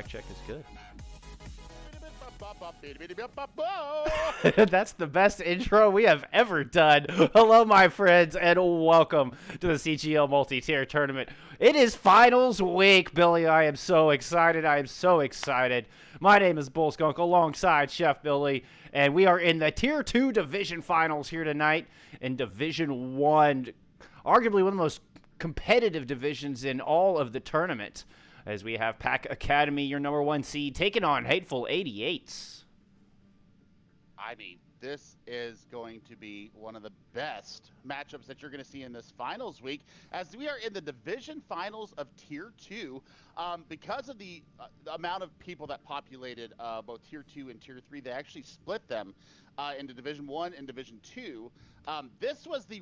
mic check is good. That's That's the best intro we have ever done. Hello, my friends, and welcome to the CGL multi-tier tournament. It is finals week, Billy. I am so excited. My name is Bullskunk alongside ChefBilly, and we are in the Tier 2 Division Finals here tonight in Division 1, arguably one of the most competitive divisions in all of the tournament, as we have Pack Academy, your number 1 seed, taking on Hateful 88's. I mean, this is going to be one of the best matchups that you're going to see in this finals week, as we are in the division finals of Tier 2. Because of the amount of people that populated both Tier 2 and Tier 3, they actually split them into Division 1 and Division 2. This was the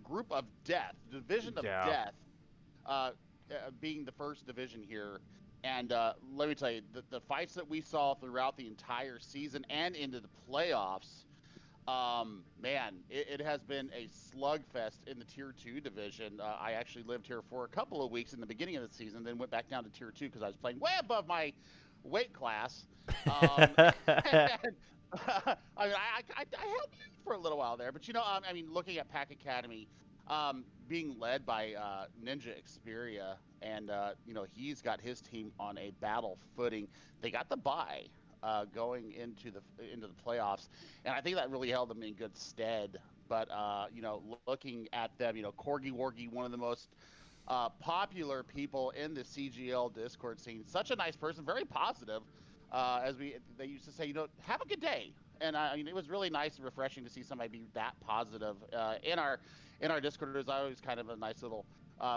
group of death, the division of death, being the first division here. And let me tell you, the fights that we saw throughout the entire season and into the playoffs, man, it has been a slugfest in the Tier 2 division. I actually lived here for a couple of weeks in the beginning of the season, then went back down to Tier 2 because I was playing way above my weight class. And, I held for a little while there, but I mean, looking at Pack Academy, being led by Ninja Xperia, and he's got his team on a battle footing. They got the bye going into the playoffs, and I think that really held them in good stead. But looking at them, Corgi Wargi, one of the most popular people in the CGL Discord scene, such a nice person, very positive. They used to say, have a good day. And I mean, it was really nice and refreshing to see somebody be that positive in our Discord. There's always kind of a nice little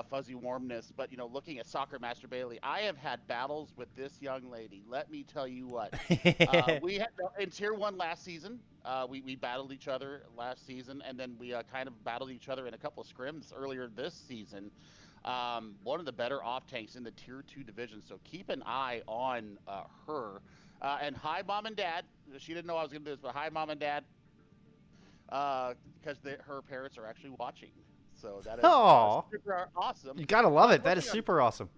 fuzzy warmness. But looking at Soccer Master Bailey, I have had battles with this young lady. Let me tell you what. We had in Tier 1 last season. We battled each other last season, and then we kind of battled each other in a couple of scrims earlier this season. One of the better off tanks in the Tier 2 division. So keep an eye on her. And hi, Mom and Dad. She didn't know I was going to do this, but hi, Mom and Dad. Because her parents are actually watching. So that is super awesome. You got to love it. That is super awesome.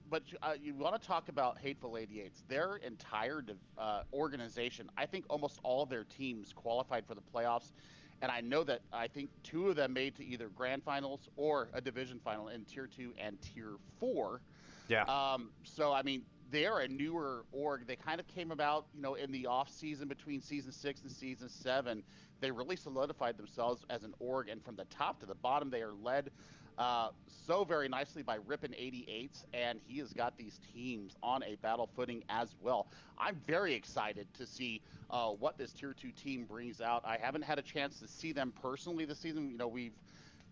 But you want to talk about Hateful 88's. Their entire organization, I think almost all of their teams qualified for the playoffs. And I know that I think 2 of them made to either grand finals or a division final in Tier 2 and Tier 4. Yeah. So, I mean, they're a newer org. They kind of came about, in the off season between Season 6 and Season 7. They really solidified themselves as an org, and from the top to the bottom, they are led so very nicely by Rippin' 88's, and he has got these teams on a battle footing as well. I'm very excited to see what this Tier 2 team brings out. I haven't had a chance to see them personally this season.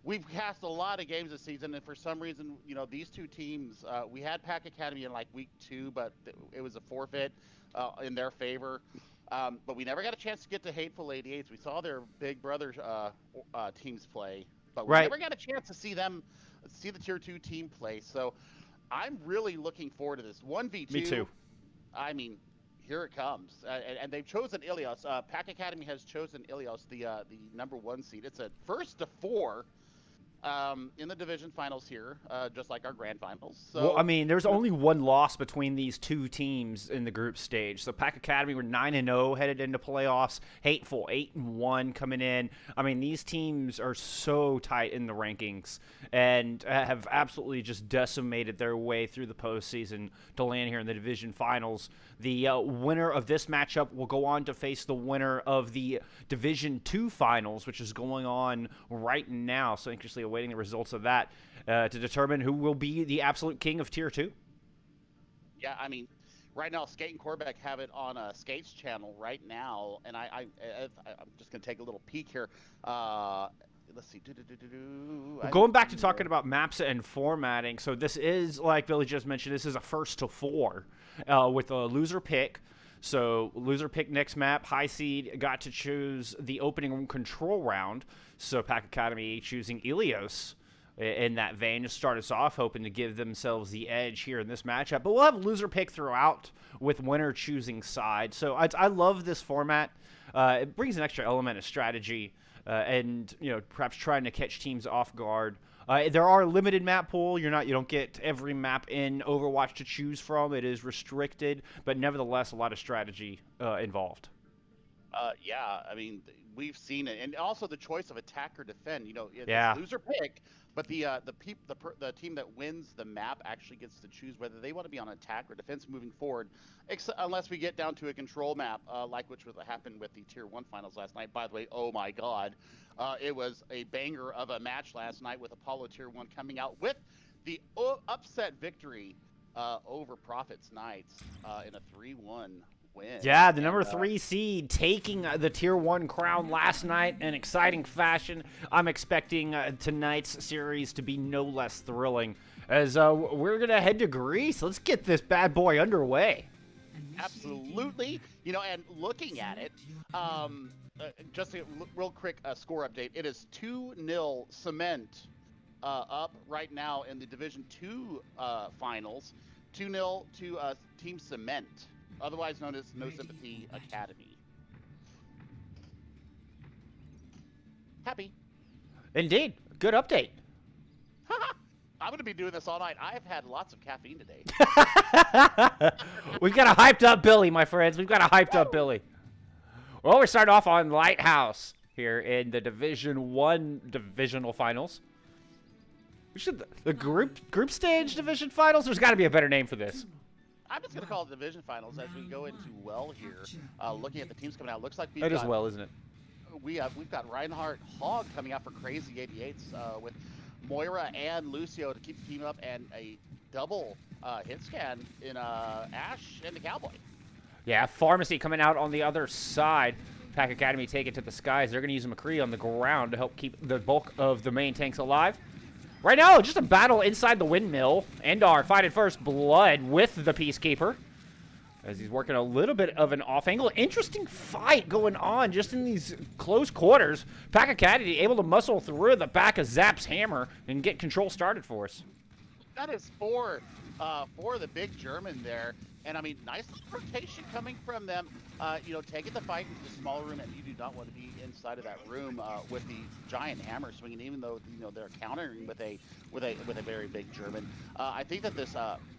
We've cast a lot of games this season, and for some reason, these 2 teams, we had Pack Academy in like week 2, but it was a forfeit in their favor. But we never got a chance to get to Hateful 88's. We saw their big brother teams play, but we never got a chance to see the Tier 2 team play. So I'm really looking forward to this 1v2. Me too. I mean, here it comes, and they've chosen Ilios. Pack Academy has chosen Ilios, the number 1 seed. It's a first to 4. In the division finals here, just like our grand finals. So, well, I mean, there's only one loss between these 2 teams in the group stage. So Pack Academy were 9-0 headed into playoffs. Hateful 8-1 coming in. I mean, these teams are so tight in the rankings and have absolutely just decimated their way through the postseason to land here in the division finals. The winner of this matchup will go on to face the winner of the Division 2 finals, which is going on right now. So anxiously awaiting the results of that to determine who will be the absolute king of Tier 2. Yeah, I mean, right now, Skate and Corbeck have it on Skate's channel right now, and I'm just going to take a little peek here. Let's see. Going back to talking about maps and formatting, so this is, like Billy just mentioned, this is a first to 4 with a loser pick. So loser pick next map. High seed got to choose the opening control round. So Pack Academy choosing Ilios in that vein to start us off, hoping to give themselves the edge here in this matchup. But we'll have loser pick throughout with winner choosing side. So I love this format. It brings an extra element of strategy and perhaps trying to catch teams off guard. There are limited map pool. You don't get every map in Overwatch to choose from. It is restricted, but nevertheless, a lot of strategy involved. Yeah, I mean, we've seen it, and also the choice of attack or defend. It's Yeah. loser pick, but the team that wins the map actually gets to choose whether they want to be on attack or defense moving forward, unless we get down to a control map, which happened with the Tier 1 finals last night. By the way, oh my God, it was a banger of a match last night with Apollo Tier 1 coming out with the upset victory over Profits Knights in a 3-1. Win. Yeah, the number 3 seed taking the Tier 1 crown last night in exciting fashion. I'm expecting tonight's series to be no less thrilling, as we're going to head to Greece. Let's get this bad boy underway. Absolutely. And looking at it, just a real quick score update. It is 2-0 Cement up right now in the Division 2 finals. 2-0 to Team Cement, otherwise known as No Sympathy Academy. Happy. Indeed. Good update. I'm going to be doing this all night. I've had lots of caffeine today. We've got a hyped up Billy, my friends. We've got a hyped up Billy. Well, we're starting off on Lighthouse here in the Division 1 divisional finals. The group stage division finals? There's got to be a better name for this. I'm just going to call it division finals as we go into well here. Looking at the teams coming out, looks like It is well, isn't it? We've got Reinhardt Hogg coming out for Crazy 88's with Moira and Lucio to keep the team up, and a double hit scan in Ash and the Cowboy. Yeah, Pharmacy coming out on the other side. Pack Academy take it to the skies. They're going to use McCree on the ground to help keep the bulk of the main tanks alive. Right now, just a battle inside the windmill. Endar fighting first blood with the Peacekeeper, as he's working a little bit of an off angle. Interesting fight going on just in these close quarters. Pack Academy able to muscle through the back of Zap's hammer and get control started for us. That is for the big German there. And I mean, nice rotation coming from them. Taking the fight into the smaller room, and you do not want to be inside of that room with the giant hammer swinging. Even though they're countering with a very big German. I think that this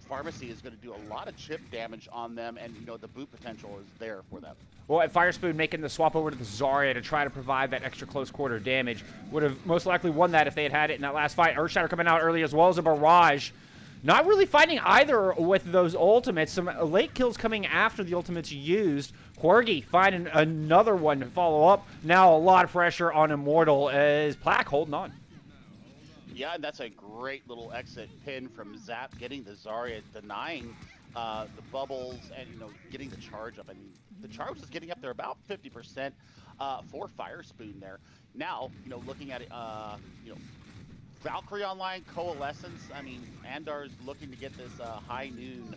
Pharmacy is going to do a lot of chip damage on them, and the boot potential is there for them. Well, at Firespoon making the swap over to the Zarya to try to provide that extra close quarter damage would have most likely won that if they had it in that last fight. Earthshatter coming out early as well as a barrage. Not really fighting either with those ultimates. Some late kills coming after the ultimates used. Quirgy finding another one to follow up. Now a lot of pressure on Immortal as Plaque holding on. Yeah, and that's a great little exit pin from Zap, getting the Zarya, denying the bubbles, and getting the charge up. I mean, the charge is getting up there about 50% for Firespoon there. Now, looking at it, Valkyrie online, Coalescence. I mean, Andar's looking to get this high noon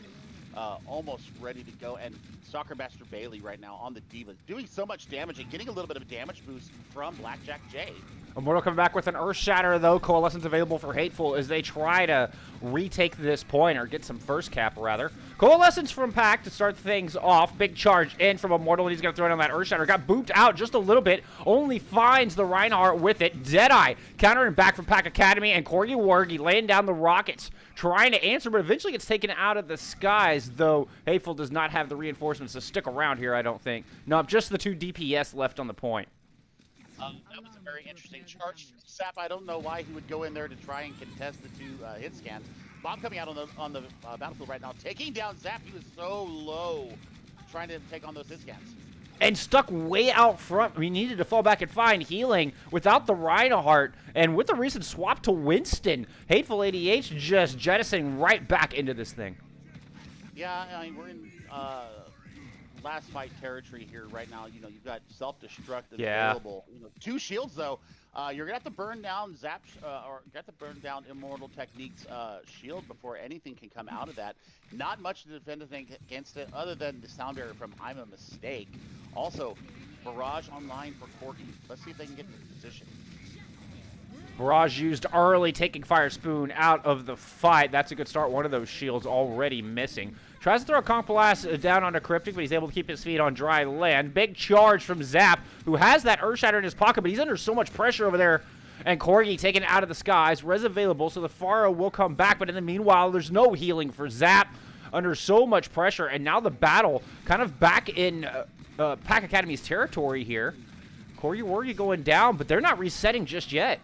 almost ready to go. And Soccer Master Bailey right now on the D.Va, doing so much damage and getting a little bit of a damage boost from Blackjack J. Immortal coming back with an Earthshatter, though. Coalescence available for Hateful as they try to retake this point, or get some first cap, rather. Coalescence from Pack to start things off. Big charge in from Immortal, and he's going to throw it on that Earthshatter. Got booped out just a little bit. Only finds the Reinhardt with it. Deadeye countering back from Pack Academy, and Corgi Wargi laying down the rockets, trying to answer, but eventually gets taken out of the skies, though Hateful does not have the reinforcements to stick around here, I don't think. No, just the 2 DPS left on the point. That was a very interesting charge. Sap, I don't know why he would go in there to try and contest the 2 hit scans. Bob coming out on the battlefield right now, taking down Zap. He was so low, trying to take on those hit scans. And stuck way out front. We needed to fall back and find healing without the Reinhardt. And with the recent swap to Winston, Hateful 88's just jettisoning right back into this thing. Yeah, I mean, we're in last fight territory here right now. You've got self-destruct available. 2 shields, though. You're gonna have to burn down Zap, or you have to burn down Immortal Technique's shield before anything can come out of that. Not much to defend against it, other than the sound barrier from "I'm a Mistake." Also, barrage online for Corgi. Let's see if they can get the position. Barrage used early, taking Firespoon out of the fight. That's a good start. One of those shields already missing. Tries to throw a Conch Blast down onto Cryptic, but he's able to keep his feet on dry land. Big charge from Zap, who has that Earth Shatter in his pocket, but he's under so much pressure over there. And Corgi taken out of the skies. Res available, so the Pharaoh will come back, but in the meanwhile, there's no healing for Zap. Under so much pressure, and now the battle kind of back in Pack Academy's territory here. Corgi going down, but they're not resetting just yet.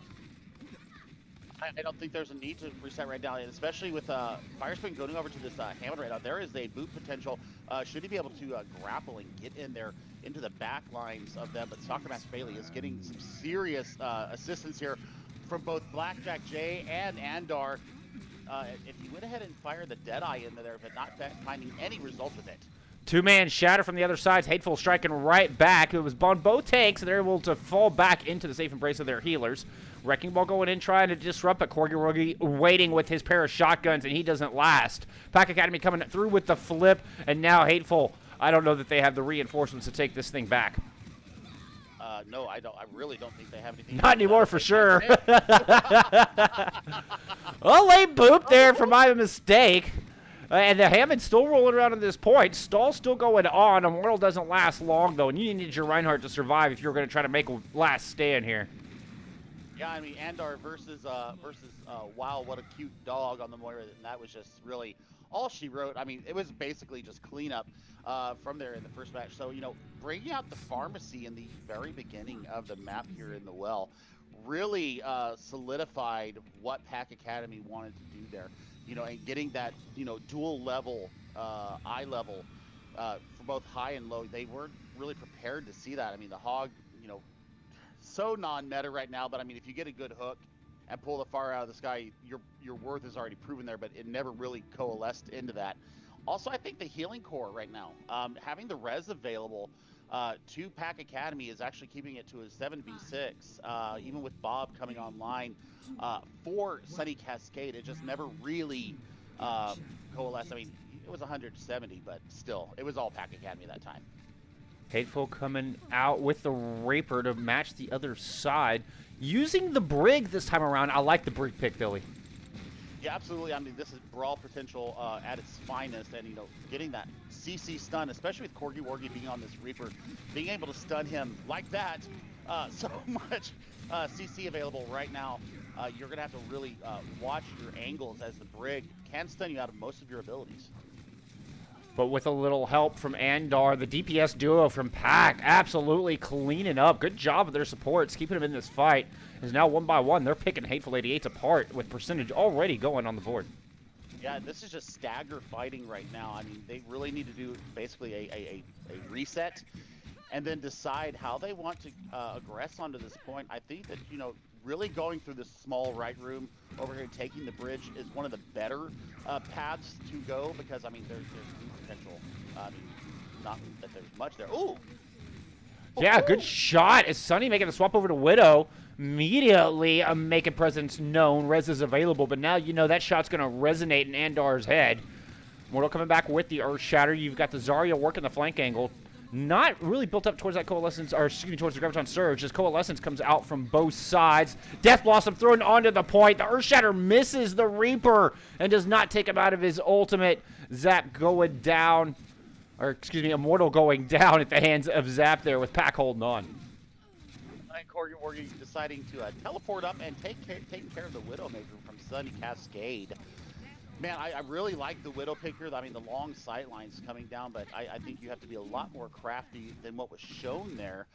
I don't think there's a need to reset right now, and especially with Firespring going over to this Hammond right now. There is a boot potential. Should he be able to grapple and get in there into the back lines of them, but Soccer Master Bailey is getting some serious assistance here from both Blackjack J and Andar. If you went ahead and fired the Deadeye into there, but not finding any results with it. Two-man shatter from the other side. Hateful striking right back. It was on both tanks, and they're able to fall back into the safe embrace of their healers. Wrecking Ball going in, trying to disrupt, but Corgi waiting with his pair of shotguns, and he doesn't last. Pack Academy coming through with the flip, and now Hateful. I don't know that they have the reinforcements to take this thing back. No, I don't. I really don't think they have anything. Not anymore, for sure. Well, late boop there for my mistake. And the Hammond's still rolling around at this point. Stall's still going on. Immortal doesn't last long, though, and you need your Reinhardt to survive if you're going to try to make a last stand here. Yeah, I mean, Andar versus wow, what a cute dog on the Moira, and that was just really all she wrote. I mean, it was basically just cleanup from there in the first match. So, you know, bringing out the pharmacy in the very beginning of the map here in the well really solidified what Pack Academy wanted to do there. You know, and getting that, you know, dual level, eye level for both high and low. They weren't really prepared to see that. I mean, the Hog, you know, so non-meta right now, but I mean, if you get a good hook and pull the fire out of the sky, your worth is already proven there, but it never really coalesced into that. Also, I think the healing core right now, having the res available to Pack Academy is actually keeping it to a 7v6, even with Bob coming online for Sunny Cascade. It just never really coalesced. I mean, it was 170, but still, it was all Pack Academy that time. Hateful coming out with the Raper to match the other side. Using the Brig this time around. I like the Brig pick, Billy. Yeah, absolutely. I mean, this is brawl potential at its finest, and, you know, getting that CC stun, especially with Corgi being on this Reaper, being able to stun him like that, so much CC available right now. You're going to have to really watch your angles, as the Brig can stun you out of most of your abilities. But with a little help from Andar, the DPS duo from Pack absolutely cleaning up. Good job of their supports, keeping them in this fight. Is now 1 by 1. They're picking Hateful 88's apart with percentage already going on the board. Yeah, this is just stagger fighting right now. I mean, they really need to do basically a reset and then decide how they want to aggress onto this point. I think that, you know, really going through this small right room over here and taking the bridge is one of the better paths to go, because, I mean, there's potential. I mean, not that there's much there. Ooh! Yeah, good shot. Is Sunny making the swap over to Widow? Immediately making presence known. Res is available, but now you know that shot's going to resonate in Andar's head. Mortal coming back with the Earth Shatter. You've got the Zarya working the flank angle. Not really built up towards that Coalescence, or excuse me, towards the Graviton Surge, as Coalescence comes out from both sides. Death Blossom thrown onto the point. The Earth Shatter misses the Reaper and does not take him out of his ultimate. Zap going down, or excuse me, Immortal going down at the hands of Zap there with Pack holding on. And Corgi deciding to teleport up and taking care of the Widowmaker from Sunny Cascade. Man, I really like the Widow picker. I mean, the long sight lines coming down, but I think you have to be a lot more crafty than what was shown there,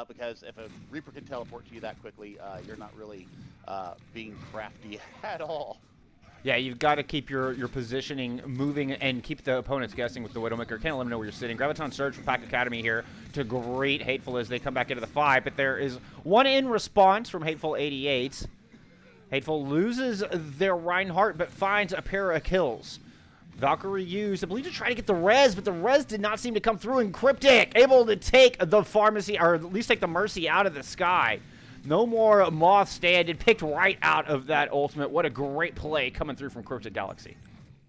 because if a Reaper can teleport to you that quickly, you're not really being crafty at all. Yeah, you've got to keep your positioning moving and keep the opponents guessing with the Widowmaker. Can't let them know where you're sitting. Graviton Surge from Pack Academy here to great Hateful as they come back into the fight, but there is one in response from Hateful 88's. Hateful loses their Reinhardt, but finds a pair of kills. Valkyrie used, I believe, to try to get the res, but the res did not seem to come through. And Cryptic able to take the pharmacy, or at least take the Mercy out of the sky. No more Moth standing, picked right out of that ultimate. What a great play coming through from Cryptic Galaxy.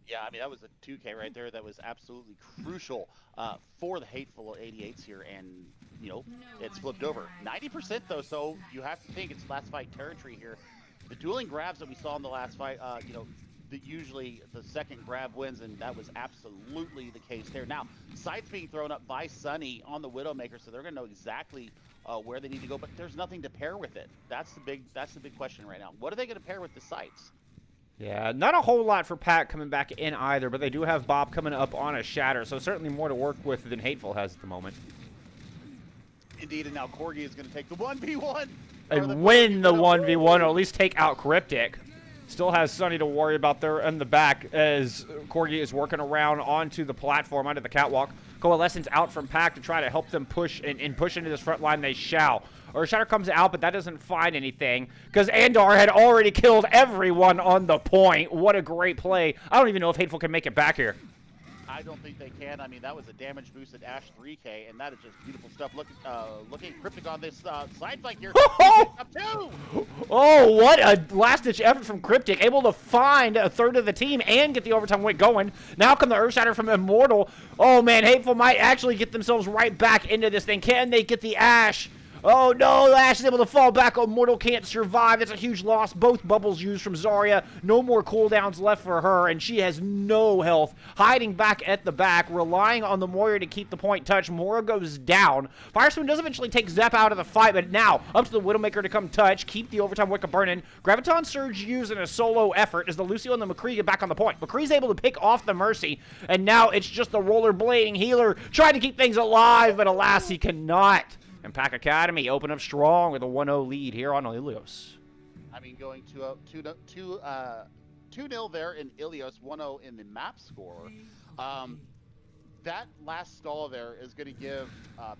Yeah, I mean, that was a 2K right there. That was absolutely crucial for the Hateful 88's here, and, you know, it's flipped over. 90% though, so you have to think it's last fight territory here. The dueling grabs that we saw in the last fight, you know, usually the second grab wins, and that was absolutely the case there. Now, sights being thrown up by Sunny on the Widowmaker, so they're going to know exactly where they need to go, but there's nothing to pair with it. That's the big question right now. What are they going to pair with the sights? Yeah, not a whole lot for Pack coming back in either, but they do have Bob coming up on a Shatter, so certainly more to work with than Hateful has at the moment. Indeed, and now Corgi is going to take the 1v1. And win the 1v1, or at least take out Cryptic. Still has Sunny to worry about there in the back as Corgi is working around onto the platform, onto the catwalk. Coalescence out from Pack to try to help them push and push into this front line. They shall. Or Shatter comes out, but that doesn't find anything because Andar had already killed everyone on the point. What a great play. I don't even know if Hateful can make it back here. I don't think they can. I mean, that was a damage boosted Ash 3K, and that is just beautiful stuff. Looking at Cryptic on this side flank here. Up two! Oh, what a last-ditch effort from Cryptic. Able to find a third of the team and get the overtime weight going. Now come the Earthshatter from Immortal. Oh, man, Hateful might actually get themselves right back into this thing. Can they get the Ash? Oh no, Ash is able to fall back. Immortal can't survive. That's a huge loss. Both bubbles used from Zarya. No more cooldowns left for her, and she has no health. Hiding back at the back, relying on the Moira to keep the point touch. Moira goes down. Firespoon does eventually take Zep out of the fight, but now up to the Widowmaker to come touch, keep the overtime wick burning. Graviton Surge used in a solo effort as the Lucio and the McCree get back on the point. McCree's able to pick off the Mercy, and now it's just the rollerblading healer trying to keep things alive, but alas, he cannot. And Pack Academy open up strong with a 1-0 lead here on Ilios. I mean, going to 2-0 there in Ilios, 1-0 in the map score. That last stall there is going to give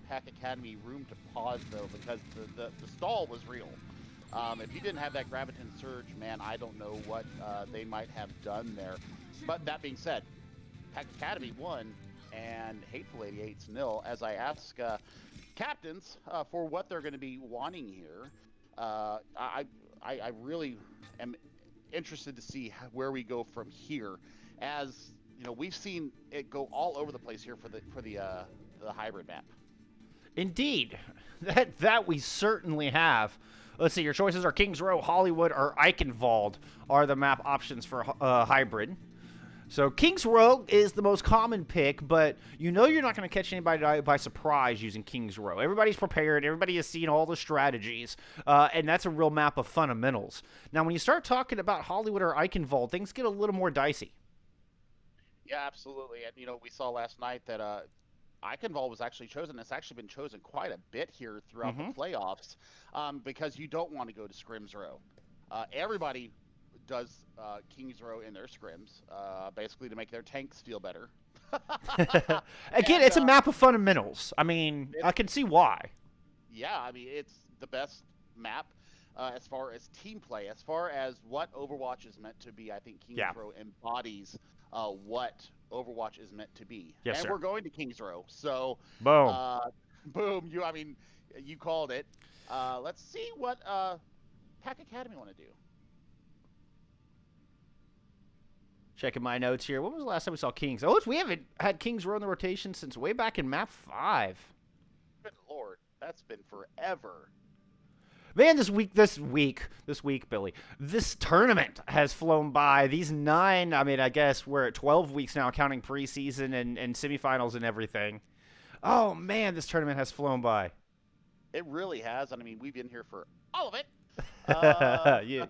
Pack Academy room to pause, though, because the stall was real. If you didn't have that Graviton Surge, man, I don't know what they might have done there. But that being said, Pack Academy won, and Hateful 88's nil. As I ask captains for what they're going to be wanting here, I really am interested to see where we go from here. As you know, we've seen it go all over the place here for the hybrid map. Indeed, that we certainly have. Let's see, your choices are Kings Row, Hollywood, or Eichenwald are the map options for hybrid. So Kings Row is the most common pick, but you know you're not going to catch anybody by surprise using Kings Row. Everybody's prepared. Everybody has seen all the strategies, and that's a real map of fundamentals. Now, when you start talking about Hollywood or Eichenwald, things get a little more dicey. Yeah, absolutely. And, you know, we saw last night that Eichenwald was actually chosen. It's actually been chosen quite a bit here throughout the playoffs because you don't want to go to Scrims Row. Everybody does Kings Row in their scrims, basically to make their tanks feel better. Again, it's a map of fundamentals. I mean, I can see why. Yeah, I mean, it's the best map as far as team play, as far as what Overwatch is meant to be. I think Kings Row embodies what Overwatch is meant to be. Yes, and sir. We're going to Kings Row, so boom, boom. You called it. Let's see what Pack Academy want to do. Checking my notes here. When was the last time we saw Kings? Oh, we haven't had Kings Row in the rotation since way back in map 5. Good Lord, that's been forever. Man, this week, Billy, this tournament has flown by. These 9, I mean, I guess we're at 12 weeks now, counting preseason and semifinals and everything. Oh, man, this tournament has flown by. It really has. I mean, we've been here for all of it. Yeah.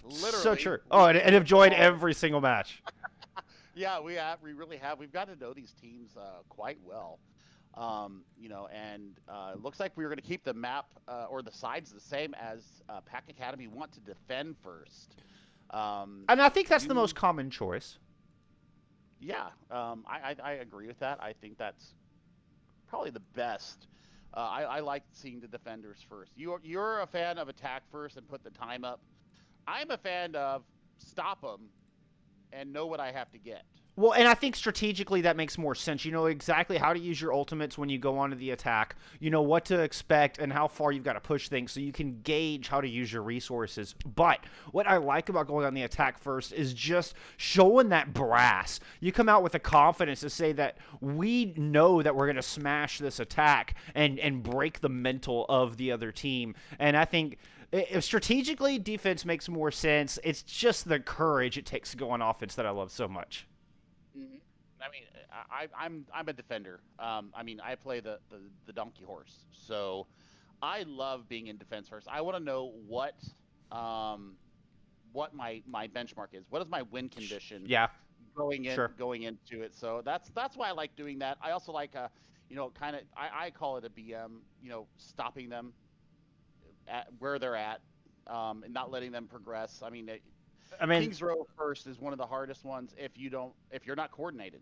Literally. So true. Oh, and have enjoyed every single match. Yeah, we really have. We've got to know these teams quite well. You know, and it looks like we're going to keep the map or the sides the same as Pack Academy want to defend first. And I think that's the most common choice. Yeah, I agree with that. I think that's probably the best. I like seeing the defenders first. You're a fan of attack first and put the time up. I'm a fan of stop them and know what I have to get. Well, and I think strategically that makes more sense. You know exactly how to use your ultimates when you go onto the attack. You know what to expect and how far you've got to push things so you can gauge how to use your resources. But what I like about going on the attack first is just showing that brass. You come out with the confidence to say that we know that we're going to smash this attack and break the mental of the other team. And I think Strategically, defense makes more sense. It's just the courage it takes to go on offense that I love so much. Mm-hmm. I mean, I'm a defender. I mean, I play the donkey horse, so I love being in defense first. I want to know what my benchmark is. What is my win condition? Yeah. Going Sure. into it. So that's why I like doing that. I also like kind of I call it a BM. Stopping them at where they're at, and not letting them progress. I mean, Kings Row first is one of the hardest ones if you're not coordinated.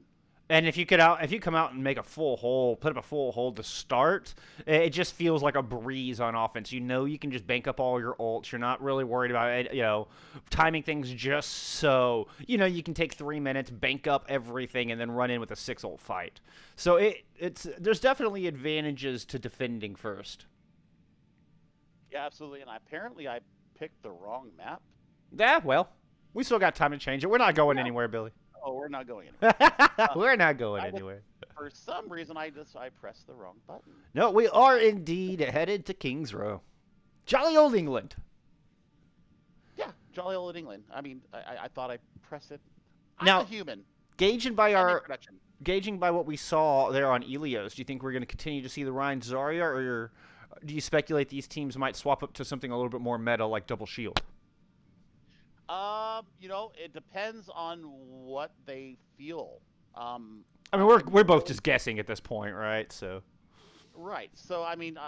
And if you come out and make a full hole, put up a full hole to start, it just feels like a breeze on offense. You can just bank up all your ults. You're not really worried about it, timing things just so you can take 3 minutes, bank up everything, and then run in with a 6 ult fight. So there's definitely advantages to defending first. Yeah, absolutely. And apparently I picked the wrong map. Yeah, well, we still got time to change it. We're not going anywhere, Billy. Oh, we're not going anywhere. We're not going anywhere. For some reason, I pressed the wrong button. No, we are indeed headed to Kings Row. Jolly old England. Yeah, jolly old England. I mean, I thought I pressed it. Now, I'm a human. Gauging by what we saw there on Ilios, do you think we're going to continue to see the Rhine Zarya, or do you speculate these teams might swap up to something a little bit more meta like Double Shield? It depends on what they feel. I mean, we're both just guessing at this point, right? So. Right. So I mean,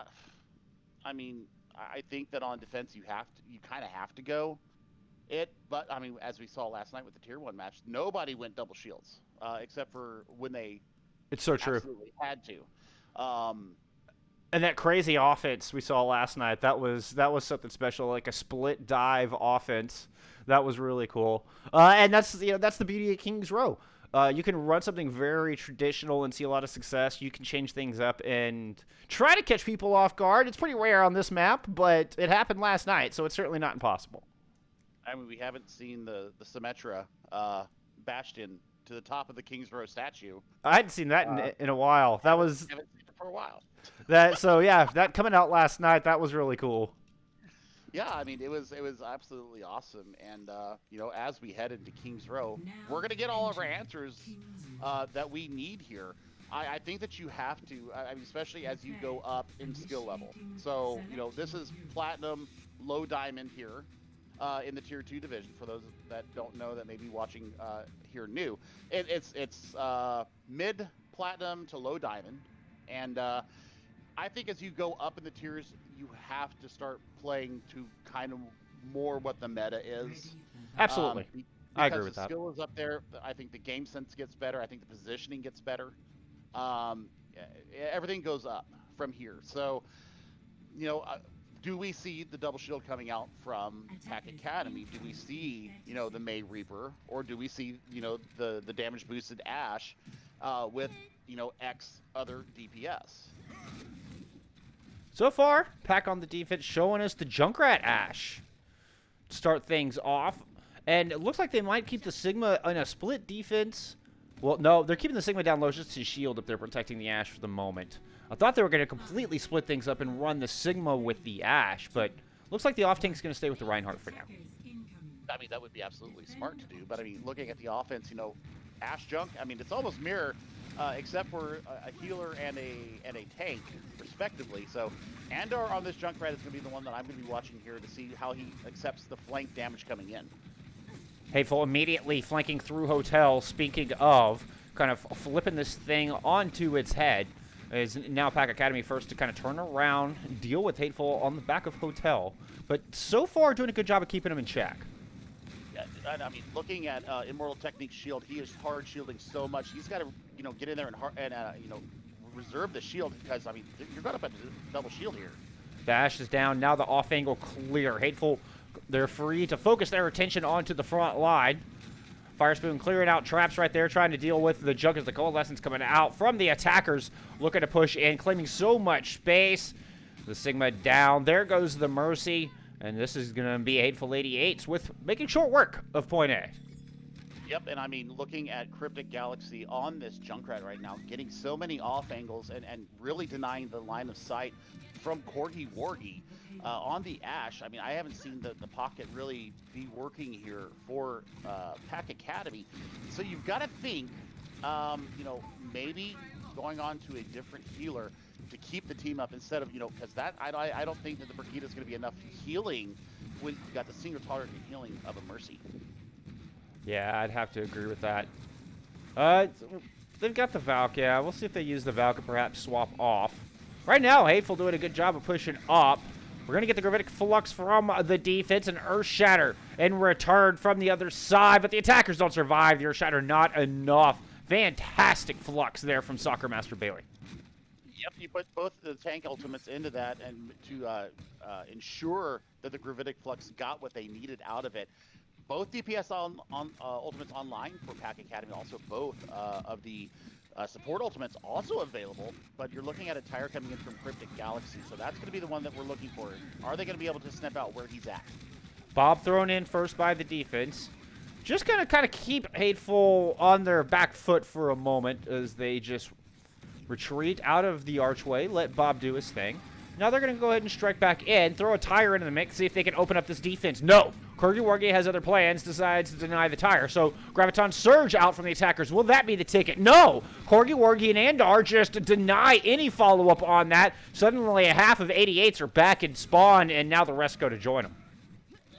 I think that on defense you kind of have to go it. But I mean, as we saw last night with the Tier 1 match, nobody went double shields except for when they. It's so true. Absolutely had to. And that crazy offense we saw last night, that was something special, like a split dive offense. That was really cool. And that's the beauty of Kings Row. You can run something very traditional and see a lot of success. You can change things up and try to catch people off guard. It's pretty rare on this map, but it happened last night, so it's certainly not impossible. I mean, we haven't seen the Symmetra Bastion to the top of the Kings Row statue. I hadn't seen that in a while. That was haven't seen it for a while. That coming out last night, that was really cool. Yeah, I mean, it was absolutely awesome, and as we head into Kings Row, we're gonna get all of our answers that we need here. I think that you have to, I mean, especially as you go up in skill level. So this is platinum, low diamond here in the Tier 2 division. For those that don't know, that may be watching here new, it's mid platinum to low diamond, and I think as you go up in the tiers, you have to start playing to kind of more what the meta is. Absolutely. I agree with that. The skill is up there. I think the game sense gets better. I think the positioning gets better. Everything goes up from here. So, do we see the double shield coming out from Pack Academy? Do we see, the May Reaper? Or do we see, the damage boosted Ashe with, X other DPS? So far, Pack on the defense showing us the Junkrat Ashe to start things off. And it looks like they might keep the Sigma in a split defense. Well, no, they're keeping the Sigma down low just to shield if they're protecting the Ashe for the moment. I thought they were going to completely split things up and run the Sigma with the Ashe, but looks like the off-tank's going to stay with the Reinhardt for now. I mean, that would be absolutely smart to do. But, I mean, looking at the offense, Ashe Junk, I mean, it's almost mirror, except for a healer and a tank, respectively. So, Andor on this Junkrat is going to be the one that I'm going to be watching here to see how he accepts the flank damage coming in. Hateful immediately flanking through Hotel, speaking of, kind of flipping this thing onto its head. Is now Pack Academy first to kind of turn around and deal with Hateful on the back of Hotel. But so far doing a good job of keeping him in check. Yeah, I mean, looking at Immortal Technique's shield, he is hard shielding so much. He's got to, get in there and reserve the shield because, I mean, you're going up at double shield here. Dash is down. Now the off angle clear. Hateful, they're free to focus their attention onto the front line. Firespoon clearing out traps right there, trying to deal with the Junk as the Coalescence coming out from the attackers, looking to push in, claiming so much space. The Sigma down. There goes the Mercy, and this is going to be Hateful 88's with making short work of point A. Yep, and I mean, looking at Cryptic Galaxy on this Junkrat right now, getting so many off angles and really denying the line of sight from Corgi Wargi on the Ash. I mean, I haven't seen the pocket really be working here for Pack Academy. So you've got to think, you know, maybe going on to a different healer to keep the team up instead of, you know, because that I don't think that the Brigida is going to be enough healing when you've got the single target healing of a Mercy. Yeah, I'd have to agree with that. They've got the Valk, yeah. We'll see if they use the Valk and perhaps swap off. Right now, Hateful doing a good job of pushing up. We're going to get the Gravitic Flux from the defense and Earth Shatter in return from the other side, but the attackers don't survive. The Earth Shatter not enough. Fantastic Flux there from Soccer Master Bailey. Yep, you put both the tank ultimates into that and to ensure that the Gravitic Flux got what they needed out of it. Both DPS ultimates online for Pack Academy, also both of the support ultimates also available, but you're looking at a tire coming in from Cryptic Galaxy, so that's going to be the one that we're looking for. Are they going to be able to sniff out where he's at? Bob thrown in first by the defense. Just going to kind of keep Hateful on their back foot for a moment as they just retreat out of the archway, let Bob do his thing. Now they're going to go ahead and strike back in, throw a tire into the mix, see if they can open up this defense. No! Corgi Wargi has other plans, decides to deny the tire. So Graviton Surge out from the attackers. Will that be the ticket? No! Corgi Wargi and Andar just deny any follow-up on that. Suddenly a half of 88's are back in spawn, and now the rest go to join them.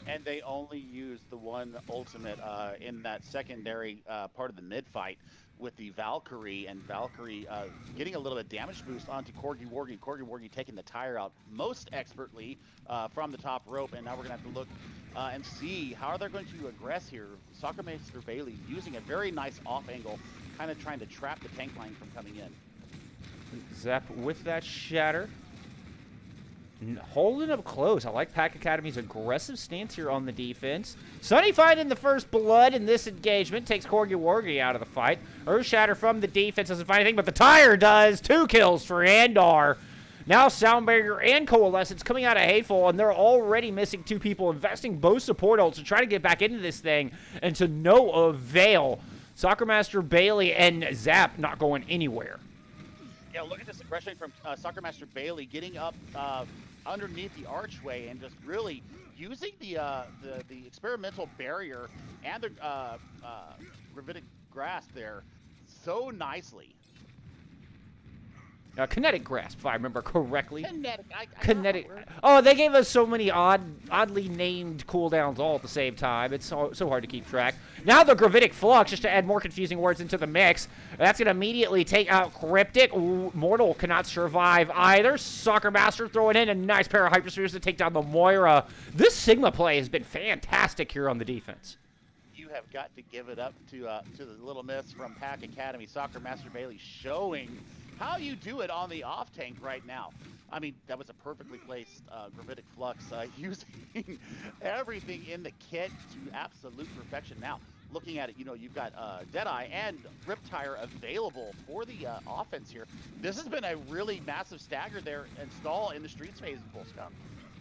And they only used the one ultimate in that secondary part of the mid-fight with the Valkyrie, and Valkyrie getting a little bit of damage boost onto Corgi Wargi. Corgi Wargi taking the tire out most expertly from the top rope, and now we're going to have to look and see how they're going to aggress here. Soccer Master Bailey using a very nice off angle, kind of trying to trap the tank line from coming in. Zap with that shatter. Holding up close. I like Pack Academy's aggressive stance here on the defense. Sunny finding the first blood in this engagement. Takes Corgi Wargi out of the fight. Earth Shatter from the defense doesn't find anything, but the tire does. 2 kills for Andar. Now Sound Barrier and Coalescence coming out of Hateful, and they're already missing 2 people, investing both support ults to try to get back into this thing, and to no avail. Soccer Master Bailey and Zap not going anywhere. Yeah, look at this aggression from Soccer Master Bailey getting up underneath the archway and just really using the experimental barrier and the gravitic grasp there so nicely. Kinetic grasp, if I remember correctly. Kinetic. Oh, they gave us so many oddly named cooldowns all at the same time. It's so hard to keep track. Now the Gravitic Flux, just to add more confusing words into the mix. That's going to immediately take out Cryptic. Ooh, Mortal cannot survive either. Soccer Master throwing in a nice pair of Hyperspheres to take down the Moira. This Sigma play has been fantastic here on the defense. You have got to give it up to the little miss from Pack Academy. Soccer Master Bailey showing how you do it on the off tank right now. I mean, that was a perfectly placed Gravitic Flux, using everything in the kit to absolute perfection. Now, looking at it, you know, you've got Deadeye and Riptire available for the offense here. This has been a really massive stagger there and stall in the streets phase of Bullskunk.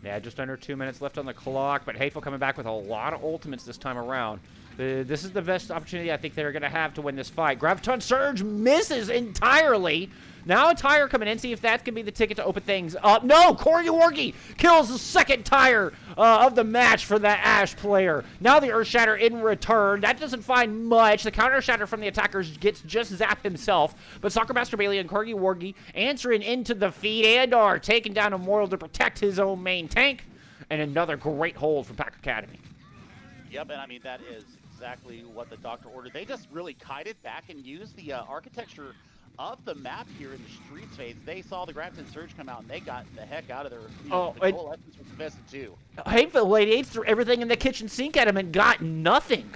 Yeah, just under 2 minutes left on the clock, but Hateful coming back with a lot of ultimates this time around. This is the best opportunity I think they're going to have to win this fight. Graviton Surge misses entirely. Now a tire coming in, see if that can be the ticket to open things up. No! Corgi Wargi kills the second tire of the match for that Ash player. Now the Earth Shatter in return. That doesn't find much. The counter shatter from the attackers gets just Zap himself. But Soccer Master Bailey and Corgi Wargi answering into the feed and are taking down Immortal to protect his own main tank. And another great hold from Pack Academy. Yep, and I mean, that is exactly what the doctor ordered. They just really kited back and used the architecture of the map here in the streets phase. They saw the Graviton Surge come out and they got the heck out of there. The Coalescence was invested too. Hateful 88's threw everything in the kitchen sink at him and got nothing.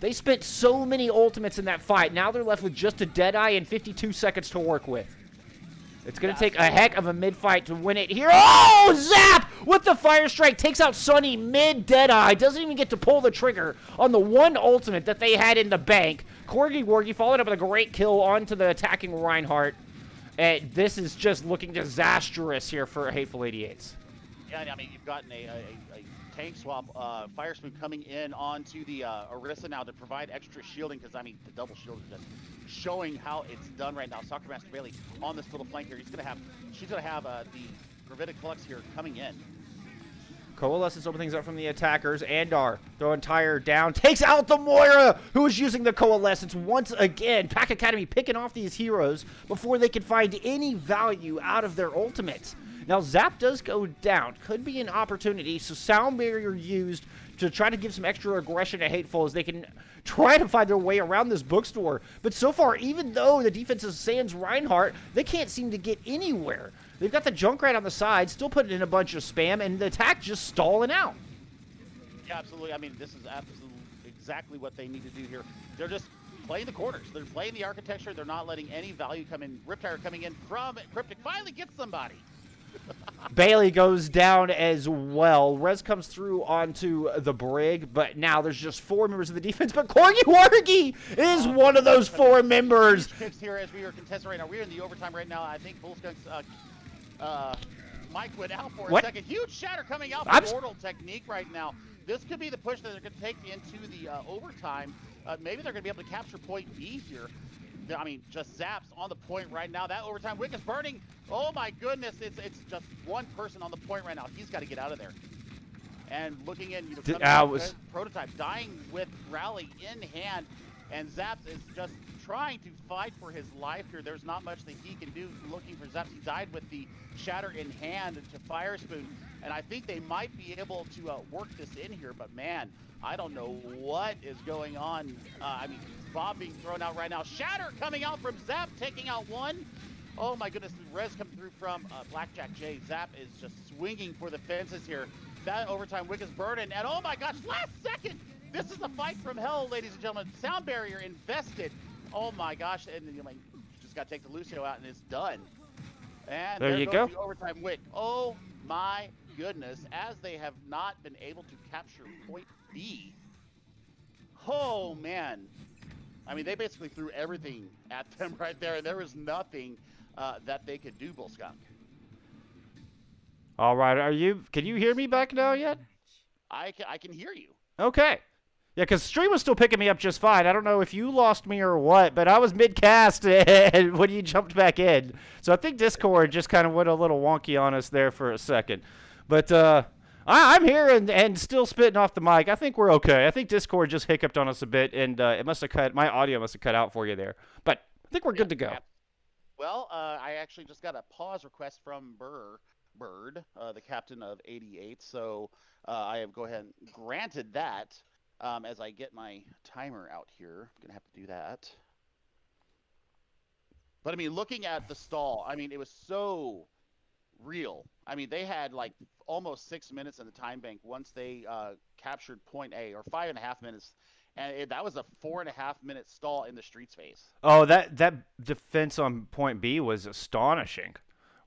They spent so many ultimates in that fight. Now they're left with just a Deadeye and 52 seconds to work with. It's going to take a heck of a mid-fight to win it here. Oh, Zap with the Fire Strike takes out Sunny mid-Deadeye. Doesn't even get to pull the trigger on the one ultimate that they had in the bank. Corgi Wargi followed up with a great kill onto the attacking Reinhardt. And this is just looking disastrous here for Hateful 88's. Yeah, I mean, you've gotten a tank swap. Fire Spoon coming in onto the Orisa now to provide extra shielding, because I mean the double shield is just showing how it's done right now. Soccer Master Bailey on this little flank here. She's gonna have the Gravitic Flux here coming in. Coalescence open things up from the attackers. Andar throwing Tire down. Takes out the Moira, who is using the Coalescence once again. Pack Academy picking off these heroes before they can find any value out of their ultimates. Now, Zap does go down. Could be an opportunity. So Sound Barrier used to try to give some extra aggression to Hateful as they can try to find their way around this bookstore. But so far, even though the defense is sans Reinhardt, they can't seem to get anywhere. They've got the Junkrat on the side, still putting in a bunch of spam, and the attack just stalling out. Yeah, absolutely. I mean, this is absolutely exactly what they need to do here. They're just playing the corners. They're playing the architecture. They're not letting any value come in. Riptire coming in from Cryptic. Finally gets somebody. Bailey goes down as well. Rez comes through onto the Brig, but now there's just 4 members of the defense. But Corgi Wargi is one of those 4 members. Huge picks here as we are contesting right now. We're in the overtime right now. I think Bullskunk's Mike went out for a second. Huge shatter coming out from Mortal Technique right now. This could be the push that they're going to take into the overtime. Maybe they're going to be able to capture point B here. I mean, just Zaps on the point right now. That overtime wick is burning. Oh my goodness, it's just one person on the point right now. He's got to get out of there. And looking in, you know, Prototype dying with Rally in hand, and Zaps is just trying to fight for his life here. There's not much that he can do looking for Zaps. He died with the shatter in hand to Fire Spoon, and I think they might be able to work this in here, but man, I don't know what is going on. I mean, Bob being thrown out right now. Shatter coming out from Zap, taking out one. Oh my goodness, Rez coming through from Blackjack J. Zap is just swinging for the fences here. That overtime wick is burning, and oh my gosh, last second! This is a fight from hell, ladies and gentlemen. Sound Barrier invested. Oh my gosh, and you just got to take the Lucio out and it's done. And there you go. The overtime wick. Oh my goodness, as they have not been able to capture point B. Oh man. I mean, they basically threw everything at them right there, and there was nothing that they could do, Bullskunk. All right, can you hear me back now yet? I can hear you. Okay. Yeah, because stream was still picking me up just fine. I don't know if you lost me or what, but I was mid-cast when you jumped back in. So I think Discord just kind of went a little wonky on us there for a second. But I'm here and still spitting off the mic. I think we're okay. I think Discord just hiccuped on us a bit, and it must have my audio must have cut out for you there. But I think we're good to go. Well, I actually just got a pause request from Bird, the captain of 88's. So I have go ahead and granted that. As I get my timer out here, I'm going to have to do that. But, I mean, looking at the stall, I mean, it was so real. I mean, they had, like, almost 6 minutes in the time bank once they captured point A, or 5.5 minutes. And that was a 4.5-minute stall in the street space. Oh, that defense on point B was astonishing.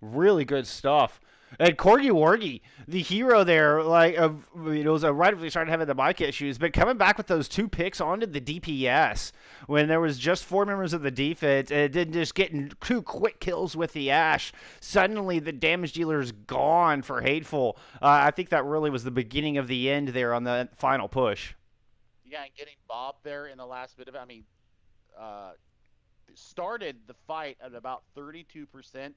Really good stuff. And Corgi Wargi, the hero there, it was right after they started having the mic issues, but coming back with those 2 picks onto the DPS when there was just 4 members of the defense, and then just getting 2 quick kills with the Ash. Suddenly, the damage dealer is gone for Hateful. I think that really was the beginning of the end there on the final push. Yeah, and getting Bob there in the last bit of it, I mean, started the fight at about 32%.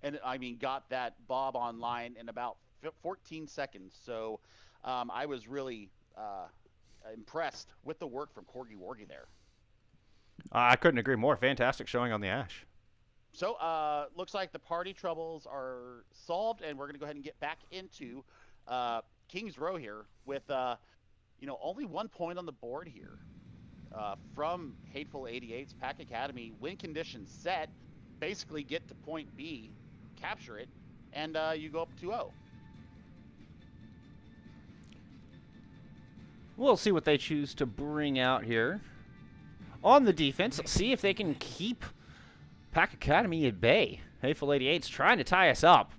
And, I mean, got that Bob online in about 14 seconds. So I was really impressed with the work from Corgi Wargi there. I couldn't agree more. Fantastic showing on the Ash. So looks like the party troubles are solved, and we're going to go ahead and get back into King's Row here with, only 1 point on the board here from Hateful 88's Pack Academy. Win conditions set. Basically get to point B, capture it, and you go up 2-0. We'll see what they choose to bring out here. On the defense, see if they can keep Pack Academy at bay. Hateful 88's trying to tie us up.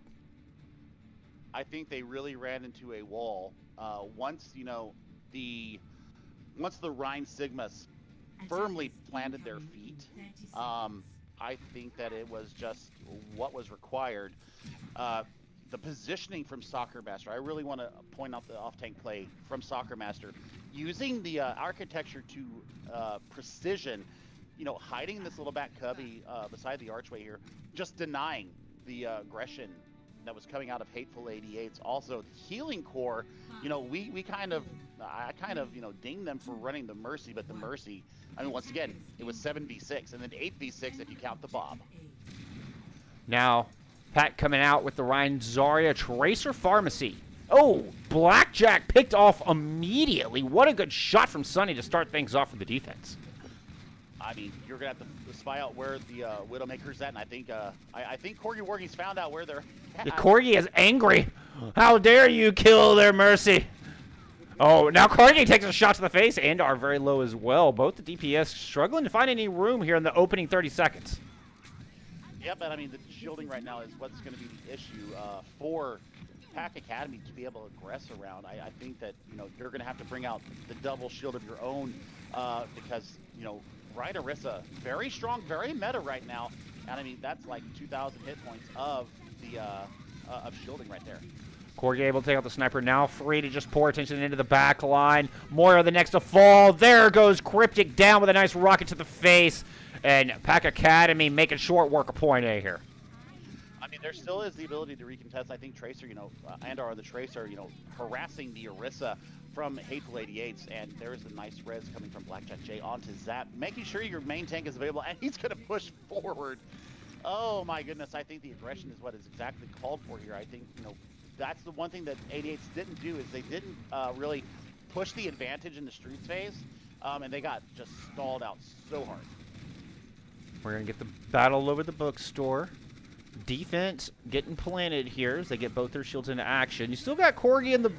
I think they really ran into a wall. Once the Rhine Sigmas firmly planted their feet, I think that it was just what was required. the positioning from Soccer Master. I really want to point out the off-tank play from Soccer Master, using the architecture to precision. Hiding this little back cubby beside the archway here, just denying the aggression that was coming out of Hateful 88's. Also, healing core, we kind of, I kind of, dinged them for running the Mercy, but the Mercy, I mean, once again, it was 7v6 and then 8v6 if you count the Bob. Now, Pat coming out with the Ryan Zarya Tracer Pharmacy. Oh, Blackjack picked off immediately. What a good shot from Sunny to start things off for the defense. I mean, you're gonna have to spy out where the Widowmaker's at, and I think Corgi Wargi's found out where they're at. The Corgi is angry. How dare you kill their Mercy? Oh, now Corgi takes a shot to the face and are very low as well. Both the DPS struggling to find any room here in the opening 30 seconds. Yep, and I mean, the shielding right now is what's going to be the issue for Pack Academy to be able to aggress around. I think that, you're going to have to bring out the double shield of your own because, Right Orisa, very strong, very meta right now. And I mean, that's like 2,000 hit points of the of shielding right there. Corgi able to take out the sniper, now free to just pour attention into the back line. Moira the next to fall. There goes Cryptic down with a nice rocket to the face. And Pack Academy making short work of point A here. I mean, there still is the ability to recontest. I think Tracer, and/or the Tracer, harassing the Orisa from Hateful 88's, and there's a nice res coming from Blackjack J onto Zap, making sure your main tank is available, and he's going to push forward. Oh my goodness, I think the aggression is what is exactly called for here. I think, that's the one thing that 88's didn't do, is they didn't really push the advantage in the streets phase, and they got just stalled out so hard. We're going to get the battle over the bookstore. Defense getting planted here as they get both their shields into action. You still got Corgi in the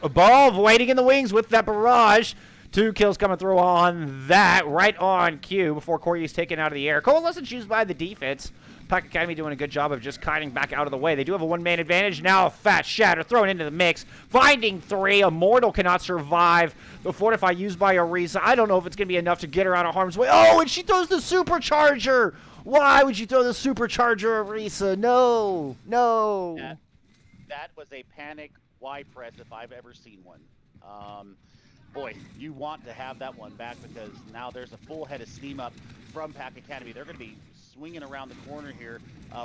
above, waiting in the wings with that barrage. 2 kills coming through on that, right on cue before Corgi's taken out of the air. Coalescence used by the defense. Pack Academy doing a good job of just kiting back out of the way. They do have a one-man advantage. Now a fat shatter thrown into the mix. Finding 3. Immortal cannot survive. The Fortify used by Orisa. I don't know if it's going to be enough to get her out of harm's way. Oh, and she throws the supercharger. Why would you throw the supercharger, Orisa? No, no. That was a panic Y press if I've ever seen one. Boy, you want to have that one back because now there's a full head of steam up from Pack Academy. They're going to be swinging around the corner here.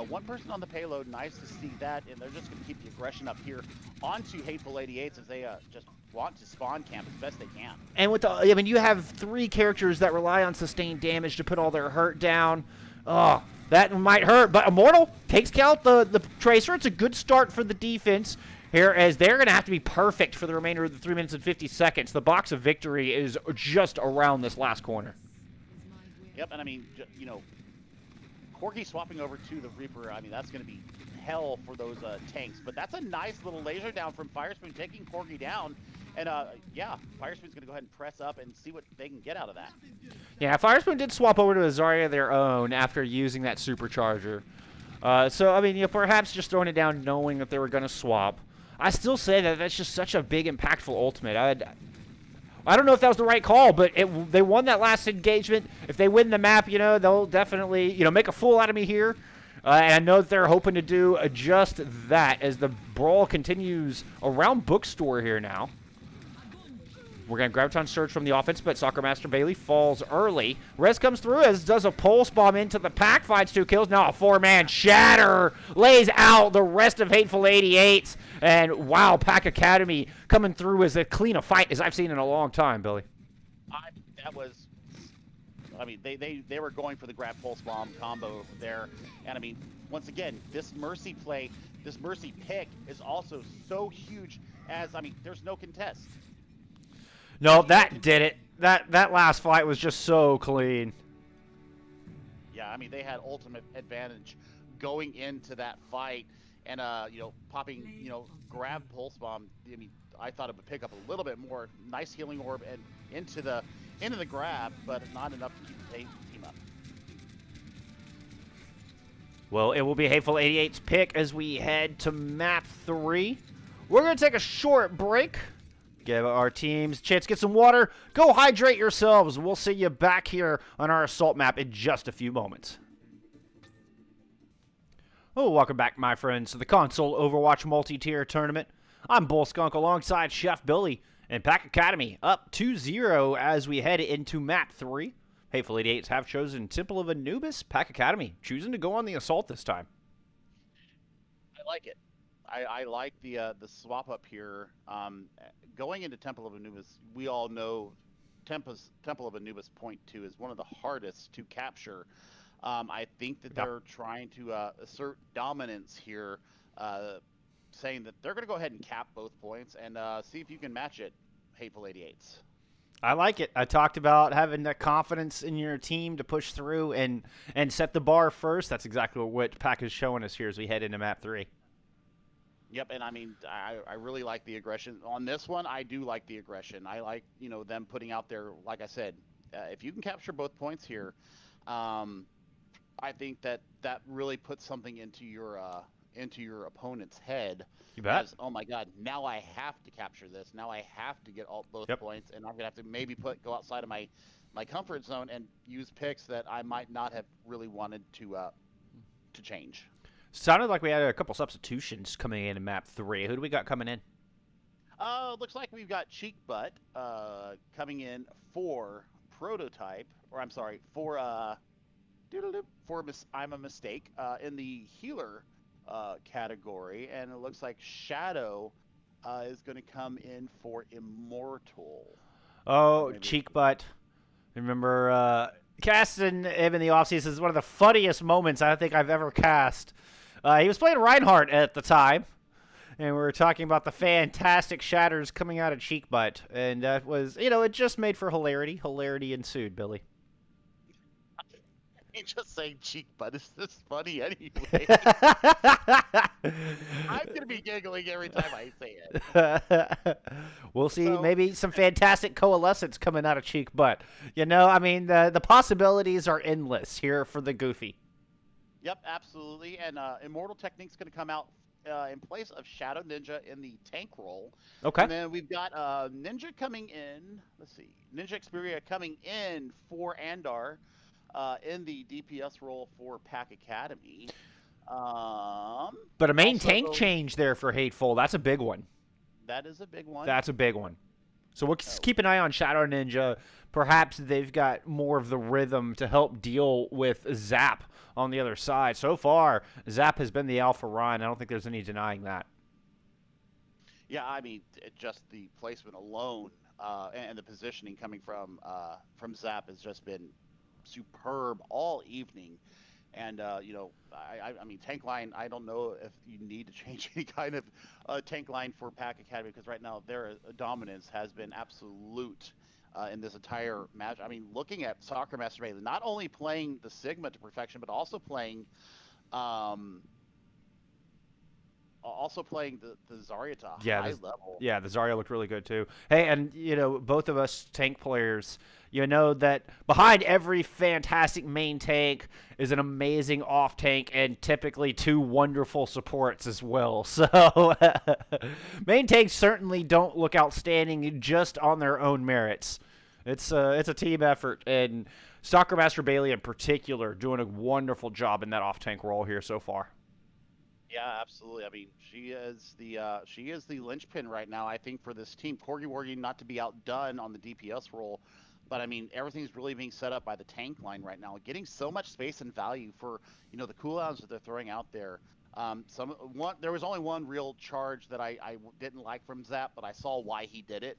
One person on the payload, nice to see that, and they're just going to keep the aggression up here onto Hateful 88's as they just want to spawn camp as best they can. And with you have 3 characters that rely on sustained damage to put all their hurt down. Oh, that might hurt, but Immortal takes out the Tracer. It's a good start for the defense here, as they're going to have to be perfect for the remainder of the 3 minutes and 50 seconds. The box of victory is just around this last corner. Yep, and I mean, Corgi swapping over to the Reaper, I mean, that's going to be hell for those tanks. But that's a nice little laser down from Firespoon, taking Corgi down. And, yeah, Firespoon's going to go ahead and press up and see what they can get out of that. Yeah, Firespoon did swap over to a Zarya of their own after using that supercharger. So, I mean, perhaps just throwing it down knowing that they were going to swap. I still say that that's just such a big, impactful ultimate. I don't know if that was the right call, but they won that last engagement. If they win the map, they'll definitely, make a fool out of me here. And I know that they're hoping to do just that as the brawl continues around Bookstore here now. We're going to Graviton Surge from the offense, but Soccer Master Bailey falls early. Rez comes through as does a Pulse Bomb into the pack, finds 2 kills. Now a 4-man shatter lays out the rest of Hateful 88's. And wow, Pack Academy coming through as clean a fight as I've seen in a long time, Billy. They were going for the grab Pulse Bomb combo there. And I mean, once again, this Mercy play, this Mercy pick is also so huge as, I mean, there's no contest. No, that did it. That last fight was just so clean. Yeah, I mean, they had ultimate advantage going into that fight. And, popping, grab Pulse Bomb, I mean, I thought it would pick up a little bit more. Nice healing orb and into the grab, but not enough to keep the team up. Well, it will be Hateful 88's pick as we head to map 3. We're going to take a short break. Give our teams a chance to get some water. Go hydrate yourselves. We'll see you back here on our assault map in just a few moments. Oh, welcome back, my friends, to the console Overwatch multi-tier tournament. I'm Bullskunk alongside ChefBilly, and Pack Academy up 2-0 as we head into map 3. Hateful 88's have chosen Temple of Anubis. Pack Academy choosing to go on the assault this time. I like it. I like the swap up here. Going into Temple of Anubis, we all know Temple of Anubis Point 2 is one of the hardest to capture. I think that they're trying to assert dominance here, saying that they're going to go ahead and cap both points and see if you can match it, Hateful 88's. I like it. I talked about having that confidence in your team to push through and set the bar first. That's exactly what Pack is showing us here as we head into map 3. Yep, and I mean, I really like the aggression. On this one, I do like the aggression. I like, them putting out there, like I said, if you can capture both points here, I think that really puts something into your opponent's head. You bet. As, oh my God, now I have to capture this. Now I have to get both points, and I'm gonna have to maybe go outside of my comfort zone and use picks that I might not have really wanted to change. Sounded like we had a couple substitutions coming in map 3. Who do we got coming in? Looks like we've got Cheek Butt coming in for Prototype, or I'm sorry, for I'm a Mistake in the healer category, and it looks like Shadow is going to come in for Immortal. Oh, Cheek Butt. Remember casting him in the offseason is one of the funniest moments I think I've ever cast. He was playing Reinhardt at the time, and we were talking about the fantastic shatters coming out of Cheek Butt, and that was, it just made for hilarity. Hilarity ensued, Billy. You just saying Cheek Butt is this funny anyway. I'm gonna be giggling every time I say it. We'll see. Maybe some fantastic coalescence coming out of Cheek Butt. The possibilities are endless here for the Goofy. Yep, absolutely. And Immortal Technique's going to come out in place of Shadow Ninja in the tank role. Okay. And then we've got Ninja coming in. Let's see. Ninja Xperia coming in for Andar in the DPS role for Pack Academy. But a main tank change there for Hateful. That's a big one. That is a big one. That's a big one. So we'll keep an eye on Shadow Ninja. Perhaps they've got more of the rhythm to help deal with Zap on the other side. So far, Zap has been the alpha run. I don't think there's any denying that. Yeah, I mean, just the placement alone and the positioning coming from Zap has just been superb all evening. And, I mean, tank line, I don't know if you need to change any kind of tank line for Pack Academy, because right now their dominance has been absolute in this entire match. I mean, looking at Soccer Master Bailey, not only playing the Sigma to perfection, but also playing the Zarya to high level. Yeah, the Zarya looked really good too. Hey, and both of us tank players, that behind every fantastic main tank is an amazing off tank and typically 2 wonderful supports as well. So main tanks certainly don't look outstanding just on their own merits. It's a team effort, and Soccer Master Bailey in particular doing a wonderful job in that off tank role here so far. Yeah, absolutely. I mean, she is the linchpin right now, I think, for this team. Corgi Wargi not to be outdone on the DPS role, but I mean, everything's really being set up by the tank line right now, getting so much space and value for the cooldowns that they're throwing out there. There was only one real charge that I didn't like from Zap, but I saw why he did it.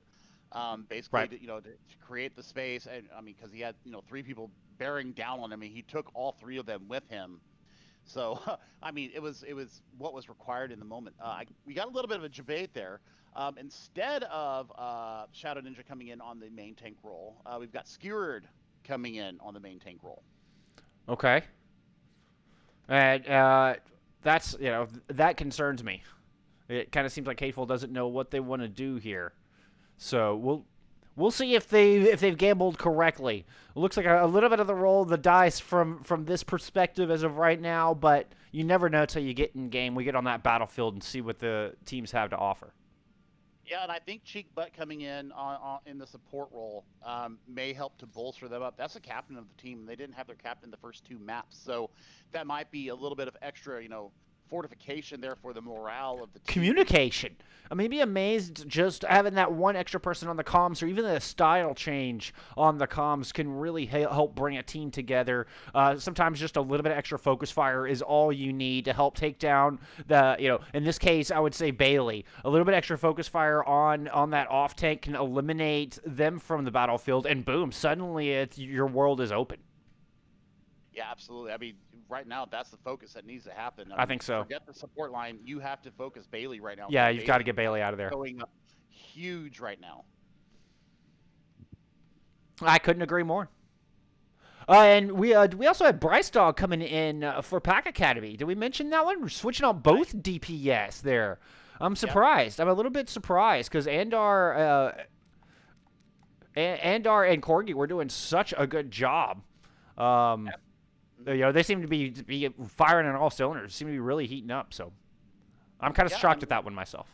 Basically, right. to create the space, and I mean, because he had 3 people bearing down on him, and he took all 3 of them with him. So, I mean, it was what was required in the moment. We got a little bit of a debate there. Instead of Shadow Ninja coming in on the main tank role, we've got Skewered coming in on the main tank role. Okay. And that's, that concerns me. It kind of seems like Hateful doesn't know what they want to do here. So we'll see if they've gambled correctly. It looks like a little bit of the roll of the dice from this perspective as of right now, but you never know till you get in game. We get on that battlefield and see what the teams have to offer. Yeah, and I think Cheek Butt coming in the support role may help to bolster them up. That's the captain of the team. They didn't have their captain the first 2 maps, so that might be a little bit of extra, fortification there for the morale of the team. Communication. I mean, be amazed just having that one extra person on the comms, or even a style change on the comms, can really help bring a team together. Sometimes just a little bit of extra focus fire is all you need to help take down in this case, I would say Bailey. A little bit extra focus fire on that off tank can eliminate them from the battlefield, and boom, suddenly your world is open. Yeah, absolutely. I mean, right now that's the focus that needs to happen. I think so. Forget the support line. You have to focus Bailey right now. Yeah, you've got to get Bailey out of there. Going up huge right now. I couldn't agree more. And we also had Bryce Dog coming in for Pack Academy. Did we mention that one? We're switching on both DPS there. I'm surprised. Yep. I'm a little bit surprised because Andar and Corgi were doing such a good job. Yep. They seem to be firing on all cylinders. Seem to be really heating up. So I'm kind of shocked at that one myself.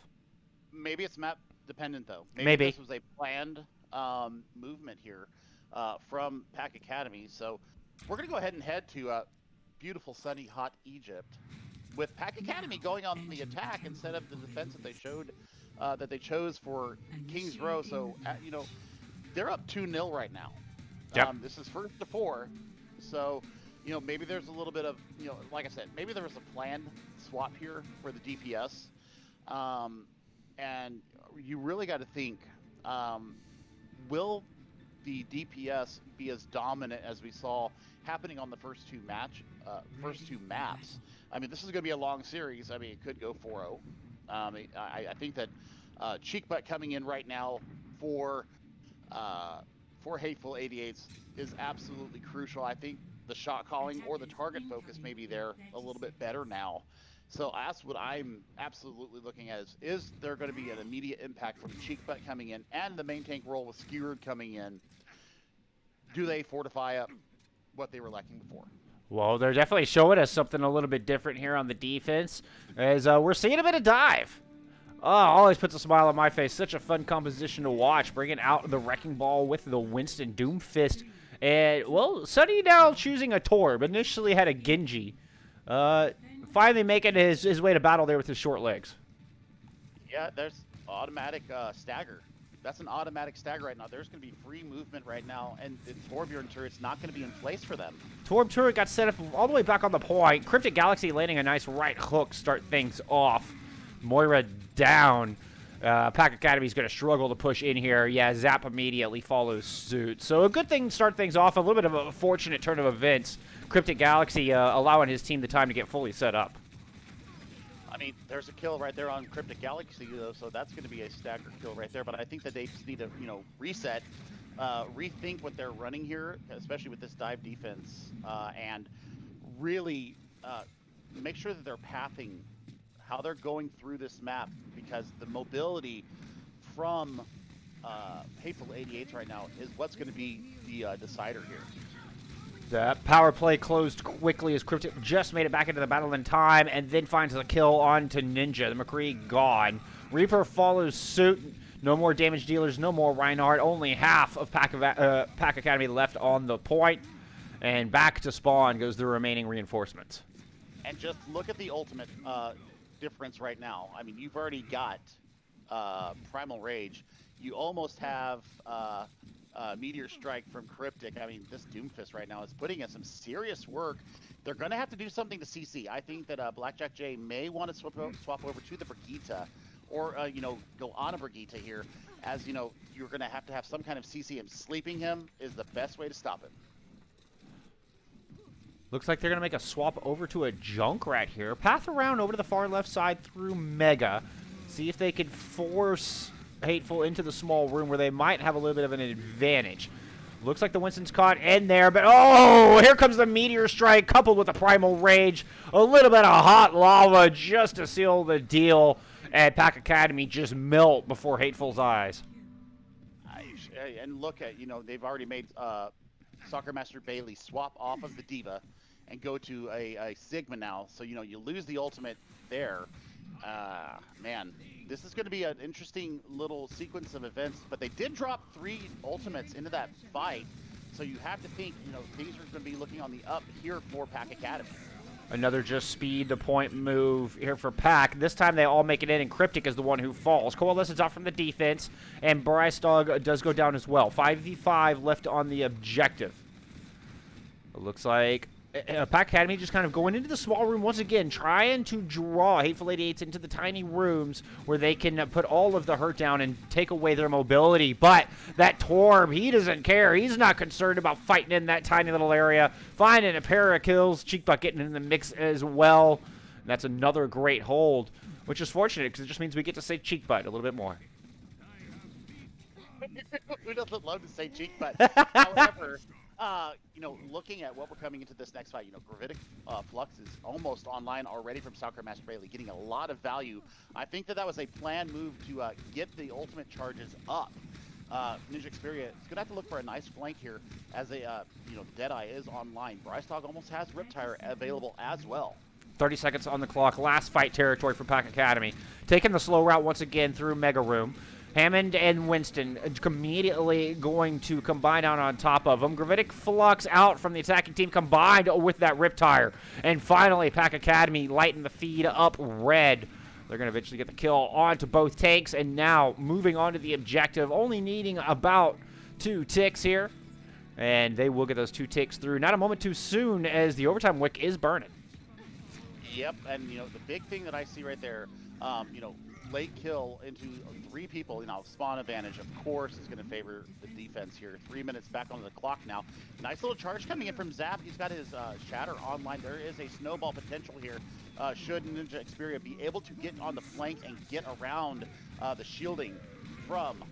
Maybe it's map dependent though. Maybe this was a planned movement here from Pack Academy. So we're gonna go ahead and head to beautiful, sunny, hot Egypt, with Pack Academy going on the attack instead of the defense that they chose for Kings Row. So they're up 2-0 right now. Yep. This is 1st to 4. So maybe there's a little bit of like I said, maybe there was a planned swap here for the DPS. And you really got to think, will the DPS be as dominant as we saw happening on the first two maps? I mean, this is going to be a long series. I mean, it could go 4-0. I think that Cheek Butt coming in right now for Hateful 88's is absolutely crucial. I think the shot calling or the target focus may be there a little bit better now. So that's what I'm absolutely looking at is there going to be an immediate impact from Cheek Butt coming in and the main tank role with Skewered coming in? Do they fortify up what they were lacking before? Well, they're definitely showing us something a little bit different here on the defense, as we're seeing a bit of dive. Oh, always puts a smile on my face. Such a fun composition to watch, bringing out the Wrecking Ball with the Winston Doomfist. And, well, Sunny now choosing a Torb. Initially had a Genji. Finally making his way to battle there with his short legs. Yeah, there's automatic stagger. That's an automatic stagger right now. There's going to be free movement right now, and the Torbjorn turret's not going to be in place for them. Torb turret got set up all the way back on the point. Cryptic Galaxy landing a nice right hook, start things off. Moira down. Pack Academy's going to struggle to push in here. Yeah, Zap immediately follows suit. So a good thing to start things off. A little bit of a fortunate turn of events. Cryptic Galaxy allowing his team the time to get fully set up. I mean, there's a kill right there on Cryptic Galaxy, though, so that's going to be a stagger kill right there. But I think that they just need to, reset, rethink what they're running here, especially with this dive defense, and really make sure that they're pathing how they're going through this map, because the mobility from Hateful 88's right now is what's going to be the decider here. That power play closed quickly as Cryptic just made it back into the battle in time and then finds a kill onto Ninja. The McCree gone. Reaper follows suit. No more damage dealers, no more Reinhardt. Only half of Pack Academy left on the point. And back to spawn goes the remaining reinforcements. And just look at the ultimate difference right now. I mean, you've already got Primal Rage. You almost have Meteor Strike from Cryptic. I mean, this Doomfist right now is putting in some serious work. They're going to have to do something to CC. I think that Blackjack J may want to swap over to the Brigitte, or go on a Brigitte here, as you're going to have some kind of CC, and sleeping him is the best way to stop him. Looks like they're going to make a swap over to a Junkrat here. Path around over to the far left side through Mega. See if they can force Hateful into the small room where they might have a little bit of an advantage. Looks like the Winston's caught in there, but oh, here comes the Meteor Strike coupled with the Primal Rage. A little bit of hot lava just to seal the deal, and Pack Academy just melt before Hateful's eyes. And look at, they've already made Soccer Master Bailey swap off of the Diva and go to a Sigma now. So, you lose the ultimate there. Man, this is going to be an interesting little sequence of events, but they did drop 3 ultimates into that fight, so you have to think, things are going to be looking on the up here for Pack Academy. Another just speed to point move here for Pack. This time they all make it in, and Cryptic is the one who falls. Coalescence out from the defense, and Bryce Dog does go down as well. 5v5 left on the objective. It looks like Pack Academy just kind of going into the small room once again, trying to draw Hateful 88's into the tiny rooms where they can put all of the hurt down and take away their mobility. But that Torb, he doesn't care. He's not concerned about fighting in that tiny little area. Finding a pair of kills. Cheekbutt getting in the mix as well. And that's another great hold, which is fortunate because it just means we get to say Cheekbutt a little bit more. Who doesn't love to say Cheekbutt? However, looking at what we're coming into this next fight, Gravitic Flux is almost online already from Soccer Master Bailey, getting a lot of value. I think that was a planned move to get the ultimate charges up. Ninja Xperia is going to have to look for a nice flank here as Deadeye is online. Bryce Dog almost has Riptire available as well. 30 seconds on the clock. Last fight territory for Pack Academy. Taking the slow route once again through Mega Room. Hammond and Winston immediately going to combine down on top of them. Gravitic Flux out from the attacking team combined with that Riptire. And finally, Pack Academy lighting the feed up red. They're going to eventually get the kill onto both tanks. And now moving on to the objective, only needing about 2 ticks here. And they will get those 2 ticks through. Not a moment too soon as the overtime wick is burning. Yep, and the big thing that I see right there, late kill into 3 people, spawn advantage, of course, is going to favor the defense here. 3 minutes back on the clock now. Nice little charge coming in from Zap. He's got his Shatter online. There is a snowball potential here. Should Ninja Xperia be able to get on the flank and get around the shielding from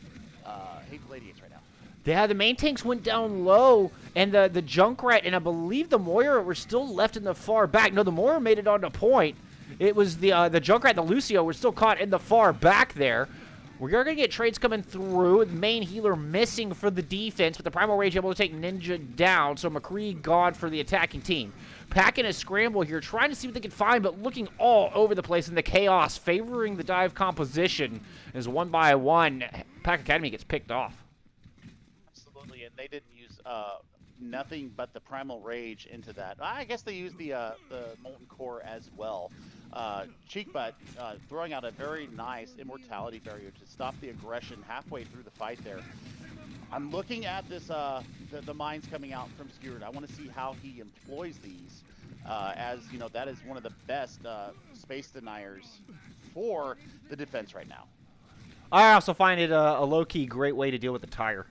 Hateful 88's right now. Yeah, the main tanks went down low, and the Junkrat and I believe the Moira were still left in the far back. No, the Moira made it onto point. It was the Junkrat and the Lucio were still caught in the far back there. We are going to get trades coming through. The main healer missing for the defense, but the Primal Rage able to take Ninja down, so McCree gone for the attacking team. Packing a scramble here, trying to see what they can find, but looking all over the place in the chaos, favoring the dive composition as one by one, Pack Academy gets picked off. Absolutely, and they didn't use nothing but the Primal Rage into that. I guess they used the Molten Core as well. Cheekbutt throwing out a very nice immortality barrier to stop the aggression halfway through the fight there. I'm looking at this, the mines coming out from Skewered. I want to see how he employs these, as that is one of the best space deniers for the defense right now. I also find it a low-key great way to deal with the tire.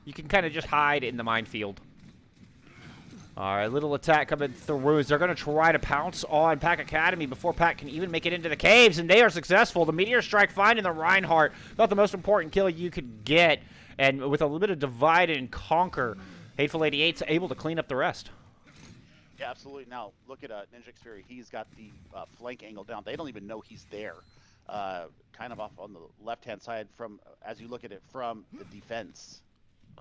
You can kind of just hide in the minefield. All right, little attack coming through. They're going to try to pounce on Pack Academy before Pack can even make it into the caves, and they are successful. The Meteor Strike finding the Reinhardt. About the most important kill you could get, and with a little bit of divide and conquer, Hateful 88's able to clean up the rest. Yeah, absolutely. Now, look at Ninja Xperia. He's got the flank angle down. They don't even know he's there. Kind of off on the left-hand side from, as you look at it, from the defense.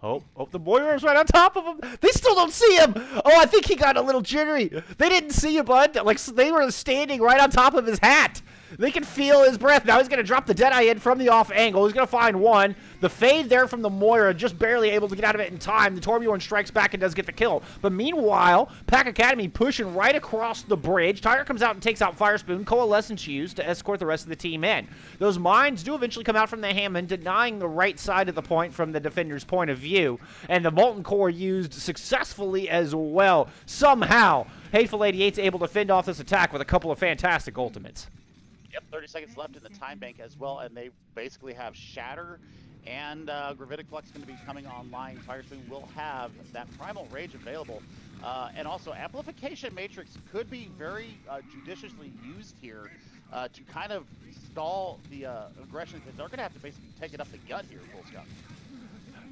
Oh, the Moira's right on top of him. They still don't see him. Oh, I think he got a little jittery. They didn't see you, bud. Like, they were standing right on top of his hat. They can feel his breath. Now he's going to drop the Deadeye in from the off angle. He's going to find one. The fade there from the Moira, just barely able to get out of it in time. The Torbjorn strikes back and does get the kill. But meanwhile, Pack Academy pushing right across the bridge. Tiger comes out and takes out Firespoon. Coalescence used to escort the rest of the team in. Those mines do eventually come out from the Hammond, denying the right side of the point from the defender's point of view. And the Molten Core used successfully as well. Somehow, Hateful 88's able to fend off this attack with a couple of fantastic ultimates. Yep, 30 seconds left in the time bank as well, and they basically have Shatter and Gravitic Flux going to be coming online. Firespoon will have that Primal Rage available. And also, Amplification Matrix could be very judiciously used here to kind of stall the aggression, because they're going to have to basically take it up the gut here, Bullskunk.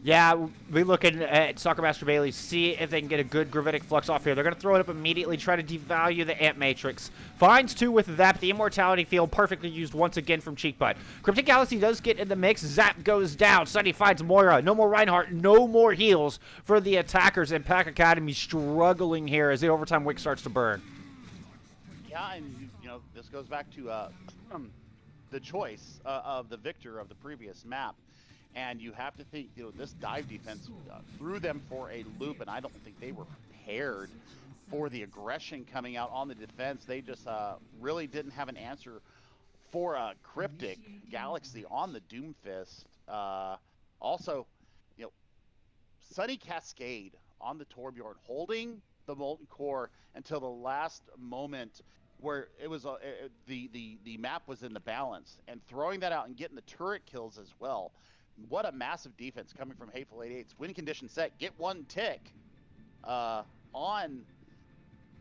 Yeah, we're looking at Soccer Master Bailey, see if they can get a good Gravitic Flux off here. They're going to throw it up immediately, try to devalue the Amp Matrix. Finds 2 with that, but the Immortality Field perfectly used once again from Cheekbutt. Cryptic Galaxy does get in the mix. Zap goes down. Sunny finds Moira. No more Reinhardt, no more heals for the attackers, and Pack Academy struggling here as the overtime wick starts to burn. Yeah, and this goes back to the choice of the victor of the previous map. And you have to think, this dive defense threw them for a loop, and I don't think they were prepared for the aggression coming out on the defense. They just really didn't have an answer for a Cryptic Galaxy on the Doomfist. Also, Sunny Cascade on the Torbjorn, holding the Molten Core until the last moment, where it was the map was in the balance, and throwing that out and getting the turret kills as well. What a massive defense coming from Hateful 88's. Win condition set, get one tick on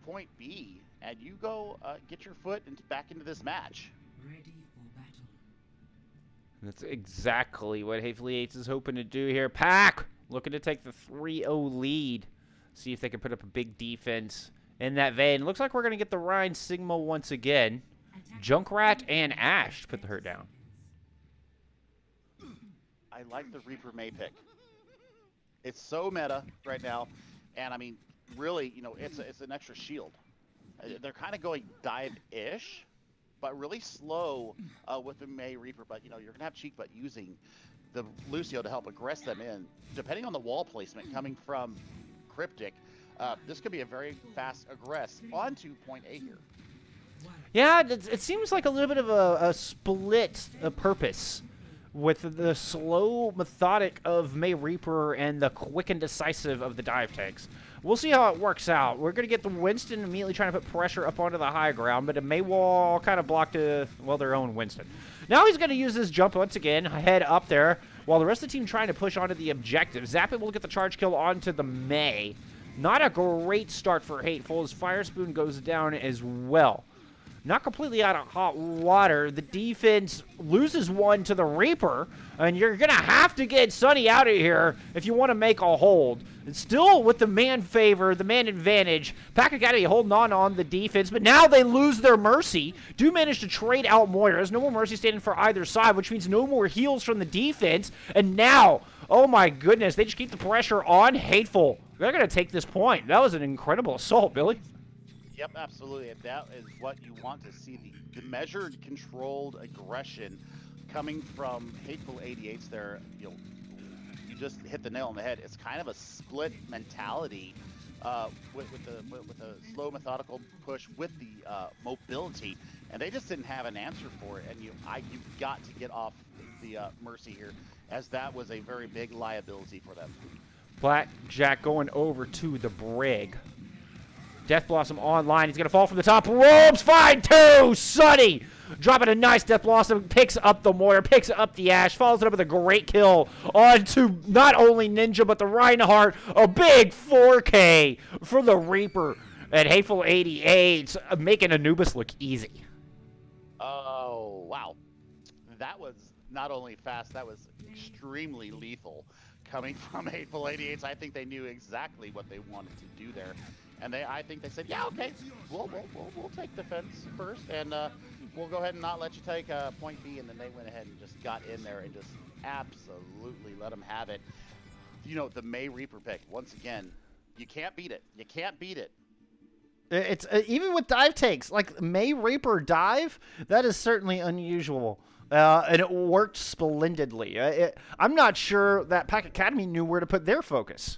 point B, and you go get your foot back into this match. Ready for battle. That's exactly what Hateful 88's is hoping to do here. Pack looking to take the 3-0 lead. See if they can put up a big defense in that vein. Looks like we're going to get the Rhine Sigma once again. Junkrat and Ash to put the hurt down. I like the Reaper May pick. It's so meta right now, and I mean, really, it's an extra shield. They're kind of going dive-ish, but really slow with the May Reaper. But you're gonna have Cheek, but using the Lucio to help aggress them in. Depending on the wall placement coming from Cryptic, this could be a very fast aggress onto point A here. Yeah, it seems like a little bit of a split purpose with the slow, methodic of May Reaper and the quick and decisive of the dive tanks. We'll see how it works out. We're going to get the Winston immediately trying to put pressure up onto the high ground, but a May wall kind of blocked their own Winston. Now he's going to use his jump once again, head up there, while the rest of the team trying to push onto the objective. Zappit will get the charge kill onto the May. Not a great start for Hateful as Fire Spoon goes down as well. Not completely out of hot water. The defense loses one to the Reaper, and you're going to have to get Sunny out of here if you want to make a hold. And still with the man favor, the man advantage, Pack Academy holding on the defense, but now they lose their Mercy. Do manage to trade out Moiras. No more Mercy standing for either side, which means no more heals from the defense. And now, oh my goodness, they just keep the pressure on Hateful. They're going to take this point. That was an incredible assault, Billy. Yep, absolutely. And that is what you want to see, the measured, controlled aggression coming from Hateful 88's there. You just hit the nail on the head. It's kind of a split mentality with the slow, methodical push with the mobility, and they just didn't have an answer for it. And you've got to get off the Mercy here, as that was a very big liability for them. Blackjack going over to the Brig. Death Blossom online. He's going to fall from the top ropes. Fine, too. Sunny dropping a nice Death Blossom. Picks up the Moira. Picks up the Ash. Follows it up with a great kill onto not only Ninja, but the Reinhardt. A big 4K for the Reaper. And Hateful 88 making Anubis look easy. Oh, wow. That was not only fast, that was extremely lethal coming from Hateful 88. I think they knew exactly what they wanted to do there. And I think they said, yeah, okay, we'll take defense first, and we'll go ahead and not let you take point B. And then they went ahead and just got in there and just absolutely let them have it. The May Reaper pick, once again, you can't beat it. You can't beat it. It's even with dive takes, like May Reaper dive, that is certainly unusual. And it worked splendidly. I'm not sure that Pack Academy knew where to put their focus.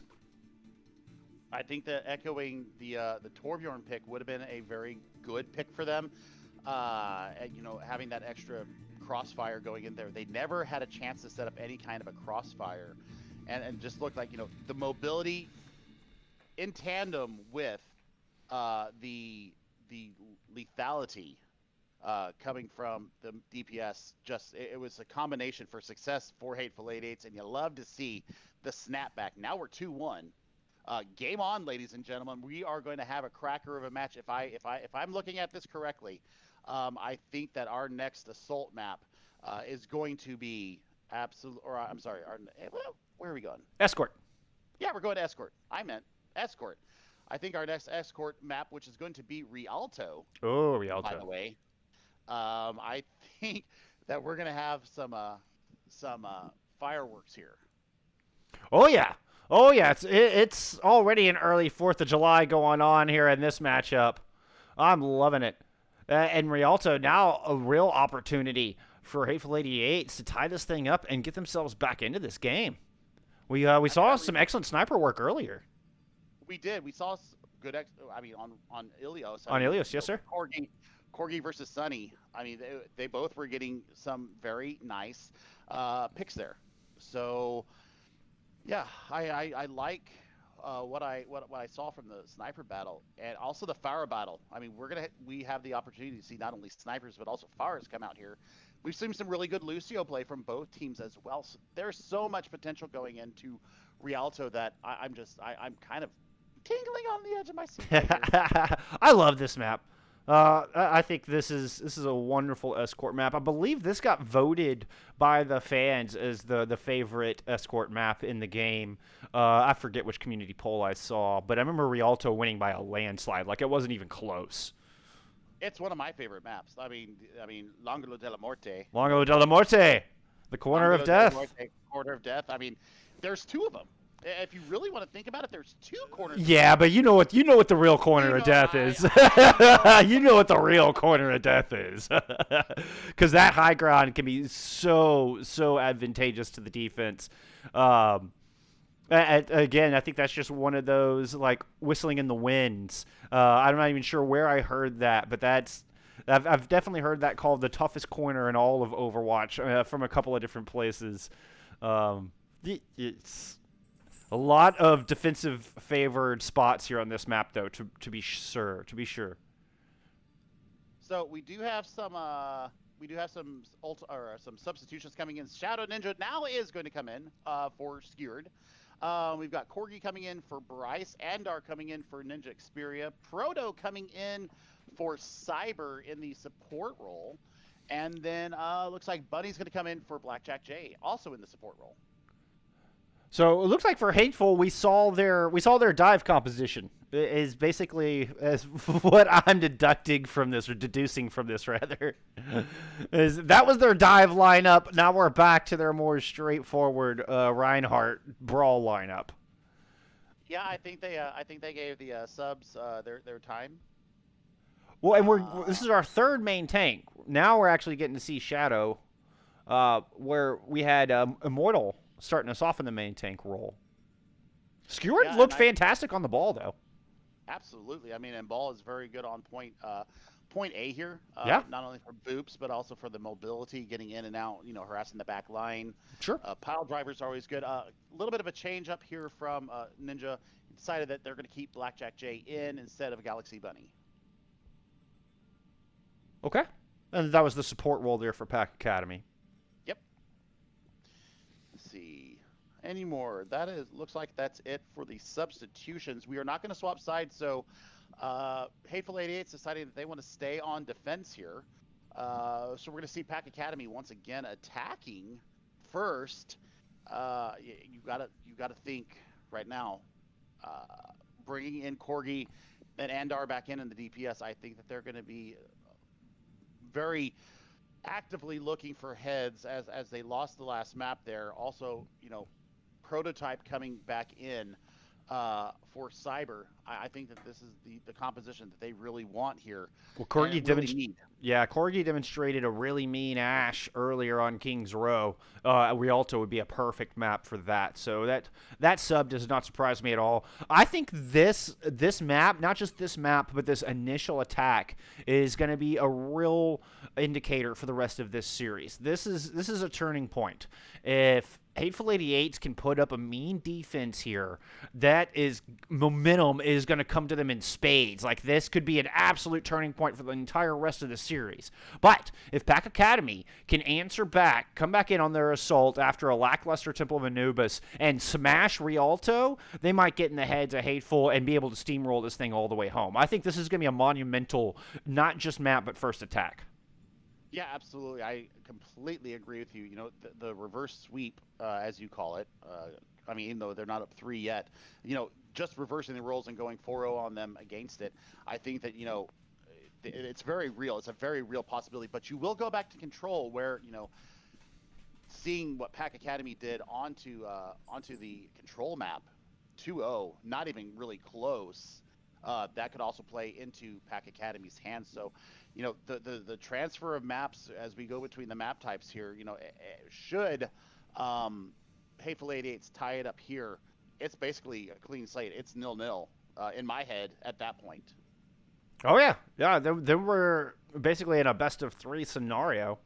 I think that echoing the Torbjorn pick would have been a very good pick for them. Having that extra crossfire going in there. They never had a chance to set up any kind of a crossfire, and just looked like the mobility in tandem with the lethality coming from the DPS. Just it was a combination for success for Hateful 88's, and you love to see the snapback. Now we're 2-1. Game on, ladies and gentlemen. We are going to have a cracker of a match. If I'm looking at this correctly, I think that our next assault map is going to be where are we going? Escort. Yeah, we're going to Escort. I meant Escort. I think our next Escort map, which is going to be Rialto. Oh, Rialto. By the way, I think that we're going to have some fireworks here. Oh yeah. Oh, yeah, it's already an early 4th of July going on here in this matchup. I'm loving it. And Rialto now a real opportunity for Hateful 88's to tie this thing up and get themselves back into this game. We saw some excellent sniper work earlier. We did. We saw good. I mean, on Ilios. On Ilios, yes, sir. Corgi versus Sunny. I mean, they both were getting some very nice picks there. So, yeah, I like what I saw from the sniper battle, and also the Fire battle. I mean, we have the opportunity to see not only snipers but also Fires come out here. We've seen some really good Lucio play from both teams as well. So there's so much potential going into Rialto that I'm kind of tingling on the edge of my seat. Right I love this map. I think this is a wonderful escort map. I believe this got voted by the fans as the favorite escort map in the game. I forget which community poll I saw, but I remember Rialto winning by a landslide. Like, it wasn't even close. It's one of my favorite maps. I mean, L'Angolo della Morte. L'Angolo della Morte, the corner of death. Corner of death. I mean, there's two of them. If you really want to think about it, there's two corners. Yeah, but you know what the real corner of death is. You know what the real corner of death is, because that high ground can be so advantageous to the defense. Again, I think that's just one of those, like, whistling in the winds. I'm not even sure where I heard that, but I've definitely heard that called the toughest corner in all of Overwatch from a couple of different places. It's a lot of defensive favored spots here on this map, though, to be sure. So we do have some some substitutions coming in. Shadow Ninja now is going to come in for Skewered. We've got Corgi coming in for Bryce, Andar coming in for Ninja Xperia, Proto coming in for Cyber in the support role, and then looks like Bunny's going to come in for Blackjack J, also in the support role. So it looks like for Hateful, we saw their dive composition is basically as what I'm deducing from this, rather. Is that was their dive lineup. Now we're back to their more straightforward Reinhardt brawl lineup. Yeah, I think they gave the subs their time. Well, and this is our third main tank. Now we're actually getting to see Shadow, where we had Immortal starting us off in the main tank role. Skewered looked fantastic on the ball, though. Absolutely. I mean, and Ball is very good on point A here. Yeah. Not only for boops, but also for the mobility, getting in and out, harassing the back line. Sure. Pile drivers are always good. A little bit of a change up here from Ninja. Decided that they're going to keep Blackjack J in instead of Galaxy Bunny. Okay. And that was the support role there for Pack Academy. Yep. Let's see. Any more? Looks like that's it for the substitutions. We are not going to swap sides, so Hateful 88's deciding that they want to stay on defense here. So we're going to see Pack Academy once again attacking first. You gotta think right now. Bringing in Corgi and Andar back in the DPS, I think that they're going to be very actively looking for heads as they lost the last map there. Also, Prototype coming back in for Cyber. I think that this is the composition that they really want here. Well, Corgi demonstrated a really mean Ash earlier on King's Row. Rialto would be a perfect map for that. So that sub does not surprise me at all. I think this map, not just this map, but this initial attack is going to be a real indicator for the rest of this series. This is a turning point. If Hateful 88's can put up a mean defense here, that is momentum is going to come to them in spades. Like, this could be an absolute turning point for the entire rest of the series. But if Pack Academy can answer back, come back in on their assault after a lackluster Temple of Anubis and smash Rialto, they might get in the heads of Hateful and be able to steamroll this thing all the way home. I think this is going to be a monumental, not just map, but first attack. Yeah, absolutely. I completely agree with you. The reverse sweep, as you call it, I mean, even though they're not up 3 yet, just reversing the roles and going 4-0 on them against it, I think that, it's very real. It's a very real possibility. But you will go back to control where, seeing what Pack Academy did onto the control map, 2-0, not even really close. that could also play into Pack Academy's hands. So, you know, the transfer of maps as we go between the map types here, you know, should Hateful 88's tie it up here, it's basically a clean slate. It's 0-0 in my head at that point. Oh, yeah. Yeah, they were basically in a best-of-3 scenario.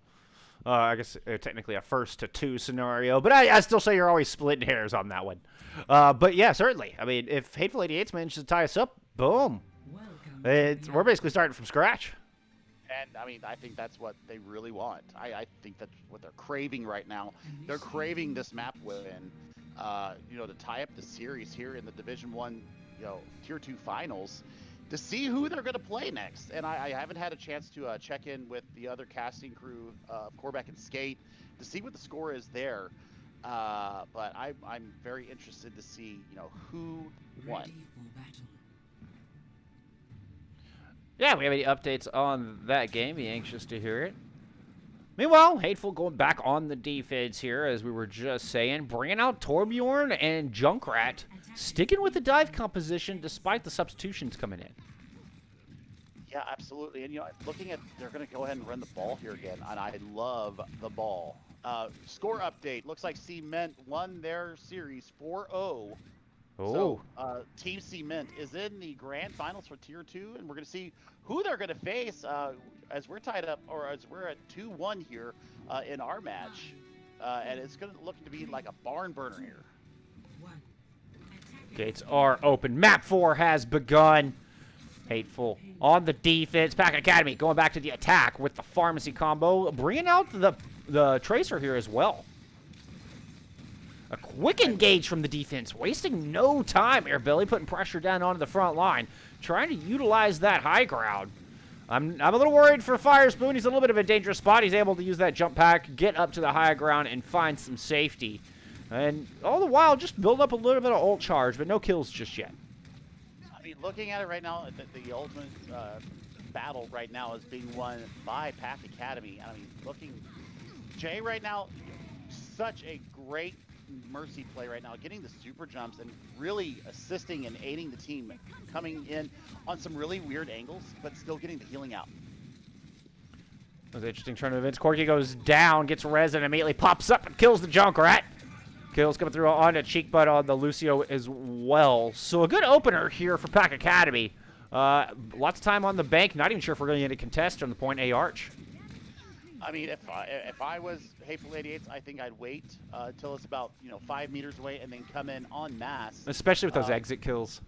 I guess technically a 1-2 scenario, but I still say you're always splitting hairs on that one. But, yeah, certainly. I mean, if Hateful 88's manages to tie us up, boom. We're basically starting from scratch. And, I mean, I think that's what they really want. I think that's what they're craving right now. They're craving this map win, you know, to tie up the series here in the Division 1, you know, Tier 2 finals, to see who they're going to play next. And I haven't had a chance to check in with the other casting crew, Corback and Skate, to see what the score is there. But I'm very interested to see, you know, who won. Yeah, we have any updates on that game? Be anxious to hear it. Meanwhile, Hateful going back on the defense here, as we were just saying, bringing out Torbjorn and Junkrat, sticking with the dive composition despite the substitutions coming in. Yeah, absolutely. And, you know, looking at, they're going to go ahead and run the ball here again, and I love the ball. Score update. Looks like Cement won their series 4-0. Oh. So, Team Cement is in the grand finals for Tier 2, and we're going to see who they're going to face as we're tied up, or as we're at 2-1 here in our match. And it's going to look to be like a barn burner here. Gates are open. Map 4 has begun. Hateful on the defense. Pack Academy going back to the attack with the pharmacy combo, bringing out the Tracer here as well. A quick engage from the defense, wasting no time. Billy putting pressure down onto the front line, trying to utilize that high ground. I'm a little worried for Firespoon. He's a little bit of a dangerous spot. He's able to use that jump pack, get up to the high ground, and find some safety. And all the while, just build up a little bit of ult charge, but no kills just yet. I mean, looking at it right now, the ultimate battle right now is being won by Pack Academy. And I mean, looking, Jay right now, such a great Mercy play right now, getting the super jumps and really assisting and aiding the team, coming in on some really weird angles, but still getting the healing out. That was an interesting turn of events. Corky goes down, gets res, and immediately pops up and kills the Junkrat. Kills coming through on a cheek butt on the Lucio as well. So a good opener here for Pack Academy. Lots of time on the bank. Not even sure if we're going to get a contest on the point A arch. I mean, if I was Hateful 88's, I think I'd wait until it's about 5 meters away and then come in en masse. Especially with those exit kills.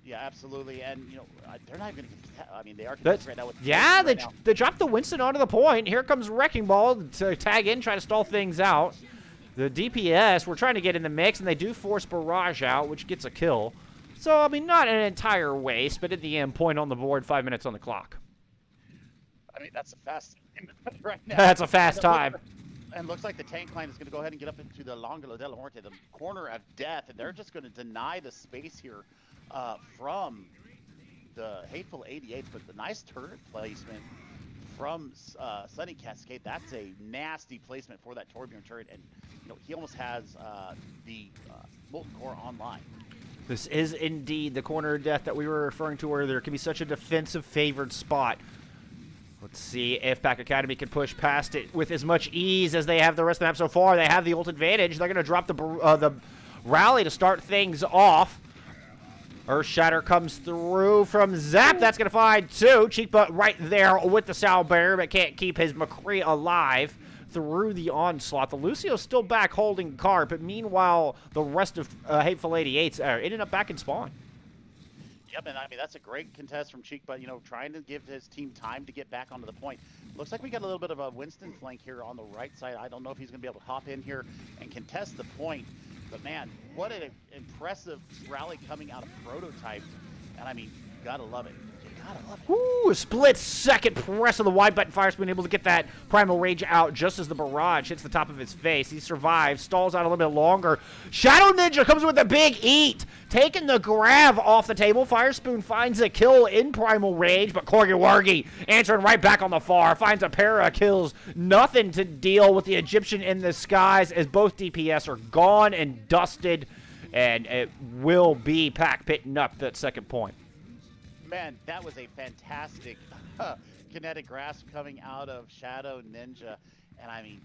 Yeah, absolutely. And they're not even going to. I mean, they are contesting right now with. Yeah, right now. they dropped the Winston onto the point. Here comes Wrecking Ball to tag in, try to stall things out. The DPS, we're trying to get in the mix, and they do force Barrage out, which gets a kill. So, I mean, not an entire waste, but at the end, point on the board, 5 minutes on the clock. I mean, that's a fast time right now. That's a fast time. And looks like the tank line is going to go ahead and get up into the L'Angolo della Morte, the corner of death, and they're just going to deny the space here from the Hateful 88's, but the nice turret placement from Sunny Cascade. That's a nasty placement for that Torbjorn turret, and he almost has the Molten Core online. This is indeed the corner of death that we were referring to earlier. It can be such a defensive favored spot. Let's see if Pack Academy can push past it with as much ease as they have the rest of the map so far. They have the ult advantage. They're going to drop the rally to start things off. Earth Shatter comes through from Zap. That's going to find two. Cheek butt right there with the Sow Bear, but can't keep his McCree alive through the onslaught. The Lucio's still back holding card, but meanwhile, the rest of Hateful 88's are ended up back in spawn. Yep, and I mean, that's a great contest from Cheek, but, trying to give his team time to get back onto the point. Looks like we got a little bit of a Winston flank here on the right side. I don't know if he's going to be able to hop in here and contest the point. But, man, what an impressive rally coming out of Prototype. And, I mean, you got to love it. You got to love it. Ooh, a split-second press of the Y button. Firespoon able to get that Primal Rage out just as the barrage hits the top of his face. He survives, stalls out a little bit longer. Shadow Ninja comes with a big eat, taking the grab off the table. Firespoon finds a kill in Primal Rage, but Corgi Wargi answering right back on the far. Finds a pair of kills. Nothing to deal with the Egyptian in the skies as both DPS are gone and dusted, and it will be Pack picking up that second point. Man, that was a fantastic kinetic grasp coming out of Shadow Ninja, and I mean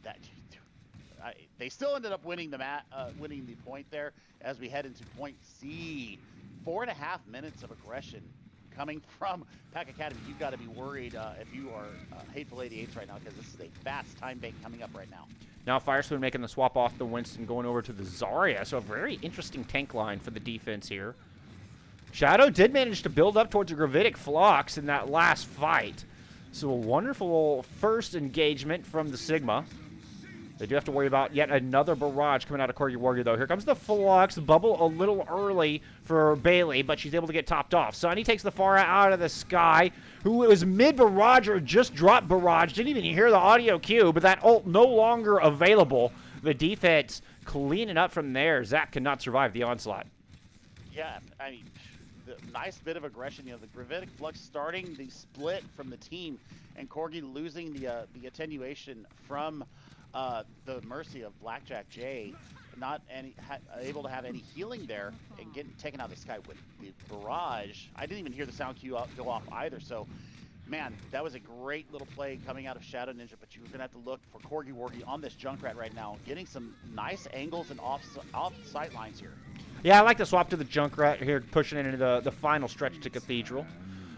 they still ended up winning winning the point there as we head into point C. 4.5 minutes of aggression coming from Pack Academy. You've got to be worried if you are Hateful 88's right now, because this is a fast time bank coming up right now. Now Firespoon making the swap off the Winston, going over to the Zarya. So a very interesting tank line for the defense here. Shadow did manage to build up towards a Gravitic Flux in that last fight. So a wonderful first engagement from the Sigma. They do have to worry about yet another barrage coming out of Corgi Warrior, though. Here comes the Flux. Bubble a little early for Bailey, but she's able to get topped off. Sunny takes the Pharah out of the sky, who was mid-barrage or just dropped barrage. Didn't even hear the audio cue, but that ult no longer available. The defense cleaning up from there. Zap cannot survive the onslaught. Yeah, I mean, the nice bit of aggression. You know, the Gravitic Flux starting the split from the team, and Corgi losing the attenuation from the mercy of Blackjack J, not able to have any healing there, and getting taken out of the sky with the barrage. I didn't even hear the sound cue go off either. So, man, that was a great little play coming out of Shadow Ninja. But you're gonna have to look for Corgi Wargi on this Junkrat right now, getting some nice angles and off sight lines here. Yeah, I like the swap to the Junkrat here, pushing it into the final stretch to Cathedral.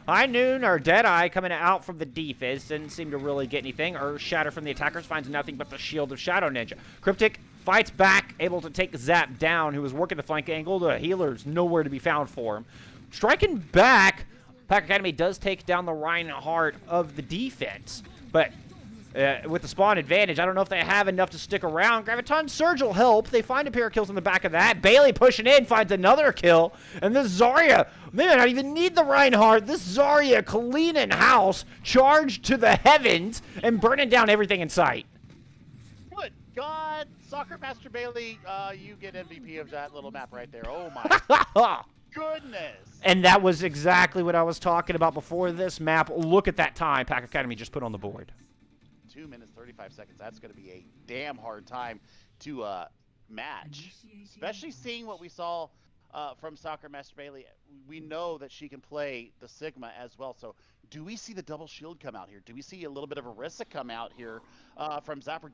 High Noon or Deadeye coming out from the defense didn't seem to really get anything. Or Shatter from the attackers finds nothing but the shield of Shadow Ninja. Cryptic fights back, able to take Zap down, who was working the flank angle. The healer's nowhere to be found for him. Striking back, Pack Academy does take down the Reinhardt of the defense. But with the spawn advantage, I don't know if they have enough to stick around. Graviton Surge will help. They find a pair of kills on the back of that. Bailey pushing in, finds another kill. And this Zarya, they may not even need the Reinhardt. This Zarya cleaning house, charged to the heavens, and burning down everything in sight. Good God. Soccer Master Bailey, you get MVP of that little map right there. Oh, my goodness. And that was exactly what I was talking about before this map. Look at that time Pack Academy just put on the board. 2 minutes, 35 seconds. That's going to be a damn hard time to match, especially seeing what we saw from Soccer Master Bailey. We know that she can play the Sigma as well. So do we see the double shield come out here? Do we see a little bit of Orisa come out here from Zapper?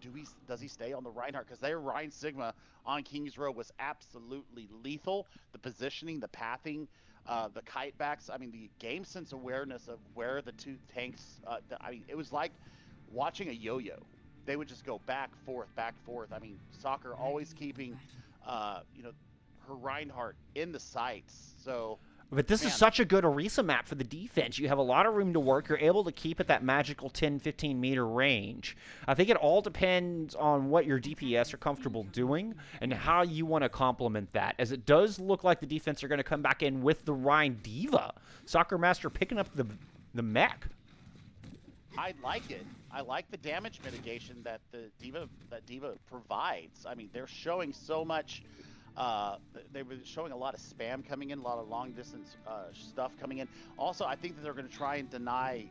Does he stay on the Reinhardt? Because their Rhine Sigma on Kings Row was absolutely lethal. The positioning, the pathing, the kite backs. I mean, the game sense awareness of where the two tanks, I mean, it was like watching a yo-yo. They would just go back, forth. I mean, Soccer always keeping, you know, her Reinhardt in the sights. So, but this is such a good Orisa map for the defense. You have a lot of room to work. You're able to keep at that magical 10, 15 meter range. I think it all depends on what your DPS are comfortable doing and how you want to complement that, as it does look like the defense are going to come back in with the Rhine Diva. Soccer Master picking up the mech. I like it. I like the damage mitigation that Diva provides. I mean, they're showing so much. They were showing a lot of spam coming in, a lot of long distance stuff coming in. Also, I think that they're going to try and deny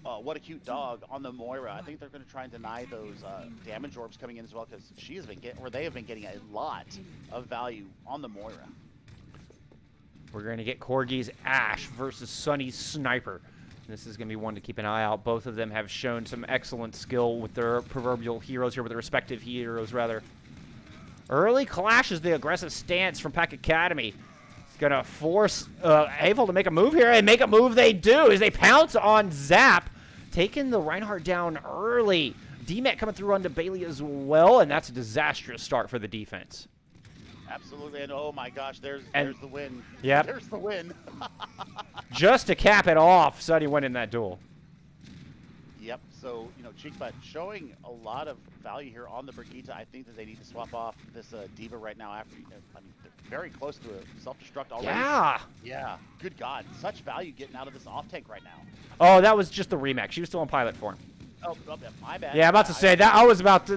what a cute dog on the Moira. I think they're going to try and deny those damage orbs coming in as well, because they have been getting a lot of value on the Moira. We're going to get Corgi's Ash versus Sunny's Sniper. This is going to be one to keep an eye out. Both of them have shown some excellent skill with their proverbial heroes here, with their respective heroes, rather. Early clash is the aggressive stance from Pack Academy. It's going to force Hateful to make a move here, and make a move they do as they pounce on Zap, taking the Reinhardt down early. D-Met coming through onto Bailey as well, and that's a disastrous start for the defense. Absolutely, and oh my gosh, there's the win. Yep. There's the win. Just to cap it off, Sunny went in that duel. Yep, so, you know, Cheekbutt showing a lot of value here on the Brigitte. I think that they need to swap off this Diva right now after, I mean, they're very close to a self-destruct already. Yeah. Yeah, good God, such value getting out of this off-tank right now. Oh, that was just the remake. She was still in pilot form. Oh, my bad. Yeah, I'm about to say that.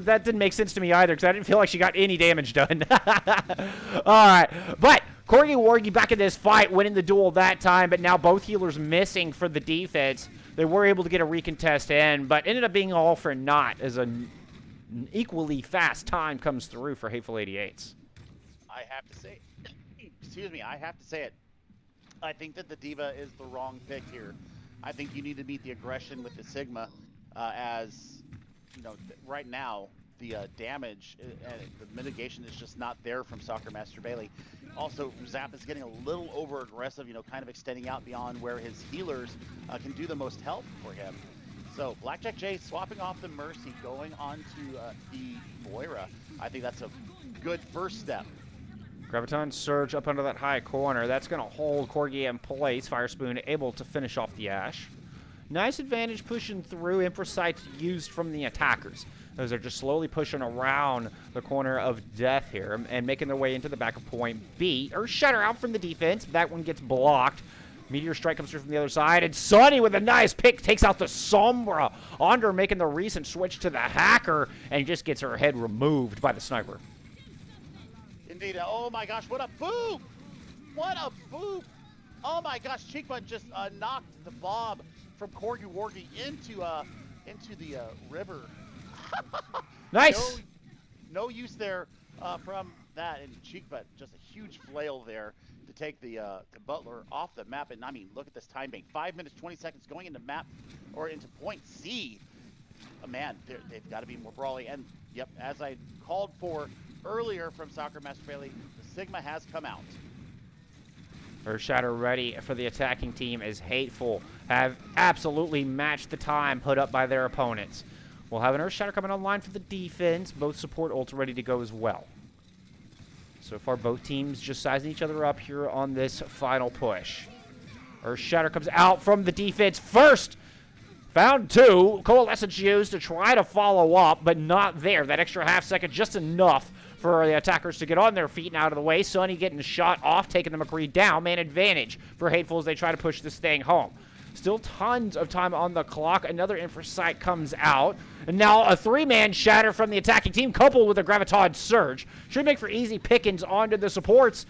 That didn't make sense to me either, because I didn't feel like she got any damage done. All right, but Corgi Wargi back in this fight, winning the duel that time, but now both healers missing for the defense. They were able to get a recontest in, but ended up being all for naught as an equally fast time comes through for Hateful 88's. I have to say, excuse me, I have to say it. I think that the Diva is the wrong pick here. I think you need to meet the aggression with the Sigma, as you know. Right now, the damage and the mitigation is just not there from Soccer Master Bailey. Also, Zap is getting a little over aggressive, you know, kind of extending out beyond where his healers can do the most help for him. So Blackjack J swapping off the Mercy, going on to the Moira. I think that's a good first step. Graviton Surge up under that high corner. That's going to hold Corgi in place. Fire Spoon able to finish off the Ash. Nice advantage pushing through. Infrasights used from the attackers. Those are just slowly pushing around the corner of death here and making their way into the back of point B. Earthshatter out from the defense. That one gets blocked. Meteor Strike comes through from the other side. And Sunny with a nice pick takes out the Sombra. Onder making the recent switch to the Hacker and just gets her head removed by the sniper. Indeed. Oh my gosh, what a boop! What a boop! Oh my gosh, Cheekbun just knocked the Bob from Corgi Wargi into the river. Nice! No use there from that. And Cheekbun, just a huge flail there to take the Butler off the map. And I mean, look at this time bank. 5 minutes, 20 seconds going into map, or into point C. Man, they've got to be more brawly. And yep, as I called for earlier from Soccer Master Bailey, the Sigma has come out. Earthshatter ready for the attacking team as Hateful have absolutely matched the time put up by their opponents. We'll have an Earthshatter coming online for the defense. Both support ults ready to go as well. So far, both teams just sizing each other up here on this final push. Earthshatter comes out from the defense first. Found two. Coalescence used to try to follow up, but not there. That extra half second, just enough for the attackers to get on their feet and out of the way. Sunny getting shot off, taking the McCree down. Man advantage for Hateful as they try to push this thing home. Still tons of time on the clock. Another Infrasight comes out. And now a three-man shatter from the attacking team, coupled with a Graviton Surge. Should make for easy pickings onto the supports.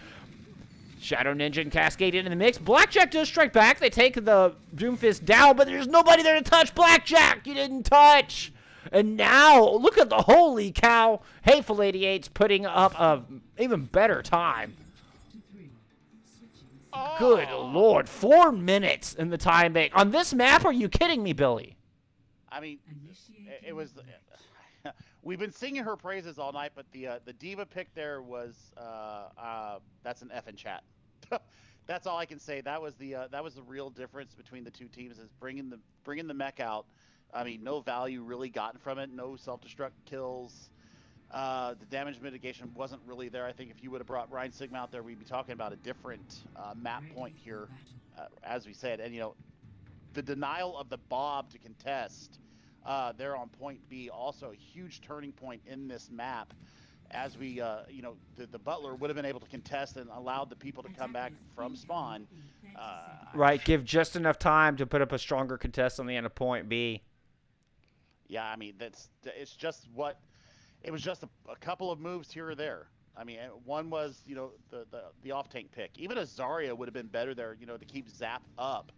Shadow Ninja and Cascade into the mix. Blackjack does strike back. They take the Doomfist down, but there's nobody there to touch. Blackjack, you didn't touch. And now, look at the holy cow. Hateful 88's putting up a even better time. Oh. Good Lord. 4 minutes in the time bank. On this map, are you kidding me, Billy? I mean, it was... We've been singing her praises all night, but the Diva pick there was... that's an F in chat. That's all I can say. That was the real difference between the two teams, is bringing the mech out. I mean, no value really gotten from it. No self-destruct kills. The damage mitigation wasn't really there. I think if you would have brought Ryan Sigma out there, we'd be talking about a different map point here, as we said. And, you know, the denial of the Bob to contest there on point B, also a huge turning point in this map. As we, you know, the Butler would have been able to contest and allowed the people to come back from spawn. Right, give just enough time to put up a stronger contest on the end of point B. Yeah, I mean, it's just what... It was just a couple of moves here or there. I mean, one was, you know, the off-tank pick. Even a Zarya would have been better there, you know, to keep Zap up.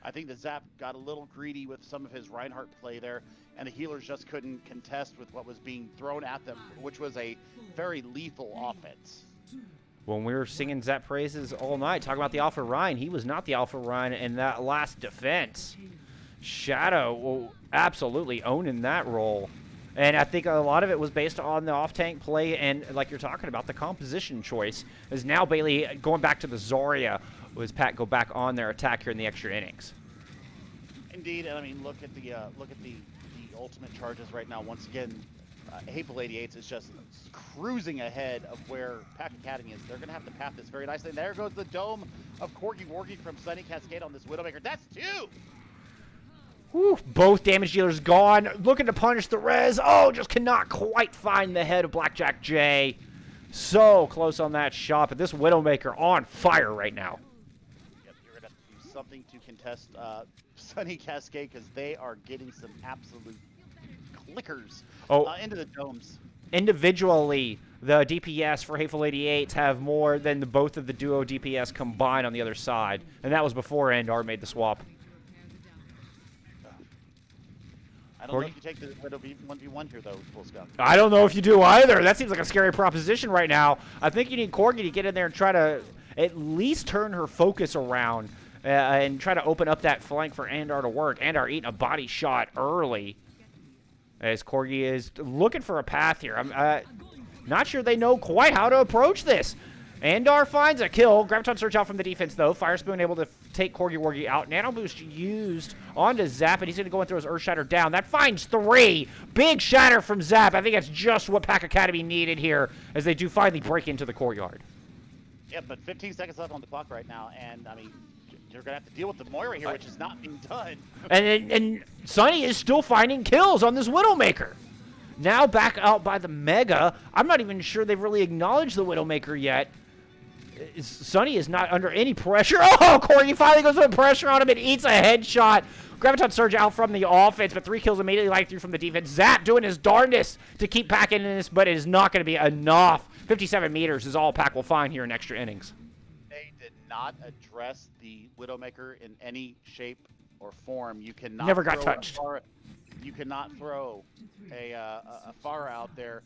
I think the Zap got a little greedy with some of his Reinhardt play there, and the healers just couldn't contest with what was being thrown at them, which was a very lethal offense. When we were singing Zap praises all night, talking about the Alpha Ryan, he was not the Alpha Ryan in that last defense. Shadow absolutely owning that role. And I think a lot of it was based on the off-tank play and, like you're talking about, the composition choice. As now Bailey going back to the Zarya, was Pat go back on their attack here in the extra innings. Indeed, and I mean, look at the ultimate charges right now. Once again, Hateful 88's is just cruising ahead of where Pack Academy is. They're going to have to path this very nicely. And there goes the dome of Corgi Wargi from Sunny Cascade on this Widowmaker. That's two! Whew, both damage dealers gone. Looking to punish the res. Oh, just cannot quite find the head of Blackjack J. So close on that shot, but this Widowmaker on fire right now. Yep, you're going to have to do something to contest Sunny Cascade, because they are getting some absolute clickers into the domes. Individually, the DPS for Hateful 88 have more than both of the duo DPS combined on the other side. And that was before Endar made the swap. I don't know if you take the 1v1 here, though, Bullskunk. I don't know if you do either. That seems like a scary proposition right now. I think you need Corgi to get in there and try to at least turn her focus around and try to open up that flank for Andar to work. Andar eating a body shot early as Corgi is looking for a path here. I'm not sure they know quite how to approach this. Andar finds a kill. Graviton Surge out from the defense, though. Fire Spoon able to take Corgi Wargi out. Nano Boost used onto Zap, and he's going to go and throw his Earth Shatter down. That finds 3. Big shatter from Zap. I think that's just what Pack Academy needed here as they do finally break into the courtyard. Yeah, but 15 seconds left on the clock right now, and, I mean, you're going to have to deal with the Moira here, which is not being done. And Sunny is still finding kills on this Widowmaker. Now back out by the Mega. I'm not even sure they've really acknowledged the Widowmaker yet. Sunny is not under any pressure. Oh, Corgi finally goes with pressure on him and eats a headshot. Graviton Surge out from the offense, but 3 kills immediately light through from the defense. Zap doing his darndest to keep Pack in this, but it is not going to be enough. 57 meters is all Pack will find here in extra innings. They did not address the Widowmaker in any shape or form. You cannot never got touched. You cannot throw a Pharah out there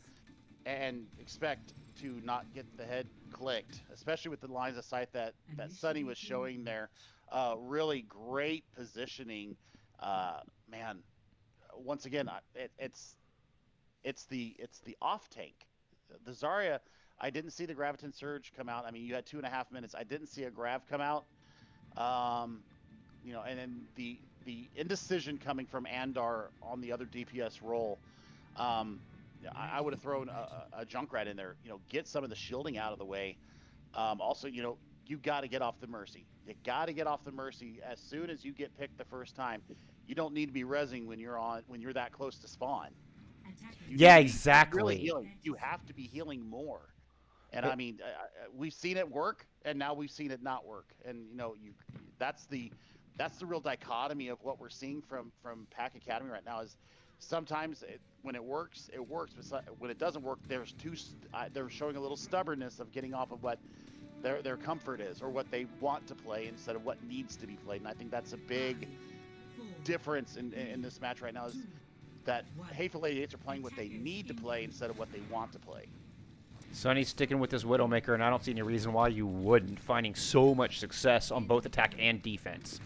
and expect to not get the head clicked, especially with the lines of sight that Sunny was showing there. Really great positioning. Man, once again, it's the off tank. The Zarya, I didn't see the Graviton Surge come out. I mean, you had 2.5 minutes. I didn't see a Grav come out. You know, and then the indecision coming from Andar on the other DPS role. I would have thrown a Junkrat in there, you know, get some of the shielding out of the way. Also, you know, you got to get off the Mercy. You got to get off the Mercy as soon as you get picked the first time. You don't need to be rezzing when you're that close to spawn. Yeah, exactly. Really healing. You have to be healing more. And I mean, we've seen it work, and now we've seen it not work. And you know, that's the real dichotomy of what we're seeing from Pack Academy right now. Is sometimes when it works, it works. But when it doesn't work, they're showing a little stubbornness of getting off of what their comfort is or what they want to play instead of what needs to be played. And I think that's a big difference in this match right now. Is that Hateful 88's are playing what they need to play instead of what they want to play. Sunny's sticking with this Widowmaker, and I don't see any reason why you wouldn't, finding so much success on both attack and defense.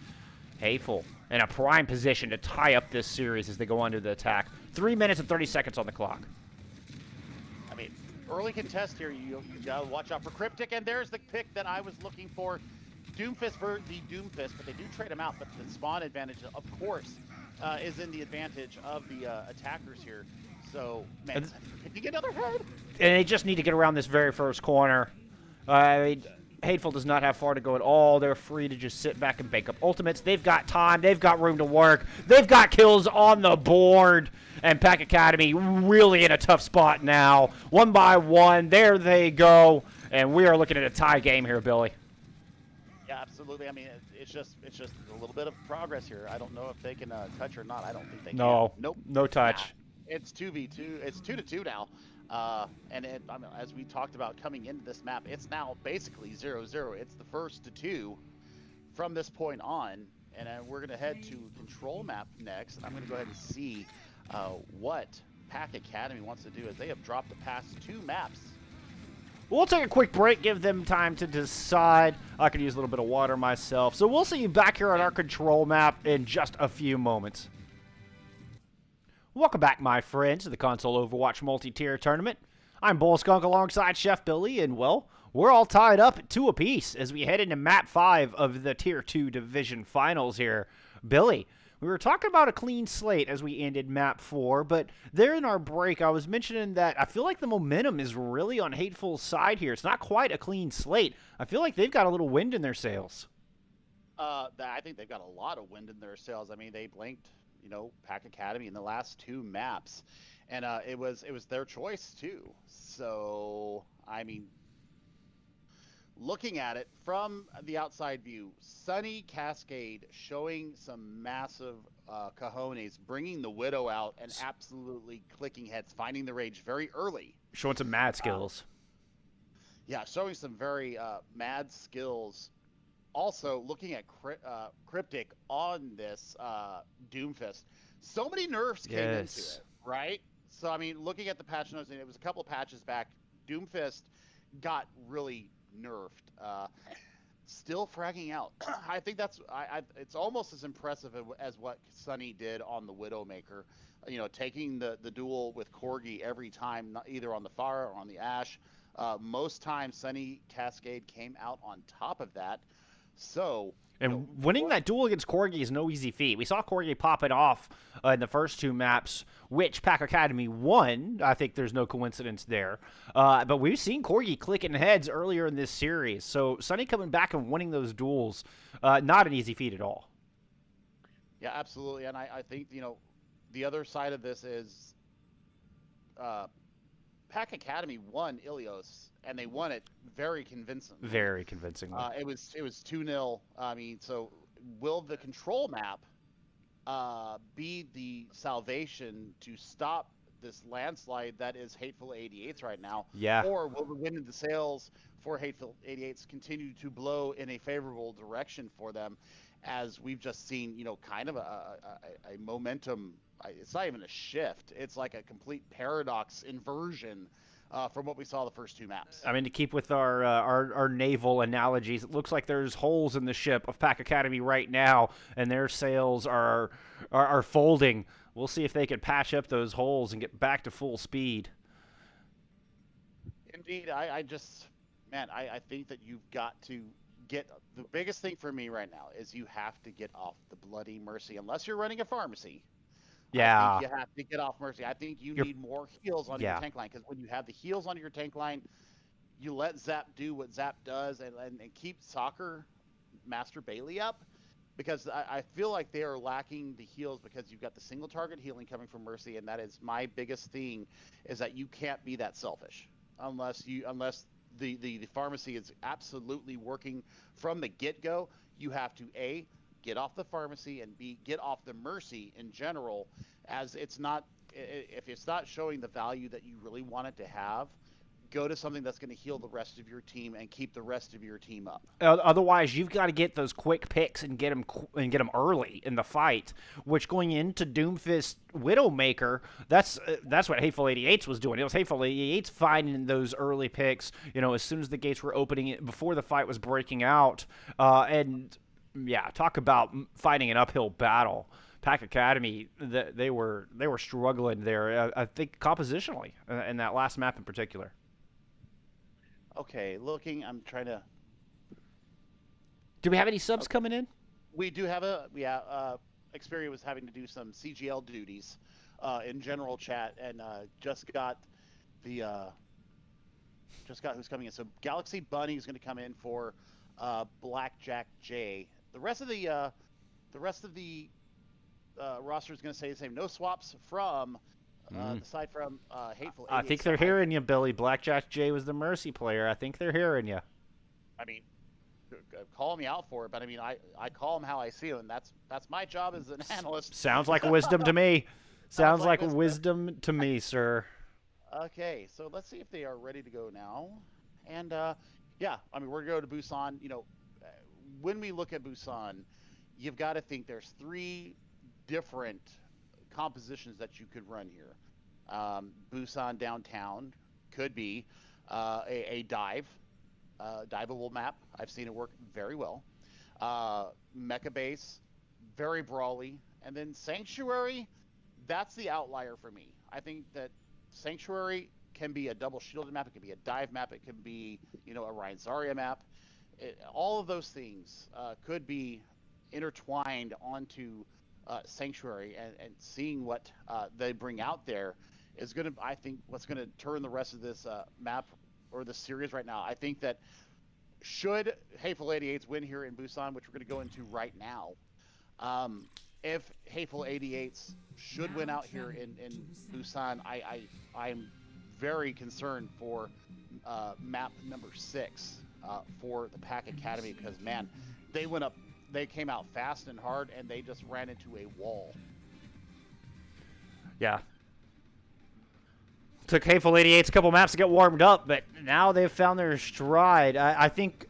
Hateful in a prime position to tie up this series as they go on to the attack. 3 minutes and 30 seconds on the clock. I mean, early contest here, you gotta watch out for Cryptic, and there's the pick that I was looking for. Doomfist for the Doomfist, but they do trade him out, but the spawn advantage, of course, is in the advantage of the attackers here. So, man, can you get another head? And they just need to get around this very first corner. Hateful does not have far to go at all. They're free to just sit back and bake up ultimates. They've got time. They've got room to work. They've got kills on the board. And Pack Academy really in a tough spot now. 1 by 1. There they go. And we are looking at a tie game here, Billy. Yeah, absolutely. I mean, it's just a little bit of progress here. I don't know if they can touch or not. I don't think they can. Nope. No touch. Nah. It's 2v2. It's 2-2 now. And I mean, as we talked about coming into this map, it's now basically 0-0. It's the first to 2 from this point on. And we're going to head to control map next. And I'm going to go ahead and see what Pack Academy wants to do as they have dropped the past 2 maps. We'll take a quick break, give them time to decide. I could use a little bit of water myself. So we'll see you back here on our control map in just a few moments. Welcome back, my friends, to the Console Overwatch Multi-Tier Tournament. I'm Bullskunk alongside ChefBilly, and, well, we're all tied up at 2 apiece as we head into Map 5 of the Tier 2 Division Finals here. Billy, we were talking about a clean slate as we ended Map 4, but there in our break, I was mentioning that I feel like the momentum is really on Hateful's side here. It's not quite a clean slate. I feel like they've got a little wind in their sails. I think they've got a lot of wind in their sails. I mean, they blinked, you know, Pack Academy in the last 2 maps, and it was their choice too. So I mean, looking at it from the outside view, Sunny Cascade showing some massive cojones, bringing the Widow out and absolutely clicking heads, finding the rage very early, Showing some mad skills. yeah, showing some very mad skills. Also, looking at Cryptic on this Doomfist, so many nerfs came into it, right? So, I mean, looking at the patch notes, and it was a couple of patches back, Doomfist got really nerfed. Still fragging out. I think that's it's almost as impressive as what Sunny did on the Widowmaker. You know, taking the duel with Corgi every time, either on the fire or on the ash. Most times, Sunny Cascade came out on top of that. So. And winning that duel against Corgi is no easy feat. We saw Corgi pop it off in the first 2 maps, which Pack Academy won. I think there's no coincidence there. But we've seen Corgi clicking heads earlier in this series. So Sunny coming back and winning those duels, not an easy feat at all. Yeah, absolutely. And I think, you know, the other side of this is Pack Academy won Ilios, and they won it very convincingly. Very convincingly. It was 2-0. I mean, so will the control map be the salvation to stop this landslide that is Hateful 88's right now? Yeah. Or will the wind in the sails for Hateful 88's continue to blow in a favorable direction for them, as we've just seen, you know, kind of a momentum. It's not even a shift. It's like a complete paradox inversion from what we saw the first 2 maps. I mean, to keep with our naval analogies, it looks like there's holes in the ship of Pack Academy right now, and their sails are folding. We'll see if they can patch up those holes and get back to full speed. Indeed, I think that you've got to get the biggest thing for me right now is you have to get off the bloody Mercy, unless you're running a pharmacy. Yeah. I think you have to get off Mercy. I think you need more heals on your tank line, because when you have the heals on your tank line, you let Zap do what Zap does and keep Soccer Master Bailey up, because I feel like they are lacking the heals, because you've got the single target healing coming from Mercy, and that is my biggest thing, is that you can't be that selfish unless the pharmacy is absolutely working from the get-go. You have to A, get off the pharmacy, and B, get off the Mercy in general, as if it's not showing the value that you really want it to have, go to something that's going to heal the rest of your team and keep the rest of your team up. Otherwise, you've got to get those quick picks and get them early in the fight. Which, going into Doomfist Widowmaker, that's what Hateful 88's was doing. It was Hateful 88's finding those early picks. You know, as soon as the gates were opening, before the fight was breaking out, and yeah, talk about fighting an uphill battle. Pack Academy, they were struggling there. I think compositionally in that last map in particular. Okay, I'm trying to. Do we have any subs coming in? We do have Xperia was having to do some CGL duties in general chat, and just got who's coming in. So Galaxy Bunny is going to come in for Blackjack J. The rest of the roster is going to stay the same. No swaps from aside from Hateful 88. I think they're hearing you, Billy. Blackjack J was the Mercy player. I think they're hearing you. I mean, call me out for it, but I mean, I call them how I see them, and that's my job as an analyst. Sounds like wisdom to me. Sounds like wisdom to me, sir. Okay, so let's see if they are ready to go now. And yeah, I mean, we're going to go to Busan. You know, when we look at Busan, you've got to think there's 3 different compositions that you could run here. Busan downtown could be a diveable map. I've seen it work very well. Mecha base, very brawly, and then Sanctuary. That's the outlier for me. I think that Sanctuary can be a double shielded map. It can be a dive map. It can be, you know, a Ryan Zarya map. All of those things could be intertwined onto Sanctuary, and seeing what they bring out there is going to, I think, what's going to turn the rest of this map or the series right now. I think that should Hateful 88's win here in Busan, which we're going to go into right now, if Hateful 88's should win out here in Busan, I'm very concerned for map number 6 for the Pack Academy, because man, they came out fast and hard, and they just ran into a wall. Yeah. Took Hateful 88's a couple maps to get warmed up, but now they've found their stride. I think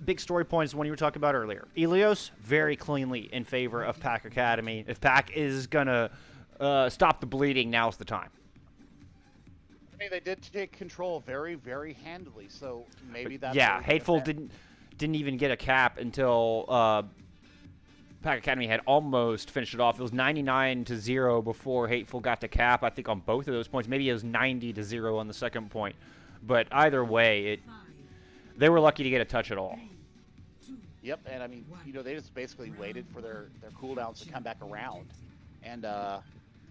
big story points one you were talking about earlier. Ilios, very cleanly in favor of Pack Academy. If Pack is going to stop the bleeding, now's the time. I mean, they did take control very, very handily, so maybe that's... Yeah, Hateful didn't even get a cap until Pack Academy had almost finished it off. It was 99-0 before Hateful got to cap, I think, on both of those points. Maybe it was 90-0 on the second point. But either way, they were lucky to get a touch at all. Yep, and I mean, you know, they just basically waited for their cooldowns to come back around. And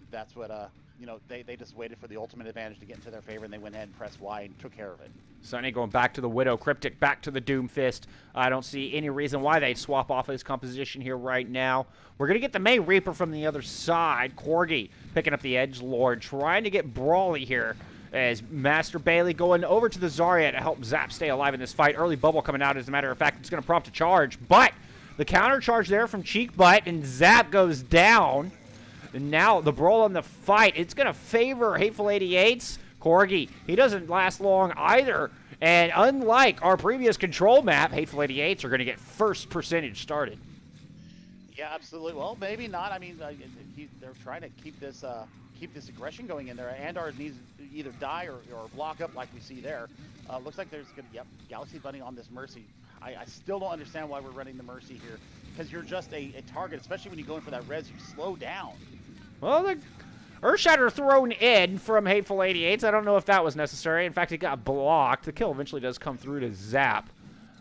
that's what, you know, they just waited for the ultimate advantage to get into their favor, and they went ahead and pressed Y and took care of it. Sunny going back to the Widow, Cryptic back to the Doomfist. I don't see any reason why they'd swap off his composition here right now. We're going to get the May Reaper from the other side. Corgi picking up the Edgelord, trying to get brawly here as Master Bailey going over to the Zarya to help Zap stay alive in this fight. Early bubble coming out, as a matter of fact. It's going to prompt a charge, but the counter charge there from Cheek Butt, and Zap goes down. And now the brawl on the fight, it's going to favor Hateful 88's. Corgi, he doesn't last long either. And unlike our previous control map, Hateful 88's are going to get first percentage started. Yeah, absolutely. Well, maybe not. I mean, they're trying to keep this aggression going in there. Andar needs to either die or block up like we see there. Looks like there's going to, yep, Galaxy Bunny on this Mercy. I still don't understand why we're running the Mercy here, because you're just a target, especially when you go in for that res, you slow down. Well, the Earthshatter thrown in from Hateful 88's. I don't know if that was necessary. In fact, it got blocked. The kill eventually does come through to Zap,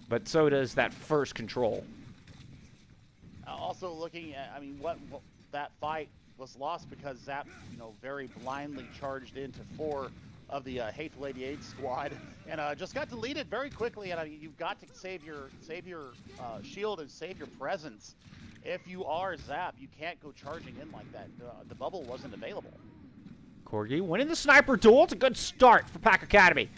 but so does that first control. Also looking at, I mean, what that fight was lost because Zap, you know, very blindly charged into 4 of the Hateful 88 squad, and just got deleted very quickly. And you've got to save your shield and save your presence. If you are Zap, you can't go charging in like that. The bubble wasn't available. Corgi winning the sniper duel. It's a good start for Pack Academy.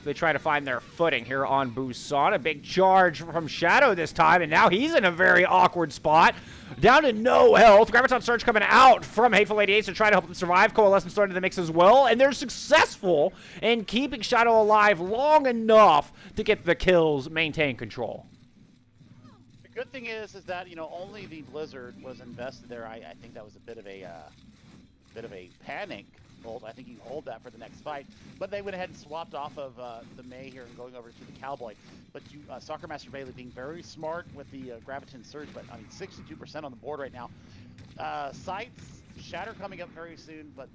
They try to find their footing here on Busan. A big charge from Shadow this time, and now he's in a very awkward spot. Down to no health. Graviton Surge coming out from Hateful 88 to try to help them survive. Coalescence starting to the mix as well, and they're successful in keeping Shadow alive long enough to get the kills, maintain control. The good thing is that, you know, only the Blizzard was invested there. I think that was a bit of a panic hold. I think you can hold that for the next fight. But they went ahead and swapped off of the May here and going over to the Cowboy. But Soccer Master Bailey being very smart with the Graviton Surge. But I mean, 62% on the board right now. Sights, Shatter coming up very soon. But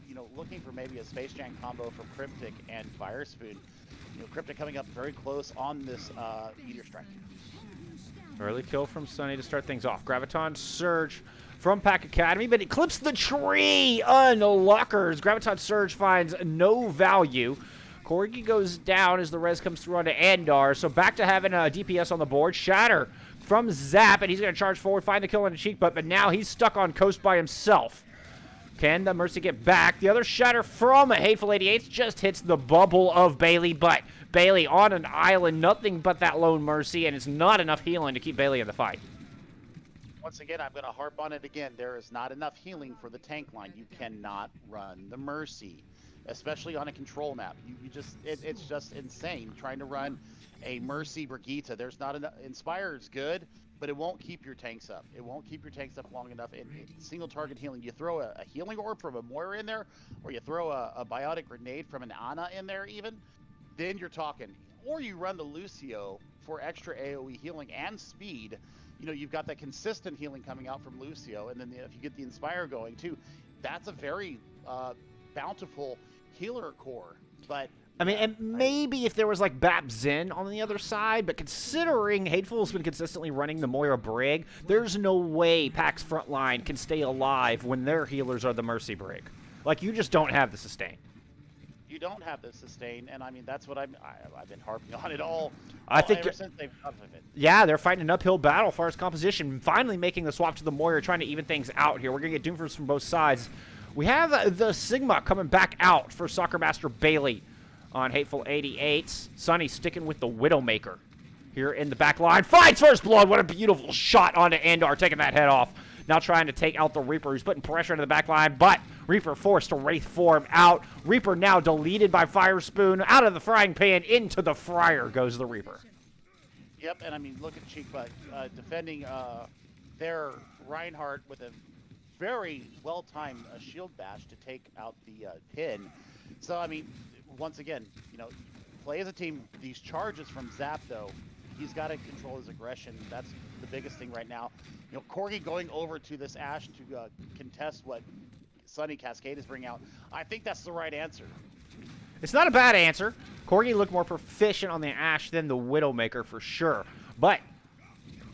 you know, looking for maybe a Space Jam combo for Cryptic and Fire Spoon. You know, Cryptic coming up very close on this Meteor Strike. Early kill from Sunny to start things off. Graviton Surge from Pack Academy, but it clips the tree. Unluckers. Graviton Surge finds no value. Corgi goes down as the res comes through onto Andar. So back to having a DPS on the board. Shatter from Zap, and he's going to charge forward, find the kill on the cheek, but now he's stuck on coast by himself. Can the Mercy get back? The other Shatter from Hateful 88 just hits the bubble of Bailey, but Bailey on an island, nothing but that lone Mercy, and it's not enough healing to keep Bailey in the fight. Once again, I'm going to harp on it again. There is not enough healing for the tank line. You cannot run the Mercy, especially on a control map. It's just insane trying to run a Mercy Brigitte. There's not enough. Inspire is good, but it won't keep your tanks up. It won't keep your tanks up long enough. In single target healing, you throw a healing orb from a Moira in there, or you throw a biotic grenade from an Ana in there even, then you're talking. Or you run the Lucio for extra AoE healing and speed. You know, you've got that consistent healing coming out from Lucio, and then if you get the Inspire going too, that's a very bountiful healer core. But I mean, and maybe if there was like Bap Zen on the other side, but considering Hateful's been consistently running the Moira Brig, there's no way Pack's front line can stay alive when their healers are the Mercy Brig. Like, you just don't have the sustain. You don't have the sustain, and I mean, that's what I've been harping on it all. I think ever since they've up of it. Yeah, they're fighting an uphill battle as far as composition, finally making the swap to the Moira, trying to even things out here. We're going to get Doomfist from both sides. We have the Sigma coming back out for Soccer Master Bailey on Hateful 88. Sunny sticking with the Widowmaker here in the back line. Finds first blood. What a beautiful shot onto Andar, taking that head off. Now trying to take out the Reaper, who's putting pressure into the back line, but Reaper forced to Wraith form out. Reaper now deleted by Fire Spoon. Out of the frying pan, into the fryer goes the Reaper. Yep, and I mean, look at Cheek Butt defending their Reinhardt with a very well-timed shield bash to take out the pin. So, I mean, once again, play as a team. These charges from Zap, though, he's got to control his aggression. That's the biggest thing right now. Corgi going over to this Ashe to contest what Sunny Cascade is bringing out. I think that's the right answer. It's not a bad answer. Corgi looked more proficient on the Ashe than the Widowmaker for sure. But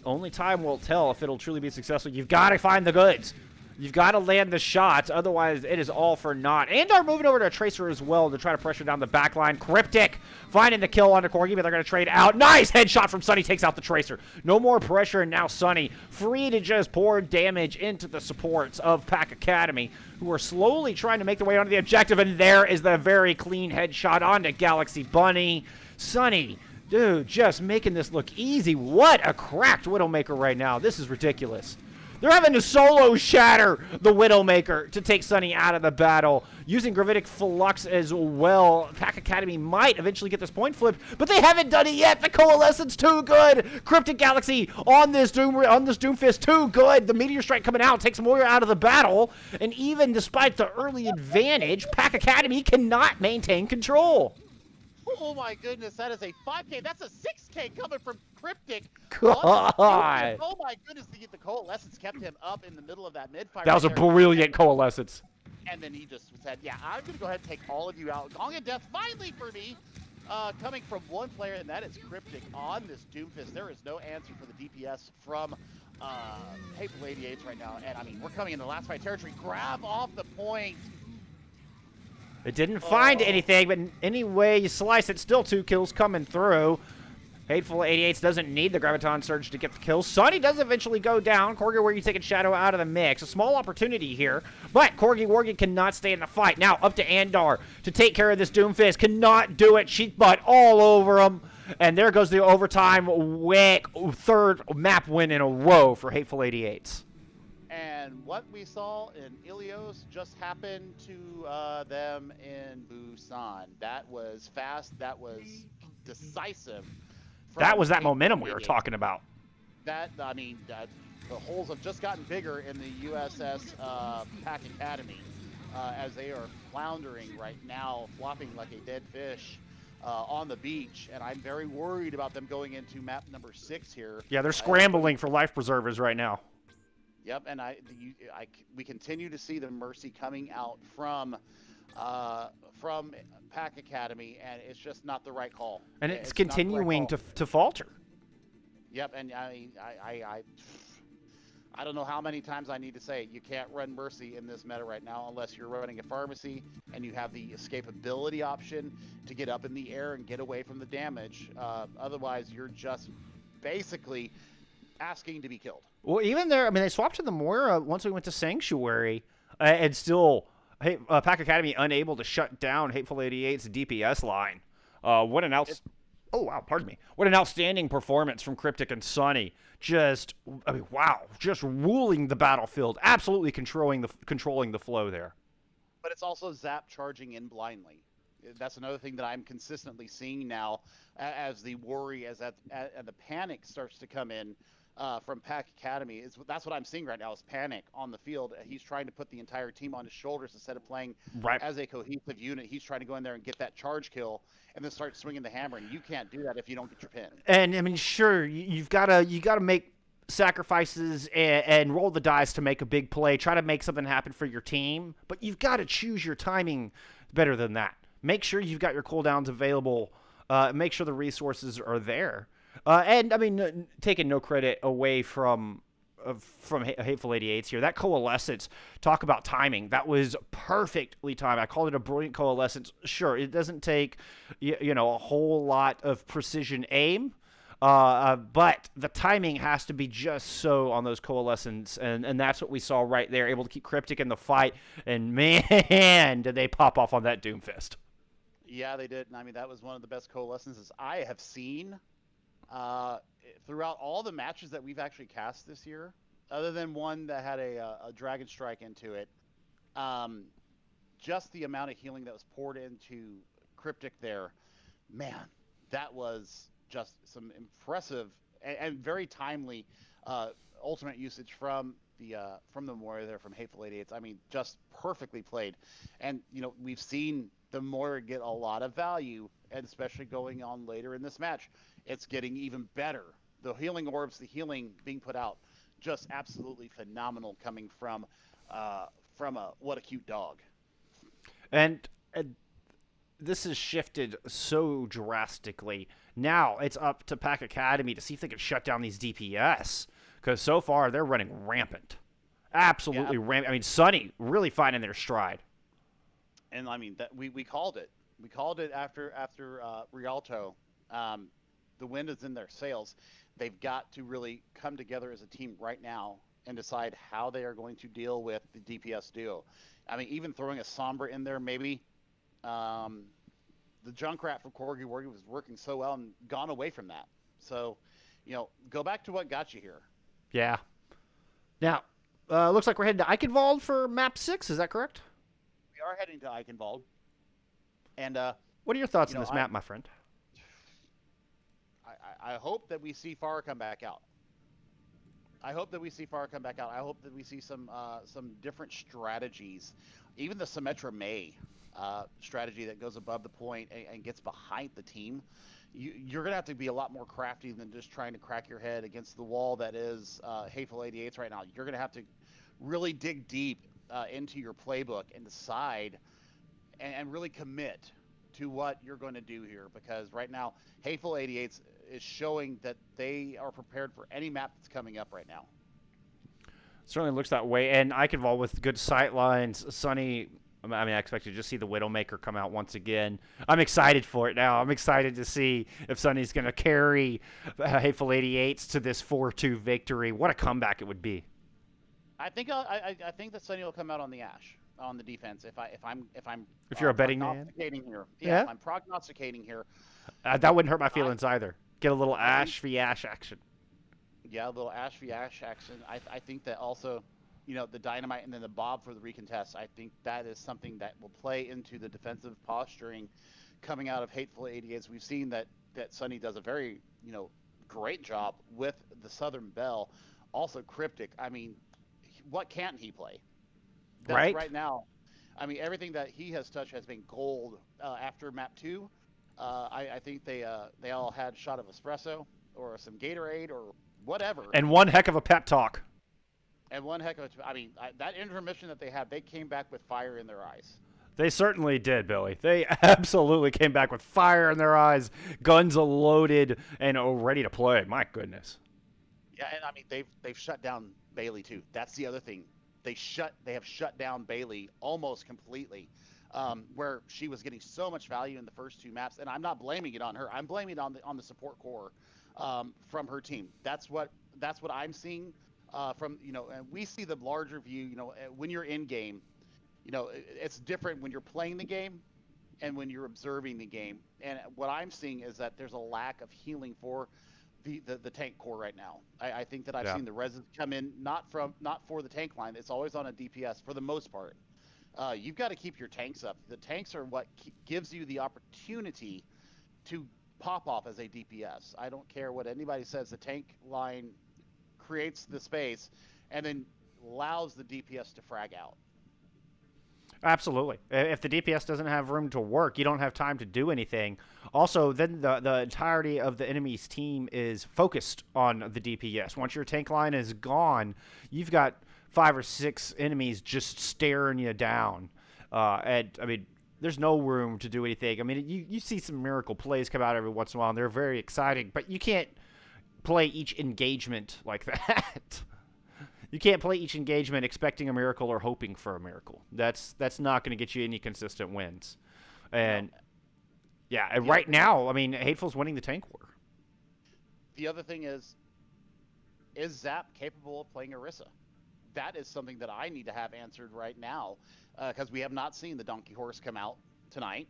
only time will tell if it'll truly be successful. You've got to find the goods. You've got to land the shots, otherwise it is all for naught. And are moving over to a Tracer as well to try to pressure down the back line. Cryptic finding the kill onto Corgi, but they're going to trade out. Nice headshot from Sunny, takes out the Tracer. No more pressure, and now Sunny free to just pour damage into the supports of Pack Academy, who are slowly trying to make their way onto the objective, and there is the very clean headshot onto Galaxy Bunny. Sunny, dude, just making this look easy. What a cracked Widowmaker right now. This is ridiculous. They're having to solo shatter the Widowmaker to take Sunny out of the battle. Using Gravitic Flux as well. Pack Academy might eventually get this point flipped, but they haven't done it yet. The Coalescence too good. Cryptic Galaxy on this Doomfist too good. The Meteor Strike coming out takes Moira out of the battle. And even despite the early advantage, Pack Academy cannot maintain control. Oh my goodness, that is a 5K. That's a 6K coming from Cryptic. God. Oh my goodness, to get the Coalescence kept him up in the middle of that mid-fire. That was a brilliant Coalescence. And then he just said, yeah, I'm going to go ahead and take all of you out. Gong of Death finally for me, coming from one player, and that is Cryptic on this Doomfist. There is no answer for the DPS from Hateful 88's right now. And I mean, we're coming in the last fight territory. Grab off the point. It didn't find anything, but anyway, you slice it, still 2 kills coming through. Hateful 88's doesn't need the Graviton Surge to get the kills. Sunny does eventually go down. Corgi Wargi taking Shadow out of the mix. A small opportunity here, but Corgi Wargi cannot stay in the fight. Now up to Andar to take care of this Doomfist. Cannot do it. Sheet butt all over him. And there goes the overtime wick. Third map win in a row for Hateful 88's. And what we saw in Ilios just happened to them in Busan. That was fast. That was decisive. That was that momentum we were talking about. The holes have just gotten bigger in the USS Pack Academy as they are floundering right now, flopping like a dead fish on the beach. And I'm very worried about them going into map number 6 here. Yeah, they're scrambling for life preservers right now. Yep, and we continue to see the Mercy coming out from Pack Academy, and it's just not the right call. And it's continuing to falter. Yep, and I don't know how many times I need to say it. You can't run Mercy in this meta right now unless you're running a pharmacy and you have the escapability option to get up in the air and get away from the damage. Otherwise, you're just basically asking to be killed. Well, even there, I mean, they swapped to the Moira once we went to Sanctuary, and still, Pack Academy unable to shut down Hateful 88's DPS line. What an outstanding performance from Cryptic and Sunny. Just ruling the battlefield, absolutely controlling the flow there. But it's also Zap charging in blindly. That's another thing that I'm consistently seeing now as the worry, as the panic starts to come in. From Pack Academy, that's what I'm seeing right now is panic on the field. He's trying to put the entire team on his shoulders instead of playing as a cohesive unit. He's trying to go in there and get that charge kill and then start swinging the hammer, and you can't do that if you don't get your pin. And I mean, sure, you gotta make sacrifices and roll the dice to make a big play. Try to make something happen for your team, but you've got to choose your timing better than that. Make sure you've got your cooldowns available. Make sure the resources are there. And I mean, taking no credit away from Hateful 88's here. That Coalescence, talk about timing. That was perfectly timed. I called it a brilliant Coalescence. Sure, it doesn't take a whole lot of precision aim, but the timing has to be just so on those Coalescence, and that's what we saw right there. Able to keep Cryptic in the fight, and man, did they pop off on that Doomfist. Yeah, they did. And I mean, that was one of the best Coalescences I have seen. Throughout all the matches that we've actually cast this year, other than one that had a Dragon Strike into it, just the amount of healing that was poured into Cryptic there, man, that was just some impressive and very timely ultimate usage from the Moira there from Hateful 88's. I mean, just perfectly played. And we've seen the more it get a lot of value, and especially going on later in this match, it's getting even better. The healing orbs, the healing being put out, just absolutely phenomenal coming from a what a cute dog. And this has shifted so drastically. Now it's up to Pack Academy to see if they can shut down these DPS, because so far they're running rampant. Absolutely rampant. I mean, Sunny really finding their stride. And I mean, that we called it. We called it after Rialto. The wind is in their sails. They've got to really come together as a team right now and decide how they are going to deal with the DPS duo. I mean, even throwing a Sombra in there, maybe. The Junkrat from Corgi Wargi was working so well and gone away from that. So, go back to what got you here. Yeah. Now, looks like we're heading to Eichenwald for map 6. Is that correct? We are heading to Eichenwald. And what are your thoughts on this map, my friend? I hope that we see Farah come back out. I hope that we see some different strategies. Even the Symmetra May strategy that goes above the point and gets behind the team. You're going to have to be a lot more crafty than just trying to crack your head against the wall that is Hateful 88's right now. You're going to have to really dig deep into your playbook and decide and really commit to what you're going to do here, because right now Hateful 88's is showing that they are prepared for any map that's coming up right now. Certainly looks that way. And Eichenwald with good sight lines. Sunny, I mean, I expect to just see the Widowmaker come out once again. I'm excited for it now. I'm excited to see if Sunny's going to carry Hateful 88's to this 4-2 victory. What a comeback it would be. I think that Sunny will come out on the Ashe on the defense. If you're a betting man, here, if I'm prognosticating here, that wouldn't hurt my feelings either. Get a little Ashe v Ashe action. Yeah, a little Ashe v Ashe action. I think that also, the Dynamite and then the Bob for the recontest, I think that is something that will play into the defensive posturing coming out of Hateful 88's. We've seen that Sunny does a very, great job with the Southern Belle. Also Cryptic. I mean, what can't he play? That's right now. I mean, everything that he has touched has been gold after map 2. I think they all had a shot of espresso or some Gatorade or whatever. And one heck of a pep talk. That intermission that they had, they came back with fire in their eyes. They certainly did, Billy. They absolutely came back with fire in their eyes, guns loaded, and ready to play. My goodness. Yeah, and I mean, they've shut down Bailey too. That's the other thing. They have shut down Bailey almost completely. Where she was getting so much value in the first 2 maps, and I'm not blaming it on her. I'm blaming it on the support core from her team. That's what I'm seeing from and we see the larger view. When you're in game, it's different when you're playing the game and when you're observing the game. And what I'm seeing is that there's a lack of healing for the tank core right now. I think that I've seen the residents come in not for the tank line. It's always on a DPS for the most part. You've got to keep your tanks up. The tanks are what gives you the opportunity to pop off as a DPS. I don't care what anybody says. The tank line creates the space and then allows the DPS to frag out. Absolutely. If the DPS doesn't have room to work, you don't have time to do anything. Also, then the entirety of the enemy's team is focused on the DPS. Once your tank line is gone, you've got 5 or 6 enemies just staring you down. And I mean, there's no room to do anything. I mean, you see some miracle plays come out every once in a while, and they're very exciting, but you can't play each engagement like that. You can't play each engagement expecting a miracle or hoping for a miracle. That's not going to get you any consistent wins. And right now, I mean, Hateful's winning the tank war. The other thing is Zap capable of playing Orisa? That is something that I need to have answered right now, because we have not seen the Donkey Horse come out tonight.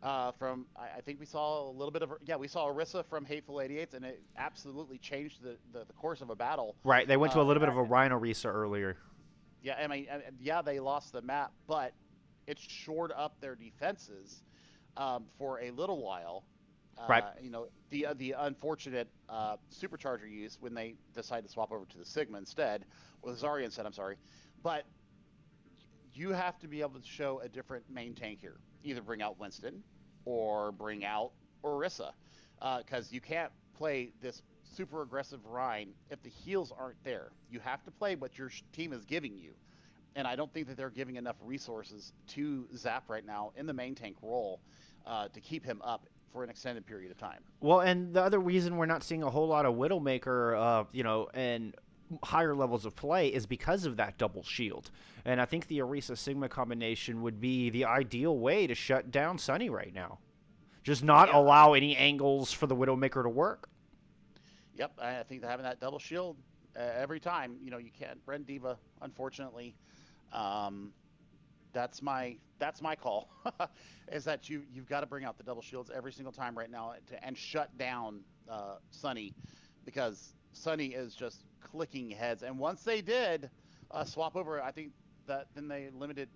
I think we saw a little bit of we saw Orisa from Hateful 88's, and it absolutely changed the course of a battle. Right, they went to a little bit of a Rhino Orisa earlier. Yeah, I mean, they lost the map, but it shored up their defenses for a little while. Right. The unfortunate supercharger use when they decided to swap over to the Sigma instead, or the Zarya instead, I'm sorry. But you have to be able to show a different main tank here. either bring out Winston or bring out Orisa, because you can't play this super aggressive Rhine if the heals aren't there. You have to play what your team is giving you. And I don't think that they're giving enough resources to Zap right now in the main tank role to keep him up for an extended period of time. Well, and the other reason we're not seeing a whole lot of Widowmaker, and higher levels of play is because of that double shield. And I think the Orisa Sigma combination would be the ideal way to shut down Sunny right now. Just not allow any angles for the Widowmaker to work. Yep, I think having that double shield every time, you can't. Bren Diva, unfortunately, that's my call. Is that you've got to bring out the double shields every single time right now and shut down Sunny, because Sunny is just clicking heads. And once they did swap over, I think that then they limited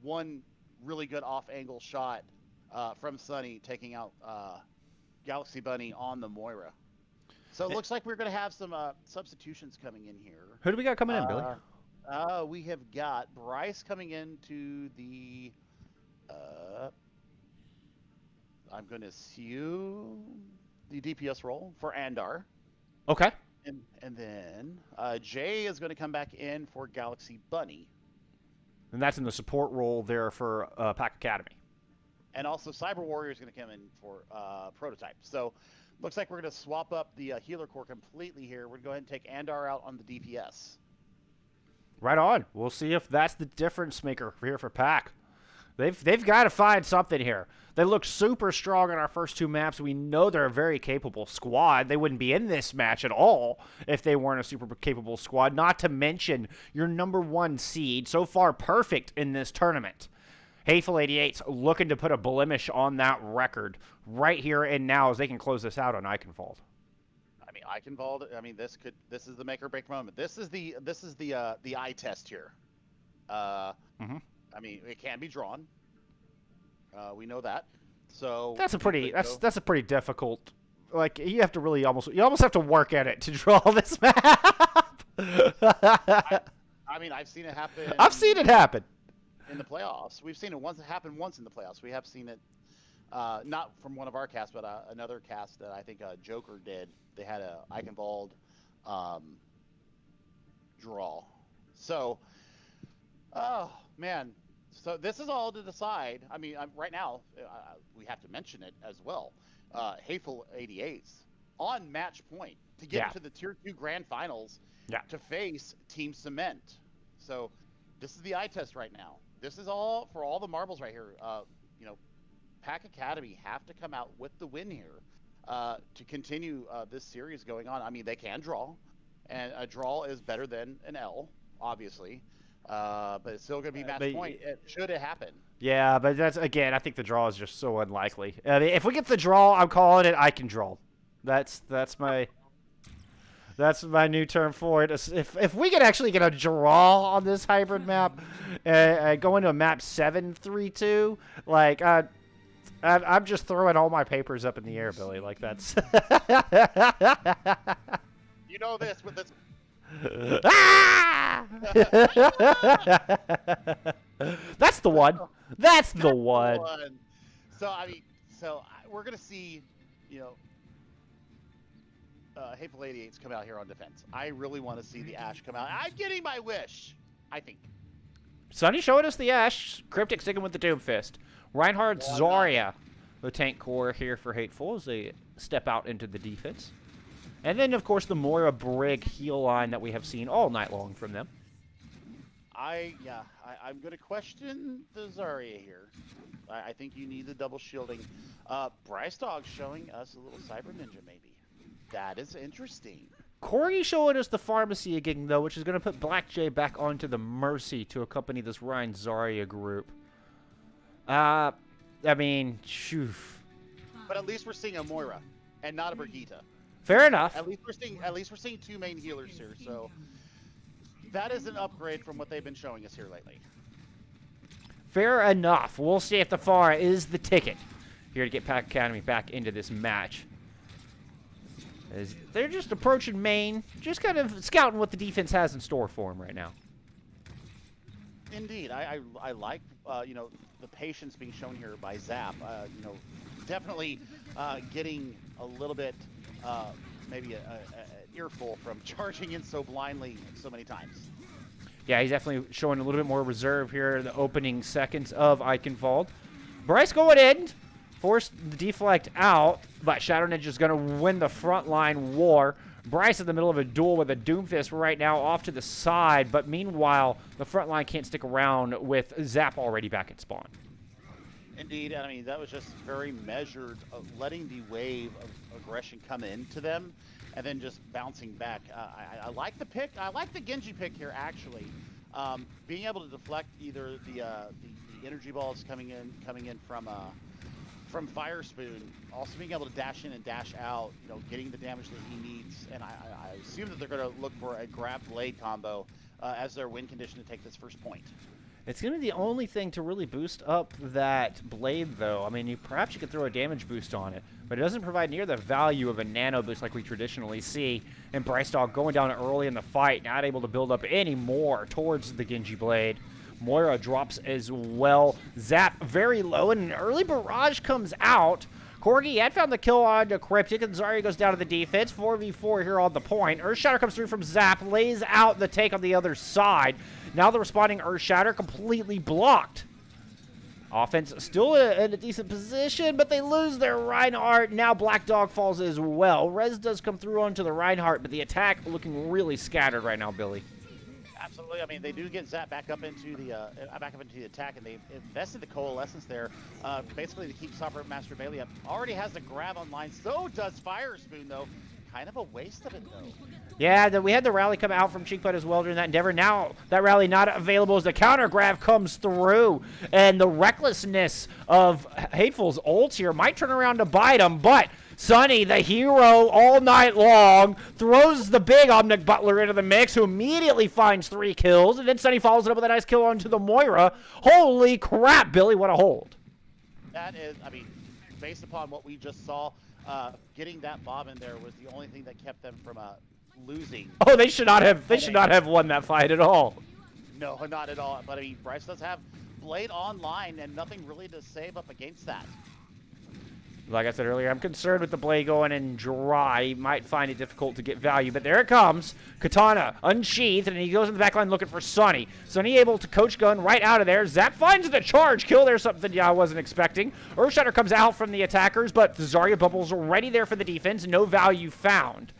one really good off-angle shot from Sunny, taking out Galaxy Bunny on the Moira. So it looks like we're going to have some substitutions coming in here. Who do we got coming in, Billy? We have got Bryce coming into the, I'm going to assume the DPS role for Andar. Okay. And then Jay is going to come back in for Galaxy Bunny. And that's in the support role there for Pack Academy. And also Cyber Warrior is going to come in for Prototype. So looks like we're going to swap up the healer core completely here. We're going to go ahead and take Andar out on the DPS. Right on. We'll see if that's the difference maker here for Pack. They've got to find something here. They look super strong in our first two maps. We know they're a very capable squad. They wouldn't be in this match at all if they weren't a super capable squad. Not to mention your #1 seed, so far perfect in this tournament. Hateful 88's looking to put a blemish on that record right here and now as they can close this out on Eichenwald. Eichenwald, this is the make or break moment. This is the eye test here. It can be drawn. We know that. So that's a pretty difficult. Like, you have to really almost have to work at it to draw this map. I've seen it happen. I've seen it happen in the playoffs. We've seen it happen once in the playoffs. We have seen it, not from one of our casts, but another cast that I think Joker did. They had a Eichenwald draw. So, oh man. So this is all to decide. Right now, we have to mention it as well. Hateful 88's on match point to get into the Tier 2 Grand Finals to face Team Cement. So this is the eye test right now. This is all for all the marbles right here. Pack Academy have to come out with the win here to continue this series going on. They can draw, and a draw is better than an L, obviously. But it's still going to be match point should it happen. Yeah, but that's, again, I think the draw is just so unlikely. If we get the draw, I'm calling it I can draw. That's my new term for it. If we could actually get a draw on this hybrid map, go into a map 7-3-2, like I'm just throwing all my papers up in the air, Billy. Like, that's. You know this with this. Ah! That's the one. That's the one. So we're gonna see, Hateful 88's come out here on defense. I really want to see the Ash come out. I'm getting my wish, I think. Sunny showing us the Ash. Cryptic sticking with the Doomfist. Reinhardt Zarya, the tank core here for Hateful as they step out into the defense. And then, of course, the Moira Brig heal line that we have seen all night long from them. I'm going to question the Zarya here. I think you need the double shielding. Bryce Dog showing us a little Cyber Ninja, maybe. That is interesting. Corgi showing us the Pharmacy again, though, which is going to put Black J back onto the Mercy to accompany this Ryan Zarya group. Shoo. But at least we're seeing a Moira and not a Brigitte. Fair enough. At least we're seeing two main healers here, so that is an upgrade from what they've been showing us here lately. Fair enough. We'll see if the Pharah is the ticket here to get Pack Academy back into this match. As they're just approaching main, just kind of scouting what the defense has in store for them right now. Indeed, I like you know, the patience being shown here by Zap. You know, definitely getting a little bit maybe an earful from charging in so blindly so many times. Yeah, he's definitely showing a little bit more reserve here in the opening seconds of Eichenwald. Bryce going in, forced the deflect out, but Shadow Ninja's going to win the frontline war. Bryce in the middle of a duel with a Doomfist right now off to the side, but meanwhile, the front line can't stick around with Zap already back at spawn. Indeed, I mean, that was just very measured, letting the wave of aggression come into them and then just bouncing back. I like the pick. I like the Genji pick here, actually. Being able to deflect either the energy balls coming in from Fire Spoon, also being able to dash in and dash out, you know, getting the damage that he needs. And I assume that they're going to look for a grab blade combo as their win condition to take this first point. It's going to be the only thing to really boost up that blade, though. I mean, perhaps you could throw a damage boost on it, but it doesn't provide near the value of a nano boost like we traditionally see. And Bryce Dog going down early in the fight, not able to build up any more towards the Genji blade. Moira drops as well. Zap very low, and an early barrage comes out. Corgi had found the kill on the Cryptic, and Zarya goes down to the defense. 4v4 here on the point. Earthshatter comes through from Zap, lays out the take on the other side. Now the responding Earthshatter completely blocked. Offense still in a decent position, but they lose their Reinhardt. Now Black Dog falls as well. Rez does come through onto the Reinhardt, but the attack looking really scattered right now, Billy. Absolutely. I mean, they do get Zap back up into the attack, and they've invested the Coalescence there, basically to keep Sovereign Master Bailey up. Already has the grab online. So does Fire Spoon, though. Kind of a waste of it, though. Yeah, we had the rally come out from Cheekbutt as well during that endeavor. Now that rally not available as the counter grab comes through, and the recklessness of Hateful's ult here might turn around to bite him, but Sonny, the hero all night long, throws the big Omnic Butler into the mix, who immediately finds 3 kills, and then Sonny follows it up with a nice kill onto the Moira. Holy crap, Billy, what a hold. That is, I mean, based upon what we just saw, getting that bomb in there was the only thing that kept them from losing. Oh, they should not have won that fight at all. No, not at all. But I mean, Bryce does have Blade online and nothing really to save up against that. Like I said earlier, I'm concerned with the blade going in dry. He might find it difficult to get value, but there it comes. Katana unsheathed, and he goes in the backline looking for Sonny. Sonny able to coach gun right out of there. Zap finds the charge kill. There's something I wasn't expecting. Earthshatter comes out from the attackers, but the Zarya bubbles already there for the defense. No value found.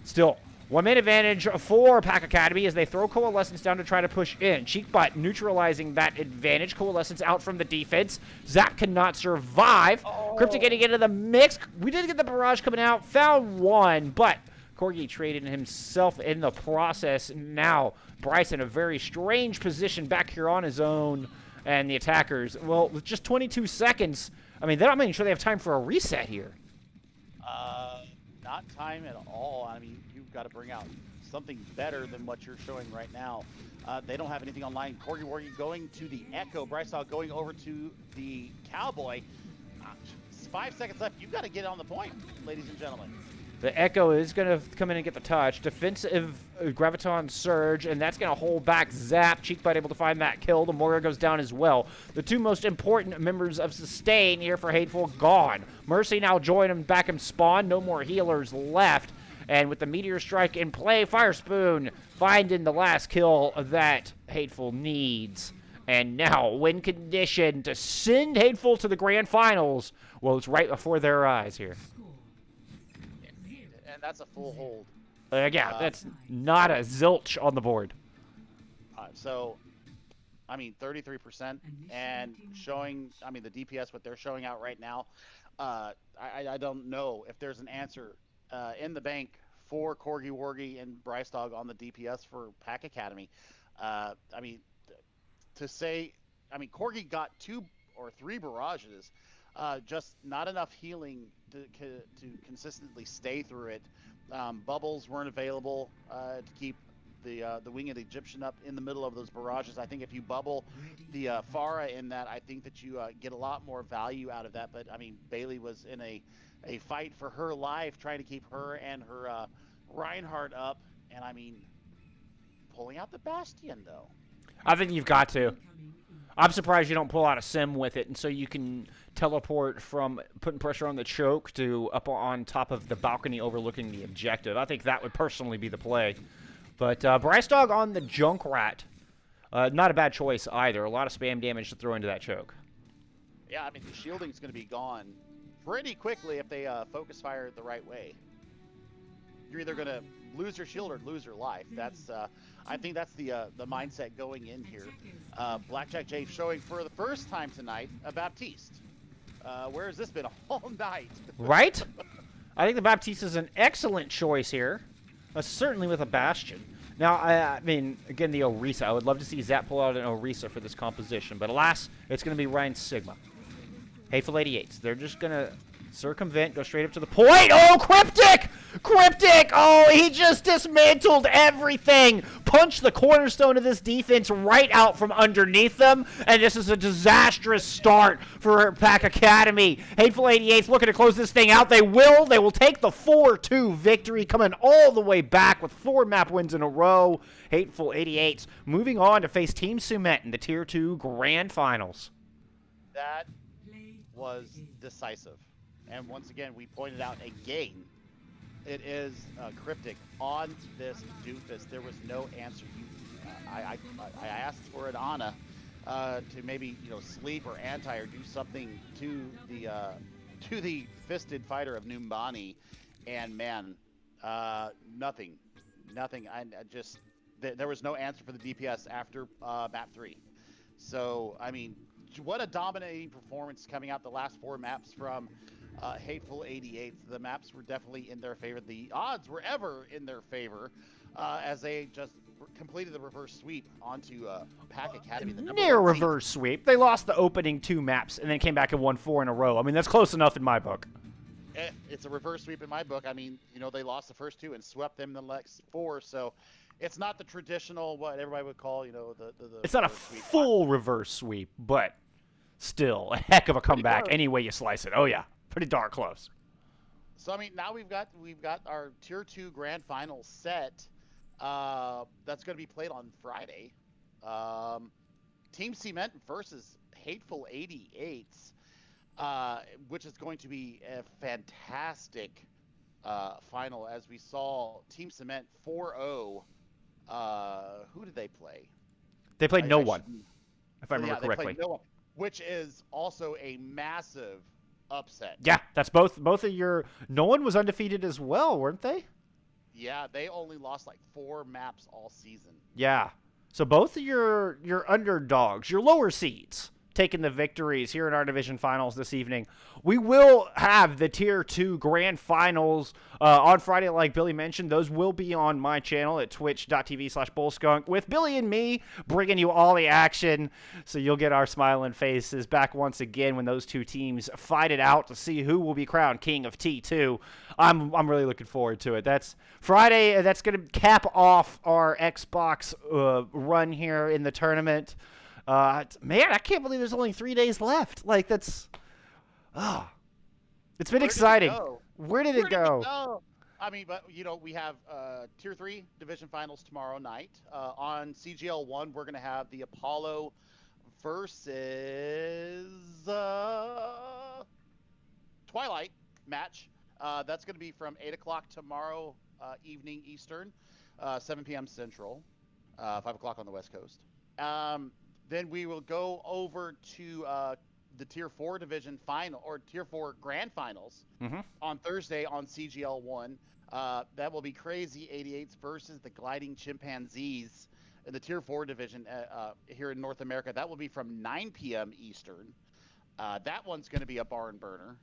Still, 1-man advantage for Pack Academy as they throw Coalescence down to try to push in. Cheekbutt neutralizing that advantage. Coalescence out from the defense. Zap cannot survive. Oh. Cryptic getting into the mix. We did get the barrage coming out. Found one, but Corgi traded himself in the process. Now Bryce in a very strange position back here on his own. And the attackers, well, with just 22 seconds, I mean, they're not even sure they have time for a reset here. Not time at all. I mean, you've got to bring out something better than what you're showing right now. They don't have anything online. Corgi Wargi going to the Echo. Bryce Dog going over to the Cowboy. 5 seconds left. You've got to get on the point, ladies and gentlemen. The Echo is going to come in and get the touch. Defensive Graviton Surge, and that's going to hold back Zap. Cheekbite able to find that kill. The Moira goes down as well. The two most important members of Sustain here for Hateful gone. Mercy now join him back in spawn. No more healers left. And with the Meteor Strike in play, Fire Spoon finding the last kill that Hateful needs. And now, win condition to send Hateful to the grand finals. Well, it's right before their eyes here. And that's a full hold. Yeah, that's not a zilch on the board. So, I mean, 33% and showing, I mean, the DPS, what they're showing out right now, I don't know if there's an answer in the bank for Corgi Wargi and Bryce Dog on the DPS for Pack Academy. I mean, to say, I mean, Corgi got 2 or 3 barrages, just not enough healing to consistently stay through it. Bubbles weren't available to keep the Winged Egyptian up in the middle of those barrages. I think if you bubble the Pharah in that, I think that you get a lot more value out of that. But I mean, Bailey was in a fight for her life, trying to keep her and her Reinhardt up, and I mean, pulling out the Bastion though. I think you've got to. I'm surprised you don't pull out a sim with it, and so you can teleport from putting pressure on the choke to up on top of the balcony overlooking the objective. I think that would personally be the play. But Bryce Dog on the Junkrat, not a bad choice either. A lot of spam damage to throw into that choke. Yeah, I mean, the shielding's going to be gone pretty quickly if they focus fire the right way. You're either going to lose your shield or lose your life. That's, I think that's the mindset going in here. Blackjack J showing for the first time tonight a Baptiste. Where has this been all night? Right? I think the Baptiste is an excellent choice here. Certainly with a Bastion. Now, I mean, again, the Orisa. I would love to see Zap pull out an Orisa for this composition, but alas, it's going to be Ryan Sigma. Hateful 88's. They're just going to circumvent, go straight up to the point. Oh, Cryptic! Cryptic! Oh, he just dismantled everything. Punched the cornerstone of this defense right out from underneath them, and this is a disastrous start for Pack Academy. Hateful 88's looking to close this thing out. They will. They will take the 4-2 victory, coming all the way back with 4 map wins in a row. Hateful 88's moving on to face Team Cement in the Tier 2 Grand Finals. That was decisive. And once again, we pointed out again, it is Cryptic on this doofus. There was no answer. I asked for an Ana to maybe sleep or anti or do something to the fisted fighter of Numbani, and man, nothing. There was no answer for the DPS after map 3. So I mean, what a dominating performance coming out the last 4 maps from Hateful 88. The maps were definitely in their favor. The odds were ever in their favor as they just completed the reverse sweep onto Pack Academy. Near reverse sweep. They lost the opening 2 maps and then came back and won 4 in a row. I mean, that's close enough in my book. It's a reverse sweep in my book. I mean, they lost the first 2 and swept them the next 4. So it's not the traditional, what everybody would call, the it's not a full reverse sweep, but still a heck of a comeback any way you slice it. Oh, yeah. Pretty darn close. So I mean, now we've got our Tier 2 Grand Finals set. That's going to be played on Friday. Team Cement versus Hateful 88's, which is going to be a fantastic final. As we saw, Team Cement 4-0. Who did they play? They played no one, if I remember correctly. They played no one, which is also a massive upset. Yeah, that's both of your. No one was undefeated as well, weren't they? Yeah, they only lost like 4 maps all season. Yeah, so both of your underdogs, your lower seeds, taking the victories here in our division finals this evening. We will have the Tier 2 Grand Finals on Friday, like Billy mentioned. Those will be on my channel at twitch.tv/Bullskunk with Billy and me bringing you all the action. So you'll get our smiling faces back once again when those 2 teams fight it out to see who will be crowned King of T2. I'm really looking forward to it. That's Friday. That's going to cap off our Xbox run here in the tournament. Man, I can't believe there's only 3 days left. Like, that's... It's been exciting. Where did it go? I mean, but, we have Tier 3 Division Finals tomorrow night. On CGL 1, we're going to have the Apollo versus Twilight match. That's going to be from 8 o'clock tomorrow evening Eastern, 7 p.m. Central, 5 o'clock on the West Coast. Then we will go over to the Tier 4 Division Final, or Tier 4 Grand Finals on Thursday on CGL 1. That will be Crazy 88's versus the Gliding Chimpanzees in the Tier 4 Division here in North America. That will be from 9 p.m. Eastern. That one's going to be a barn burner.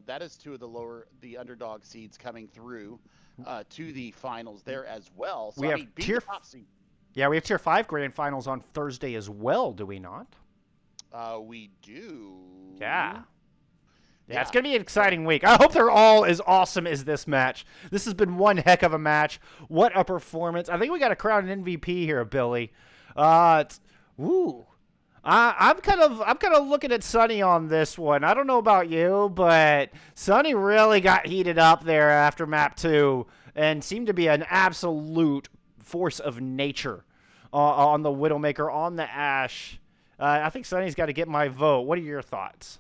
That is 2 of the underdog seeds coming through to the finals there as well. So, we have Tier 5 Grand Finals on Thursday as well, do we not? We do. Yeah. Yeah, it's going to be an exciting week. I hope they're all as awesome as this match. This has been one heck of a match. What a performance. I think we got to crown an MVP here, Billy. I'm kind of looking at Sonny on this one. I don't know about you, but Sonny really got heated up there after map 2 and seemed to be an absolute force of nature on the Widowmaker, on the Ash. I think Sonny's got to get my vote. What are your thoughts?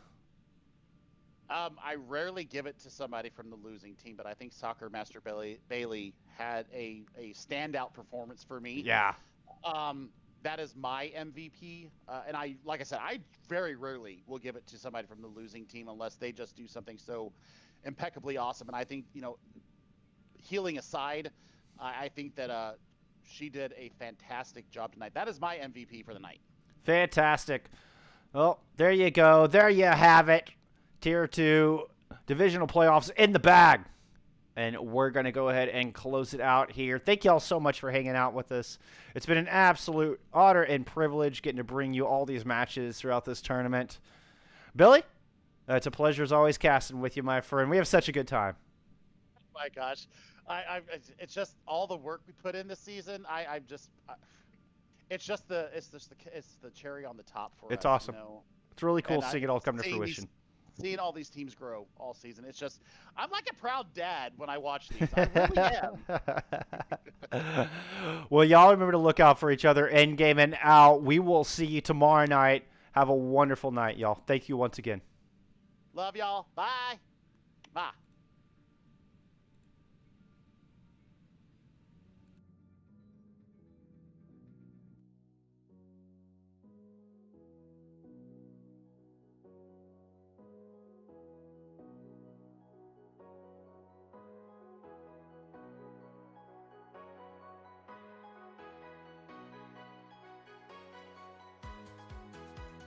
I rarely give it to somebody from the losing team, but I think Soccer Master Bailey had a standout performance for me. Yeah. That is my MVP, and like I said, I very rarely will give it to somebody from the losing team unless they just do something so impeccably awesome. And I think, healing aside, I think that she did a fantastic job tonight. That is my MVP for the night. Fantastic. Well, there you go. There you have it. Tier 2 divisional playoffs in the bag. And we're going to go ahead and close it out here. Thank you all so much for hanging out with us. It's been an absolute honor and privilege getting to bring you all these matches throughout this tournament. Billy, it's a pleasure as always casting with you, my friend. We have such a good time. Oh my gosh. It's just all the work we put in this season. It's the cherry on the top for us. It's awesome. It's really cool seeing it all come to fruition. Seeing all these teams grow all season. It's just, I'm like a proud dad when I watch these. I really am. Well, y'all remember to look out for each other in game and out. We will see you tomorrow night. Have a wonderful night, y'all. Thank you once again. Love y'all. Bye. Bye.